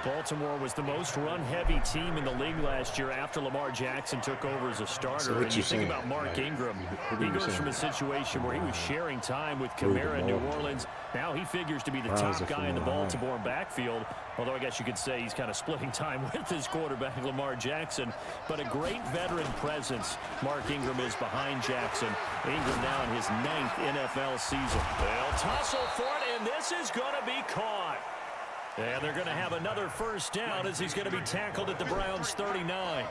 Baltimore was the most run-heavy team in the league last year after Lamar Jackson took over as a starter. So and you think about Mark Ingram, he goes from a situation where he was sharing time with Kamara in New Orleans. Now he figures to be the top guy in the Baltimore backfield, although I guess you could say he's kind of splitting time with his quarterback, Lamar Jackson. But a great veteran presence, Mark Ingram is behind Jackson. Ingram now in his 9th NFL season. They'll tussle for it, and this is going to be caught. And they're going to have another 1st down as he's going to be tackled at the Browns' 39.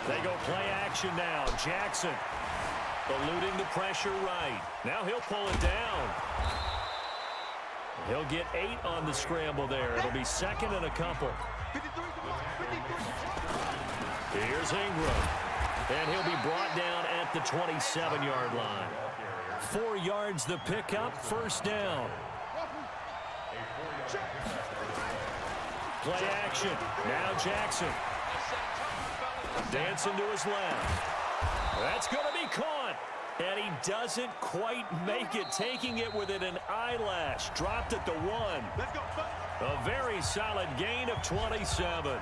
They go play action now. Jackson eluding the pressure right. Now he'll pull it down. He'll get 8 on the scramble there. It'll be 2nd and a couple. Here's Ingram. And he'll be brought down at the 27-yard line. 4 yards the pickup, 1st down. Play action. Now Jackson. Dancing to his left. That's going to be caught. And he doesn't quite make it. Taking it within an eyelash. Dropped at the 1. A very solid gain of 27.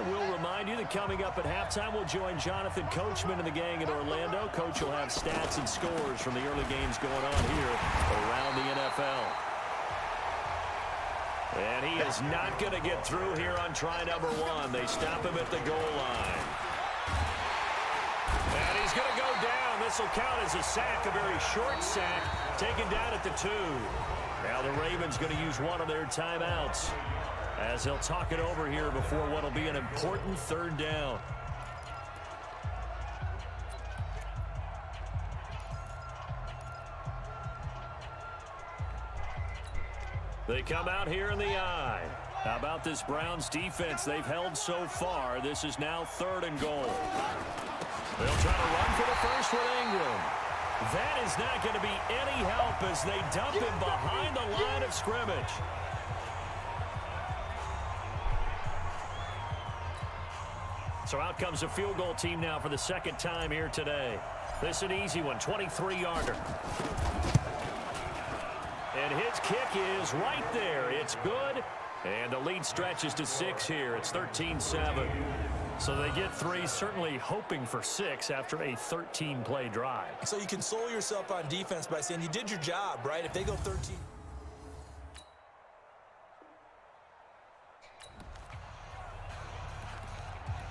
And we'll remind you that coming up at halftime, we'll join Jonathan Coachman and the gang in Orlando. Coach will have stats and scores from the early games going on here around the NFL. And he is not going to get through here on try number 1. They stop him at the goal line. And he's going to go down. This will count as a sack, a very short sack, taken down at the 2. Now the Ravens going to use one of their timeouts as they'll talk it over here before what will be an important 3rd down. They come out here in the eye. How about this Browns defense they've held so far? This is now 3rd and goal. They'll try to run for the first with Ingram. That is not going to be any help as they dump him behind the line of scrimmage. So out comes a field goal team now for the 2nd time here today. This is an easy one, 23-yarder. And his kick is right there. It's good. And the lead stretches to 6 here. It's 13-7. So they get 3, certainly hoping for 6 after a 13-play drive. So you console yourself on defense by saying you did your job, right? If they go 13.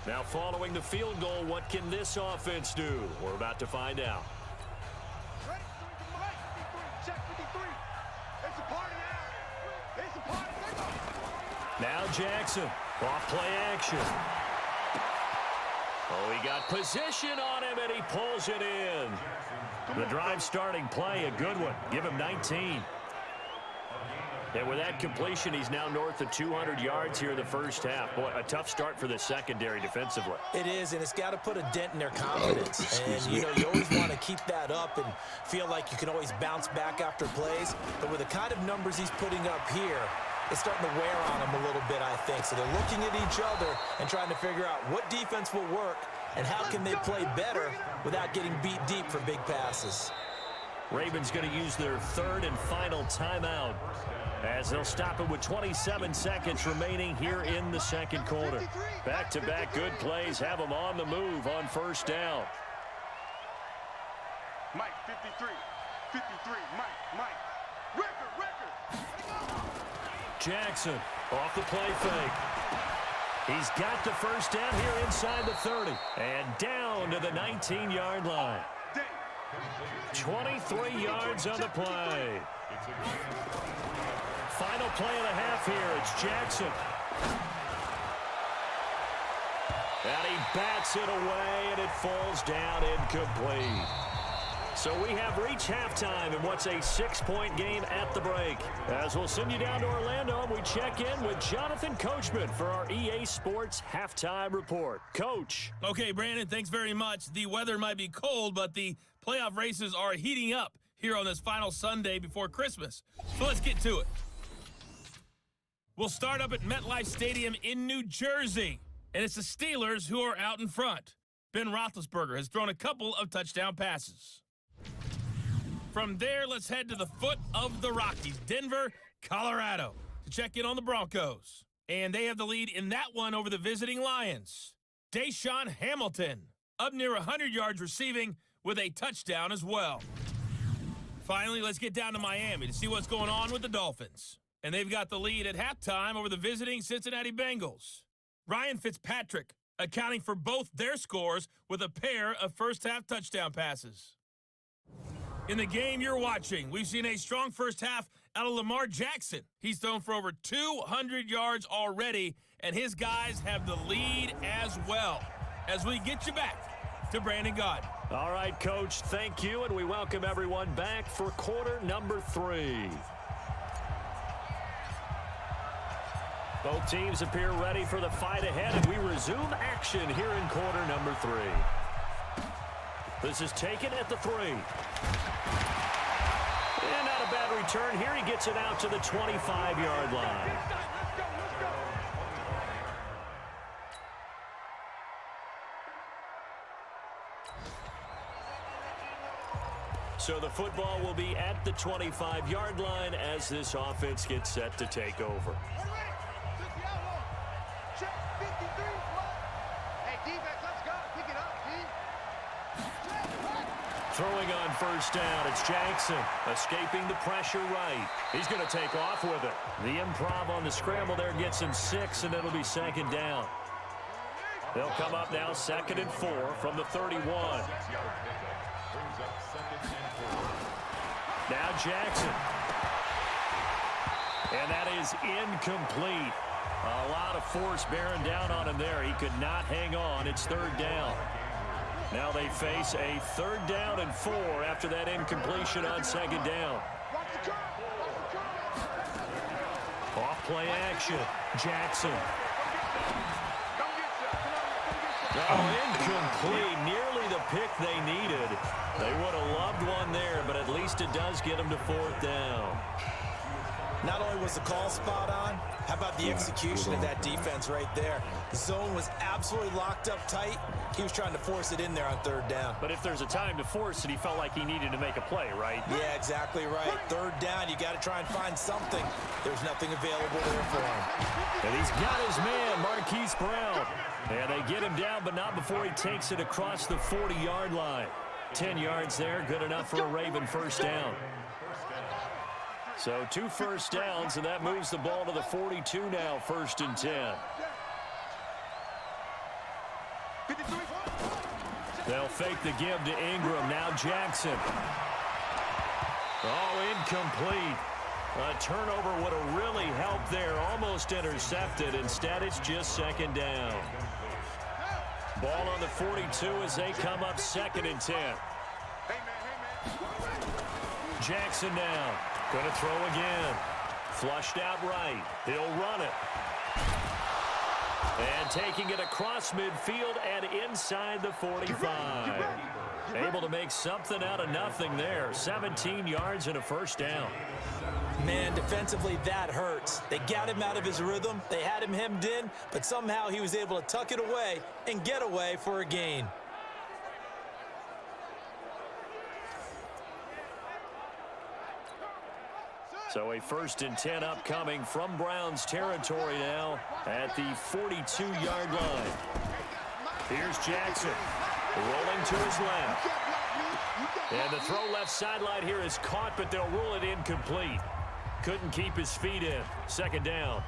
Now following the field goal, what can this offense do? We're about to find out. Ready? Check 53. It's a party now. It's a party. Now Jackson, off play action. Oh, he got position on him, and he pulls it in. The drive starting play, a good one. Give him 19. And with that completion, he's now north of 200 yards here in the first half. Boy, a tough start for the secondary defensively. It is, and it's got to put a dent in their confidence. And, you know, you always want to keep that up and feel like you can always bounce back after plays. But with the kind of numbers he's putting up here, it's starting to wear on them a little bit, I think. So they're looking at each other and trying to figure out what defense will work and how can they play better without getting beat deep for big passes. Ravens going to use their 3rd and final timeout as they'll stop it with 27 seconds remaining here in the 2nd quarter. Back-to-back good plays have them on the move on 1st down. Mike, 53. 53. Mike. Record. Jackson off the play fake. He's got the 1st down here inside the 30 and down to the 19-yard line. 23 yards on the play. Final play of the half here. It's Jackson. And he bats it away, and it falls down incomplete. So we have reached halftime in what's a 6-point game at the break. As we'll send you down to Orlando, and we check in with Jonathan Coachman for our EA Sports Halftime Report. Coach. Okay, Brandon, thanks very much. The weather might be cold, but the playoff races are heating up here on this final Sunday before Christmas. So let's get to it. We'll start up at MetLife Stadium in New Jersey, and it's the Steelers who are out in front. Ben Roethlisberger has thrown a couple of touchdown passes. From there, let's head to the foot of the Rockies, Denver, Colorado, to check in on the Broncos. And they have the lead in that one over the visiting Lions. Deshaun Hamilton, up near 100 yards receiving with a touchdown as well. Finally, let's get down to Miami to see what's going on with the Dolphins. And they've got the lead at halftime over the visiting Cincinnati Bengals. Ryan Fitzpatrick accounting for both their scores with a pair of first-half touchdown passes. In the game you're watching, we've seen a strong first half out of Lamar Jackson. He's thrown for over 200 yards already, and his guys have the lead as well. As we get you back to Brandon Gaudin. All right, Coach, thank you, and we welcome everyone back for quarter number 3. Both teams appear ready for the fight ahead, and we resume action here in quarter number 3. This is taken at the 3. And not a bad return here. He gets it out to the 25-yard line. So the football will be at the 25-yard line as this offense gets set to take over. Check 53. Throwing on first down, it's Jackson, escaping the pressure right. He's going to take off with it. The improv on the scramble there gets him 6, and it'll be second down. They'll come up now 2nd and 4 from the 31. Now Jackson. And that is incomplete. A lot of force bearing down on him there. He could not hang on. It's 3rd down. Now they face a 3rd down and 4 after that incompletion on 2nd down. Off play action. Jackson. Oh, incomplete. Nearly the pick they needed. They would have loved one there, but at least it does get them to 4th down. Not only was the call spot on, how about the execution of that defense right there? The zone was absolutely locked up tight. He was trying to force it in there on 3rd down. But if there's a time to force it, he felt like he needed to make a play, right? Yeah, exactly right. 3rd down, you got to try and find something. There's nothing available there for him. And he's got his man, Marquise Brown. And they get him down, but not before he takes it across the 40-yard line. 10 yards there, good enough for a Raven first down. So 2 first downs, and that moves the ball to the 42 now, 1st and 10. They'll fake the give to Ingram. Now Jackson. Oh, incomplete. A turnover would have really helped there. Almost intercepted. Instead, it's just 2nd down. Ball on the 42 as they come up 2nd and 10. Jackson now. Going to throw again. Flushed out right. He'll run it. And taking it across midfield and inside the 45. Able to make something out of nothing there. 17 yards and a first down. Man, defensively, that hurts. They got him out of his rhythm. They had him hemmed in, but somehow he was able to tuck it away and get away for a gain. So a 1st and 10 upcoming from Browns territory now at the 42-yard line. Here's Jackson rolling to his left. And the throw left sideline here is caught, but they'll rule it incomplete. Couldn't keep his feet in. 2nd down.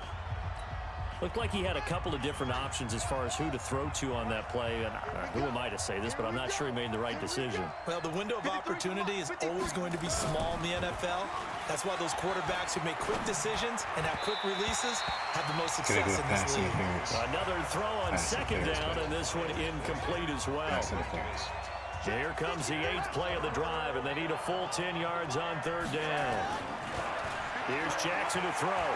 Looked like he had a couple of different options as far as who to throw to on that play. And who am I to say this, but I'm not sure he made the right decision. Well, the window of opportunity is always going to be small in the NFL. That's why those quarterbacks who make quick decisions and have quick releases have the most success in this league. Another throw on 2nd down, and this one incomplete as well. Here comes the 8th play of the drive, and they need a full 10 yards on 3rd down. Here's Jackson to throw.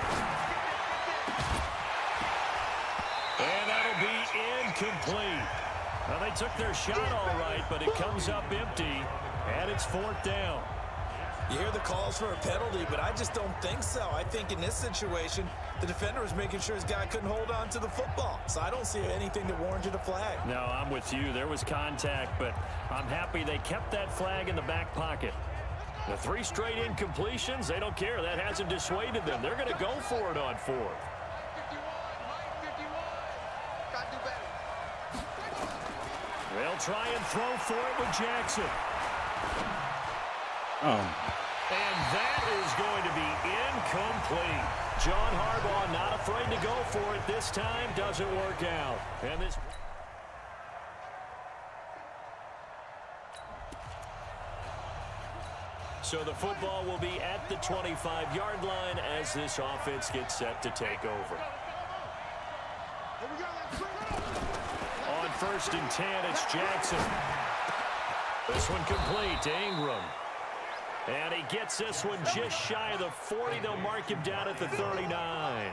And that'll be incomplete. Well, they took their shot all right, but it comes up empty, and it's 4th down. You hear the calls for a penalty, but I just don't think so. I think in this situation, the defender was making sure his guy couldn't hold on to the football. So I don't see anything that warranted a flag. No, I'm with you. There was contact, but I'm happy they kept that flag in the back pocket. The 3 straight incompletions, they don't care. That hasn't dissuaded them. They're going to go for it on 4th. They'll try and throw for it with Jackson. And that is going to be incomplete. John Harbaugh not afraid to go for it this time. Doesn't work out. And this... So the football will be at the 25-yard line as this offense gets set to take over. On 1st and 10, it's Jackson. This one complete to Ingram. And he gets this one just shy of the 40. They'll mark him down at the 39.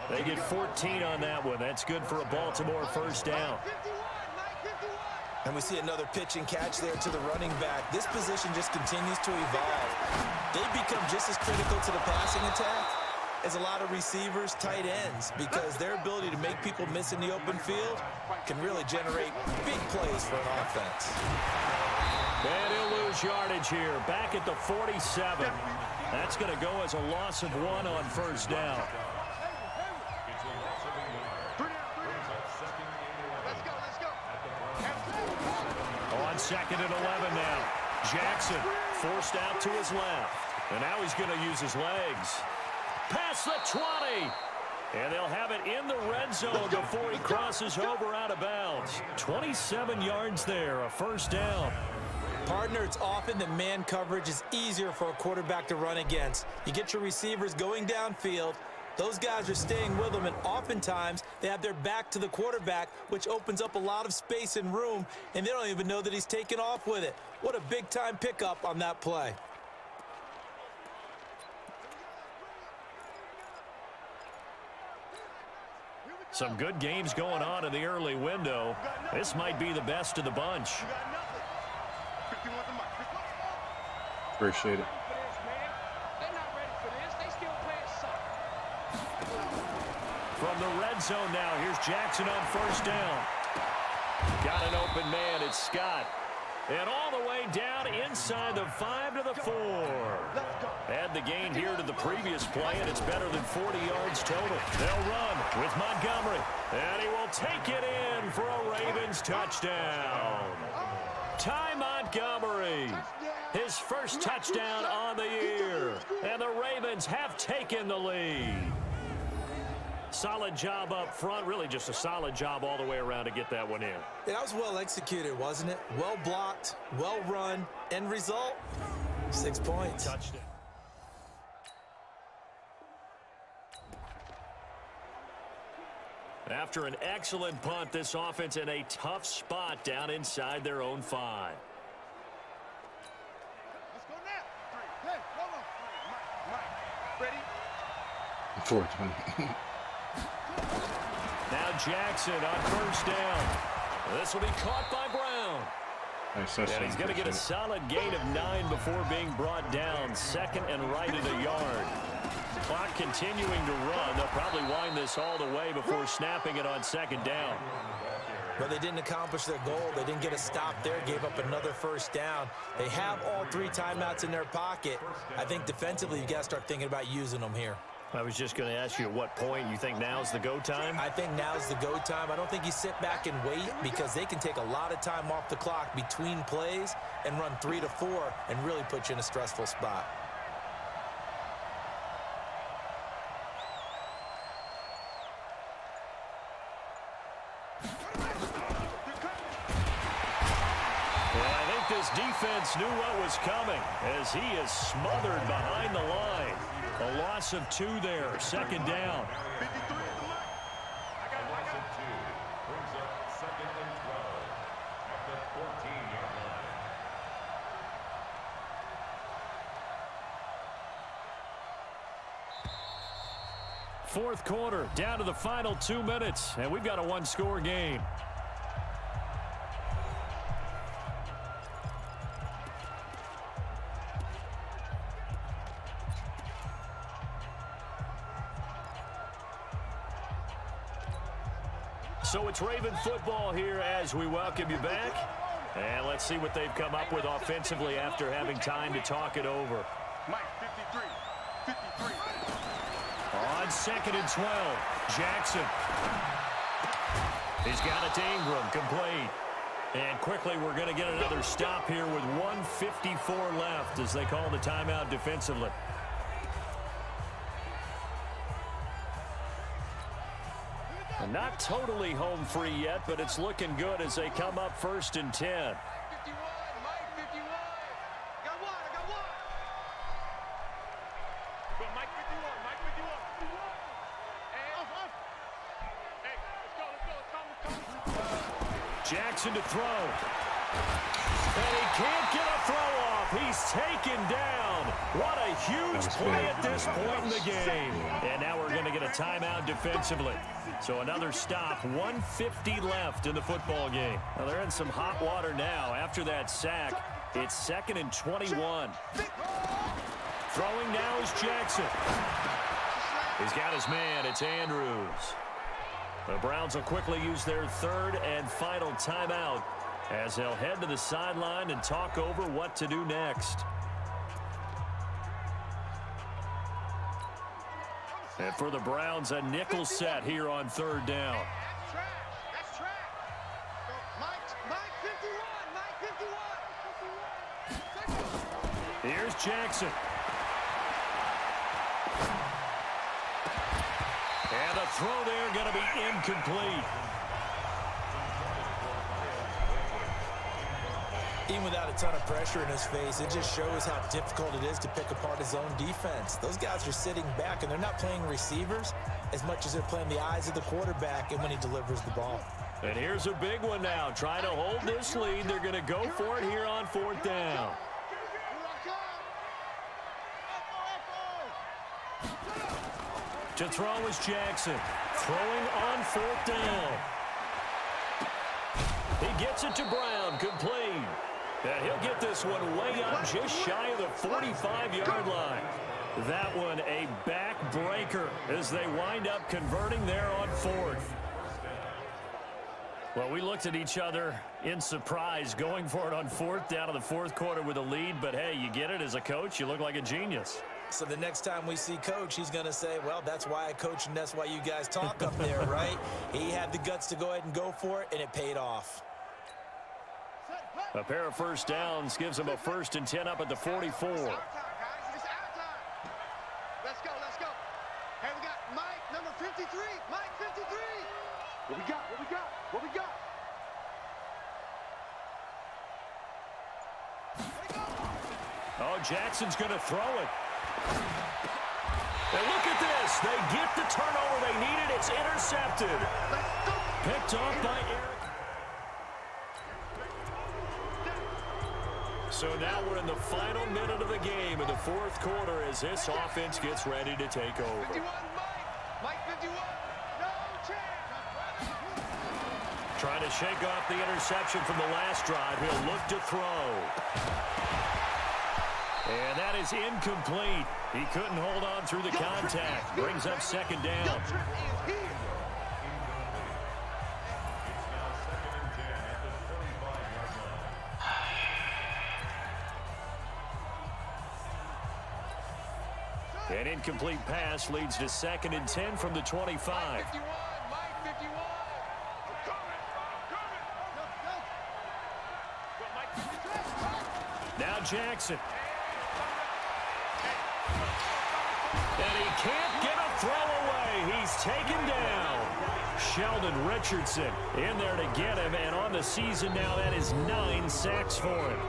They get 14 on that one. That's good for a Baltimore first down. And we see another pitch and catch there to the running back. This position just continues to evolve. They become just as critical to the passing attack as a lot of receivers, tight ends, because their ability to make people miss in the open field can really generate big plays for an offense. And he'll lose yardage here. Back at the 47. That's going to go as a loss of 1 on first down. On 2nd and 11 now. Jackson forced out to his left. And now he's going to use his legs. Past the 20. And they'll have it in the red zone before he crosses over out of bounds. 27 yards there, a first down. Partner, it's often that man coverage is easier for a quarterback to run against. You get your receivers going downfield. Those guys are staying with them, and oftentimes they have their back to the quarterback, which opens up a lot of space and room, and they don't even know that he's taken off with it. What a big-time pickup on that play. Some good games going on in the early window. This might be the best of the bunch. Appreciate it. From the red zone now, here's Jackson on first down. Got an open man, it's Scott. And all the way down inside the 5 to the 4. Add the gain here to the previous play, and it's better than 40 yards total. They'll run with Montgomery, and he will take it in for a Ravens touchdown. Ty Montgomery, his first touchdown on the year, and the Ravens have taken the lead. Solid job up front, really just a solid job all the way around to get that one in. Yeah, that was well executed, wasn't it? Well blocked, well run. End result, 6 points. Touchdown. After an excellent punt, this offense in a tough spot down inside their own 5. Let's go now. 3. Hey, hold on. Mike, ready? 420. Now Jackson on first down. This will be caught by Brown. Nice, And he's going to get a solid gain of 9 before being brought down. Second and right at a yard. Clock continuing to run. They'll probably wind this all the way before snapping it on second down. But they didn't accomplish their goal. They didn't get a stop there, gave up another first down. They have all 3 timeouts in their pocket. I think defensively, you got to start thinking about using them here. I was just going to ask you at what point you think now's the go time? I think now's the go time. I don't think you sit back and wait because they can take a lot of time off the clock between plays and run 3 to 4 and really put you in a stressful spot. This defense knew what was coming as he is smothered behind the line. A loss of 2 there, second down. 53 at the line. A loss of 2 brings up second and 12 at the 14-yard line. Fourth quarter, down to the final 2 minutes, and we've got a 1-score game. So it's Raven football here as we welcome you back. And let's see what they've come up with offensively after having time to talk it over. Mike, 53. 53. On second and 12, Jackson. He's got it to Ingram, complete. And quickly we're going to get another stop here with 1:54 left as they call the timeout defensively. Not totally home free yet, but it's looking good as they come up first and 10. 51, Mike 51. Got one, I got one. Go, Mike 51, Mike 51. Hey, let's go. Jackson to throw. And he can't get a throw off. He's taken down. What a huge play at this point in the game. And now we're going to get a timeout defensively. So another stop, 1:50 left in the football game. Now they're in some hot water now. After that sack, it's second and 21. Throwing now is Jackson. He's got his man. It's Andrews. The Browns will quickly use their third and final timeout as they'll head to the sideline and talk over what to do next. And for the Browns, a nickel set here on third down. That's trash. That's trash. Go, Mike 51, Mike 51. Here's Jackson. And the throw there going to be incomplete. Even without a ton of pressure in his face, it just shows how difficult it is to pick apart his own defense. Those guys are sitting back, and they're not playing receivers as much as they're playing the eyes of the quarterback and when he delivers the ball. And here's a big one now. Trying to hold this lead. They're going to go for it here on 4th down. To throw is Jackson. Throwing on 4th down. He gets it to Brown. Complete. And he'll get this one way up just shy of the 45-yard line. That one a backbreaker as they wind up converting there on 4th. Well, we looked at each other in surprise going for it on 4th down in the 4th quarter with a lead. But, hey, you get it as a coach. You look like a genius. So the next time we see Coach, he's going to say, well, that's why I coach and that's why you guys talk up there, right? He had the guts to go ahead and go for it, and it paid off. A pair of first downs gives them a 1st and 10 up at the 44. Let's go, let's go. Hey, we got Mike, number 53. Mike, 53. What we got? What we got? What we got? Oh, Jackson's going to throw it. And look at this. They get the turnover they needed. It's intercepted. Picked off by Eric. So now we're in the final minute of the game in the 4th quarter as this offense gets ready to take over. 51, Mike 51. No chance. Trying to shake off the interception from the last drive. He'll look to throw. And that is incomplete. He couldn't hold on through the contact. Brings up 2nd down. An incomplete pass leads to 2nd and 10 from the 25. Mike 51. Mike 51. Now Jackson. And he can't get a throw away. He's taken down. Sheldon Richardson in there to get him. And on the season now, that is 9 sacks for him.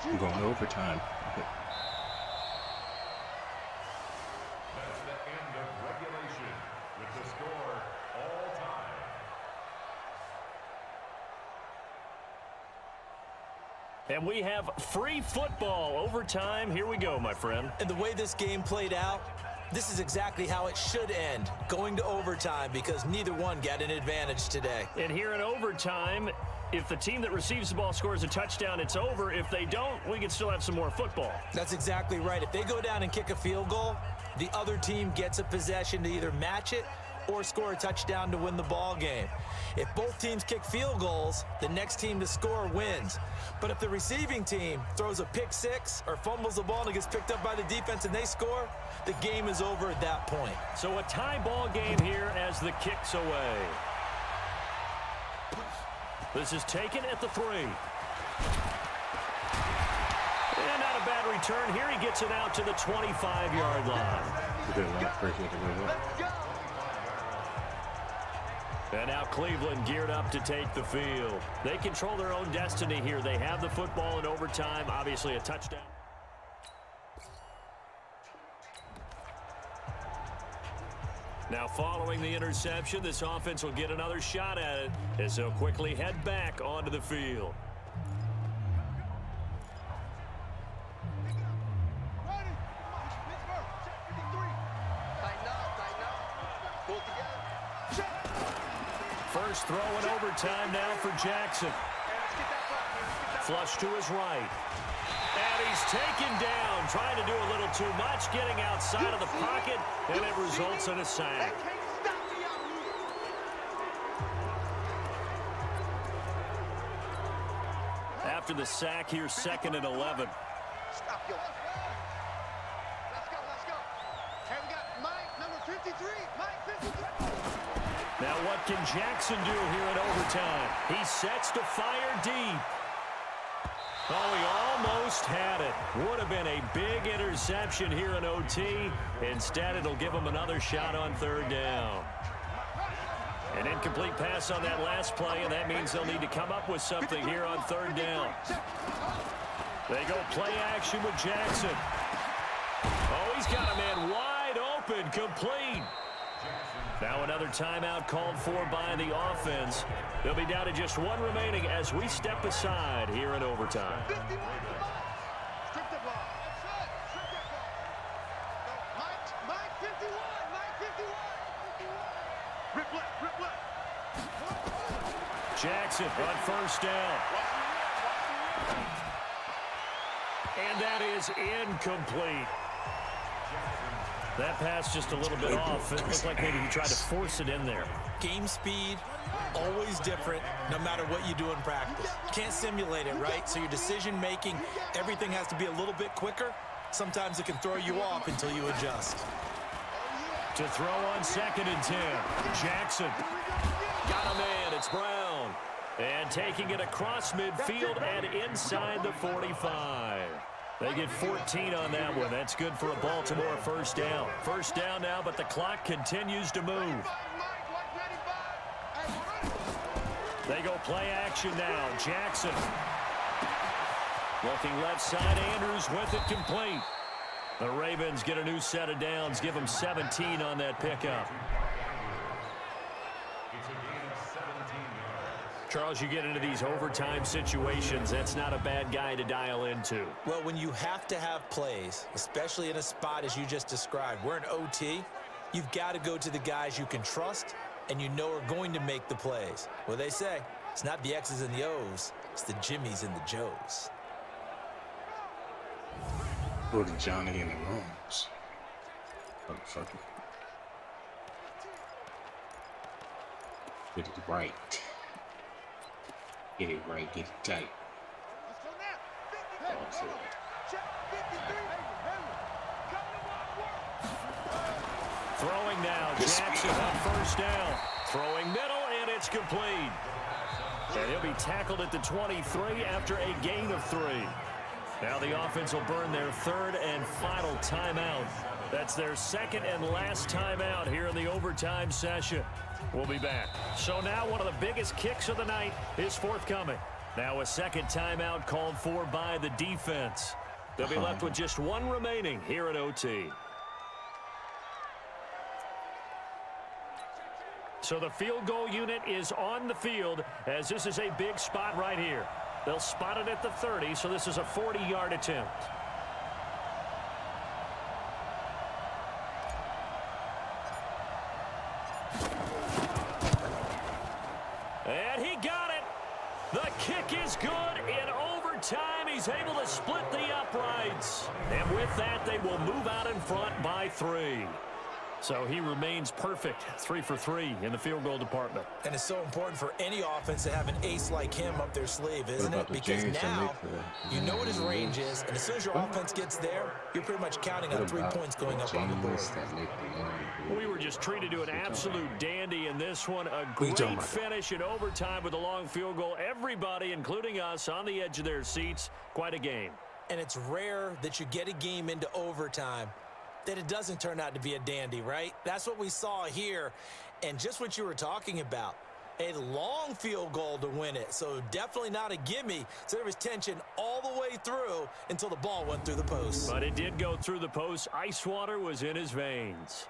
I'm going overtime. Okay. That's the end of regulation with the score all time. And we have free football overtime. Here we go, my friend. And the way this game played out, this is exactly how it should end, going to overtime, because neither one got an advantage today. And here in overtime, if the team that receives the ball scores a touchdown, it's over. If they don't, we can still have some more football. That's exactly right. If they go down and kick a field goal, the other team gets a possession to either match it or score a touchdown to win the ball game. If both teams kick field goals, the next team to score wins. But if the receiving team throws a pick six or fumbles the ball and it gets picked up by the defense and they score, the game is over at that point. So a tie ball game here as the kick's away. This is taken at the 3. And not a bad return. Here he gets it out to the 25-yard line. Good luck. Appreciate it. And now Cleveland geared up to take the field. They control their own destiny here. They have the football in overtime. Obviously a touchdown. Now following the interception, this offense will get another shot at it as they'll quickly head back onto the field. First throw in overtime now for Jackson. Flush to his right. And he's taken down, trying to do a little too much, getting outside of the pocket, and it results in a sack. After the sack here, 2nd and 11. Stop, yo. Let's go, let's go. Hey, we got Mike, number 53. Now what can Jackson do here in overtime? He sets to fire deep. Oh, he almost had it. Would have been a big interception here in OT. Instead, it'll give him another shot on third down. An incomplete pass on that last play, and that means they'll need to come up with something here on third down. They go play action with Jackson. Oh, he's got a man wide open, complete. Now another timeout called for by the offense. They'll be down to just one remaining as we step aside here in overtime. Jackson on first down. And that is incomplete. That pass just a little bit off. It looked like maybe he tried to force it in there. Game speed, always different, no matter what you do in practice. Can't simulate it, right? So your decision making, everything has to be a little bit quicker. Sometimes it can throw you off until you adjust. To throw on 2nd and 10. Jackson. Got a man. It's Brown. And taking it across midfield and inside the 45. They get 14 on that one. That's good for a Baltimore first down. First down now, but the clock continues to move. They go play action now. Jackson. Looking left side, Andrews with it complete. The Ravens get a new set of downs. Give them 17 on that pickup. Charles, you get into these overtime situations, that's not a bad guy to dial into. Well, when you have to have plays, especially in a spot as you just described, we're in OT, you've got to go to the guys you can trust and you know are going to make the plays. Well, they say, it's not the X's and the O's, it's the Jimmies and the Joes. Or the Johnny and the Rones. Motherfucker. Get it right. Get it right, get it tight. Throwing now, Jackson on first down. Throwing middle, and it's complete. And he'll be tackled at the 23 after a gain of 3. Now the offense will burn their 3rd and final timeout. That's their 2nd and last timeout here in the overtime session. We'll be back. So now one of the biggest kicks of the night is forthcoming. Now a 2nd timeout called for by the defense. They'll be left with just one remaining here at OT. So the field goal unit is on the field as this is a big spot right here. They'll spot it at the 30, so this is a 40-yard attempt. And he got it. The kick is good. In overtime, he's able to split the uprights. And with that, they will move out in front by 3. So he remains perfect, 3 for 3 in the field goal department. And it's so important for any offense to have an ace like him up their sleeve, isn't it? Because now you know what his range is, and as soon as your offense gets there, you're pretty much counting on 3 points going up on the board. We were just treated to an absolute dandy in this one. A great finish in overtime with a long field goal. Everybody, including us, on the edge of their seats. Quite a game. And it's rare that you get a game into overtime that it doesn't turn out to be a dandy, right? That's what we saw here. And just what you were talking about, a long field goal to win it. So definitely not a gimme. So there was tension all the way through until the ball went through the post. But it did go through the post. Ice water was in his veins.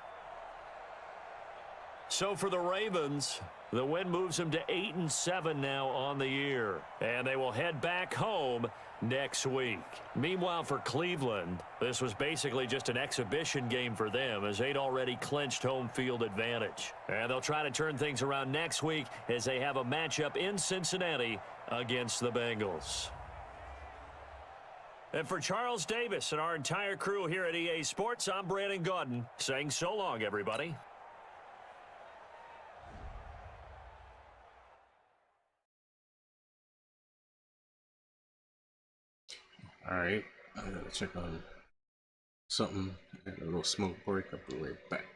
So for the Ravens, the win moves them to 8-7 now on the year. And they will head back home next week. Meanwhile, for Cleveland, this was basically just an exhibition game for them as they'd already clinched home field advantage. And they'll try to turn things around next week as they have a matchup in Cincinnati against the Bengals. And for Charles Davis and our entire crew here at EA Sports, I'm Brandon Gaudin saying so long, everybody. Alright, I gotta check on something. A little smoke break. I'll be right back.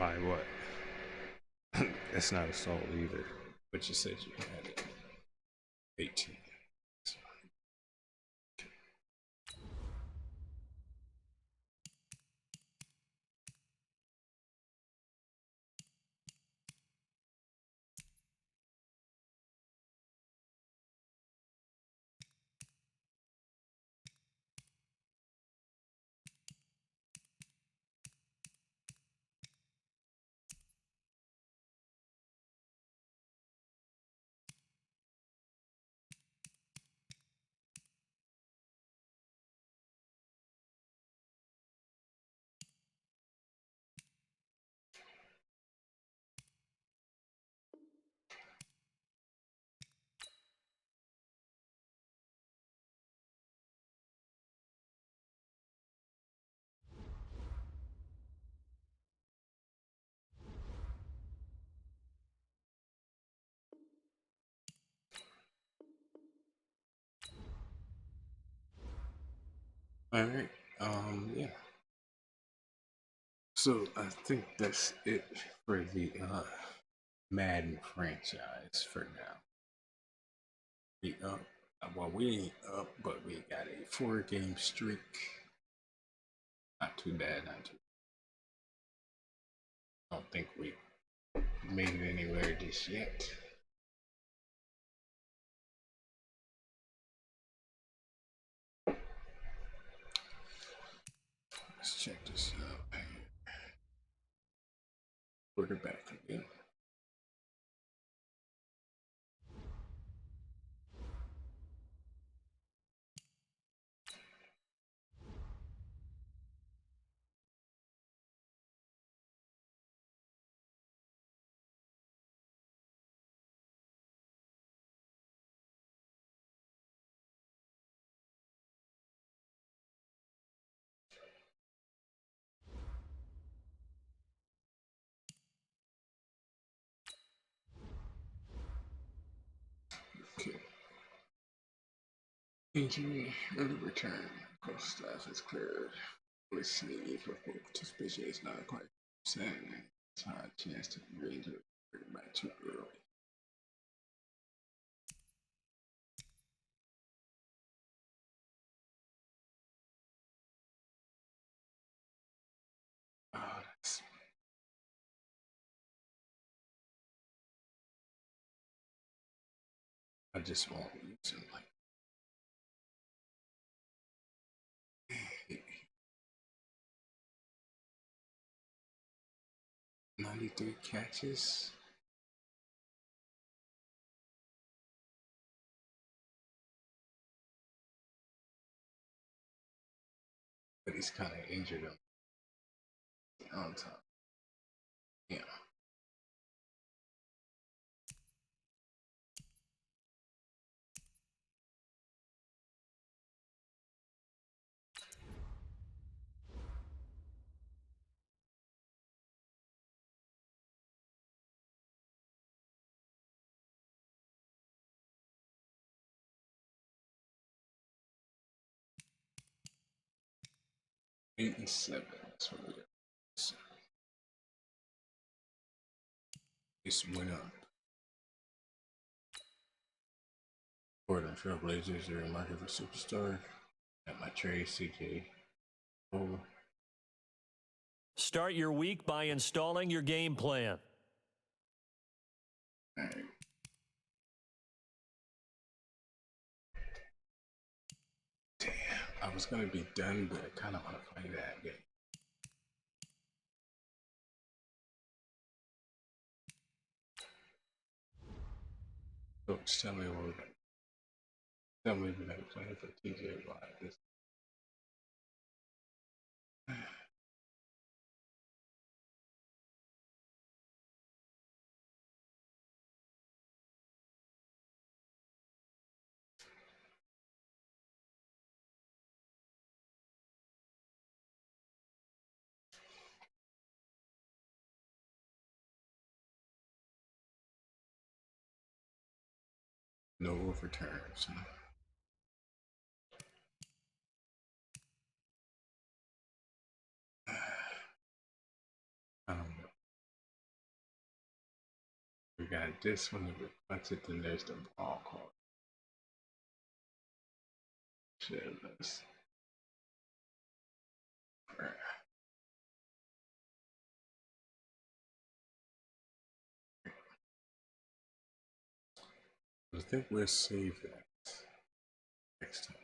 By what? That's not assault either. But you said you had it. 18. All right. Yeah. So I think that's it for the Madden franchise for now. We up. Well, we ain't up, but we got a 4-game streak. Not too bad. Not too. I don't think we made it anywhere just yet. Let's check this out. Quarterback again. Okay. Injury early return. Cost staff is cleared. Listening for participation is not quite saying it's a high chance to be injured back too early. Oh, that's I just won't use him like 93 catches. But he's kind of injured on top. Yeah. Eight and 7. That's what we got. So, this went up. Portland Trailblazers are in market for superstar. At my trade, CJ. Over. Start your week by installing your game plan. All right. Damn, I was gonna be done, but I kind of want to play that game. Coach, tell me what we're gonna. Tell me we're gonna play for TJ Watt. This. No overturns. I don't know. got this one to be punted, then there's the ball call. Shit, let's. I think we'll save that next time.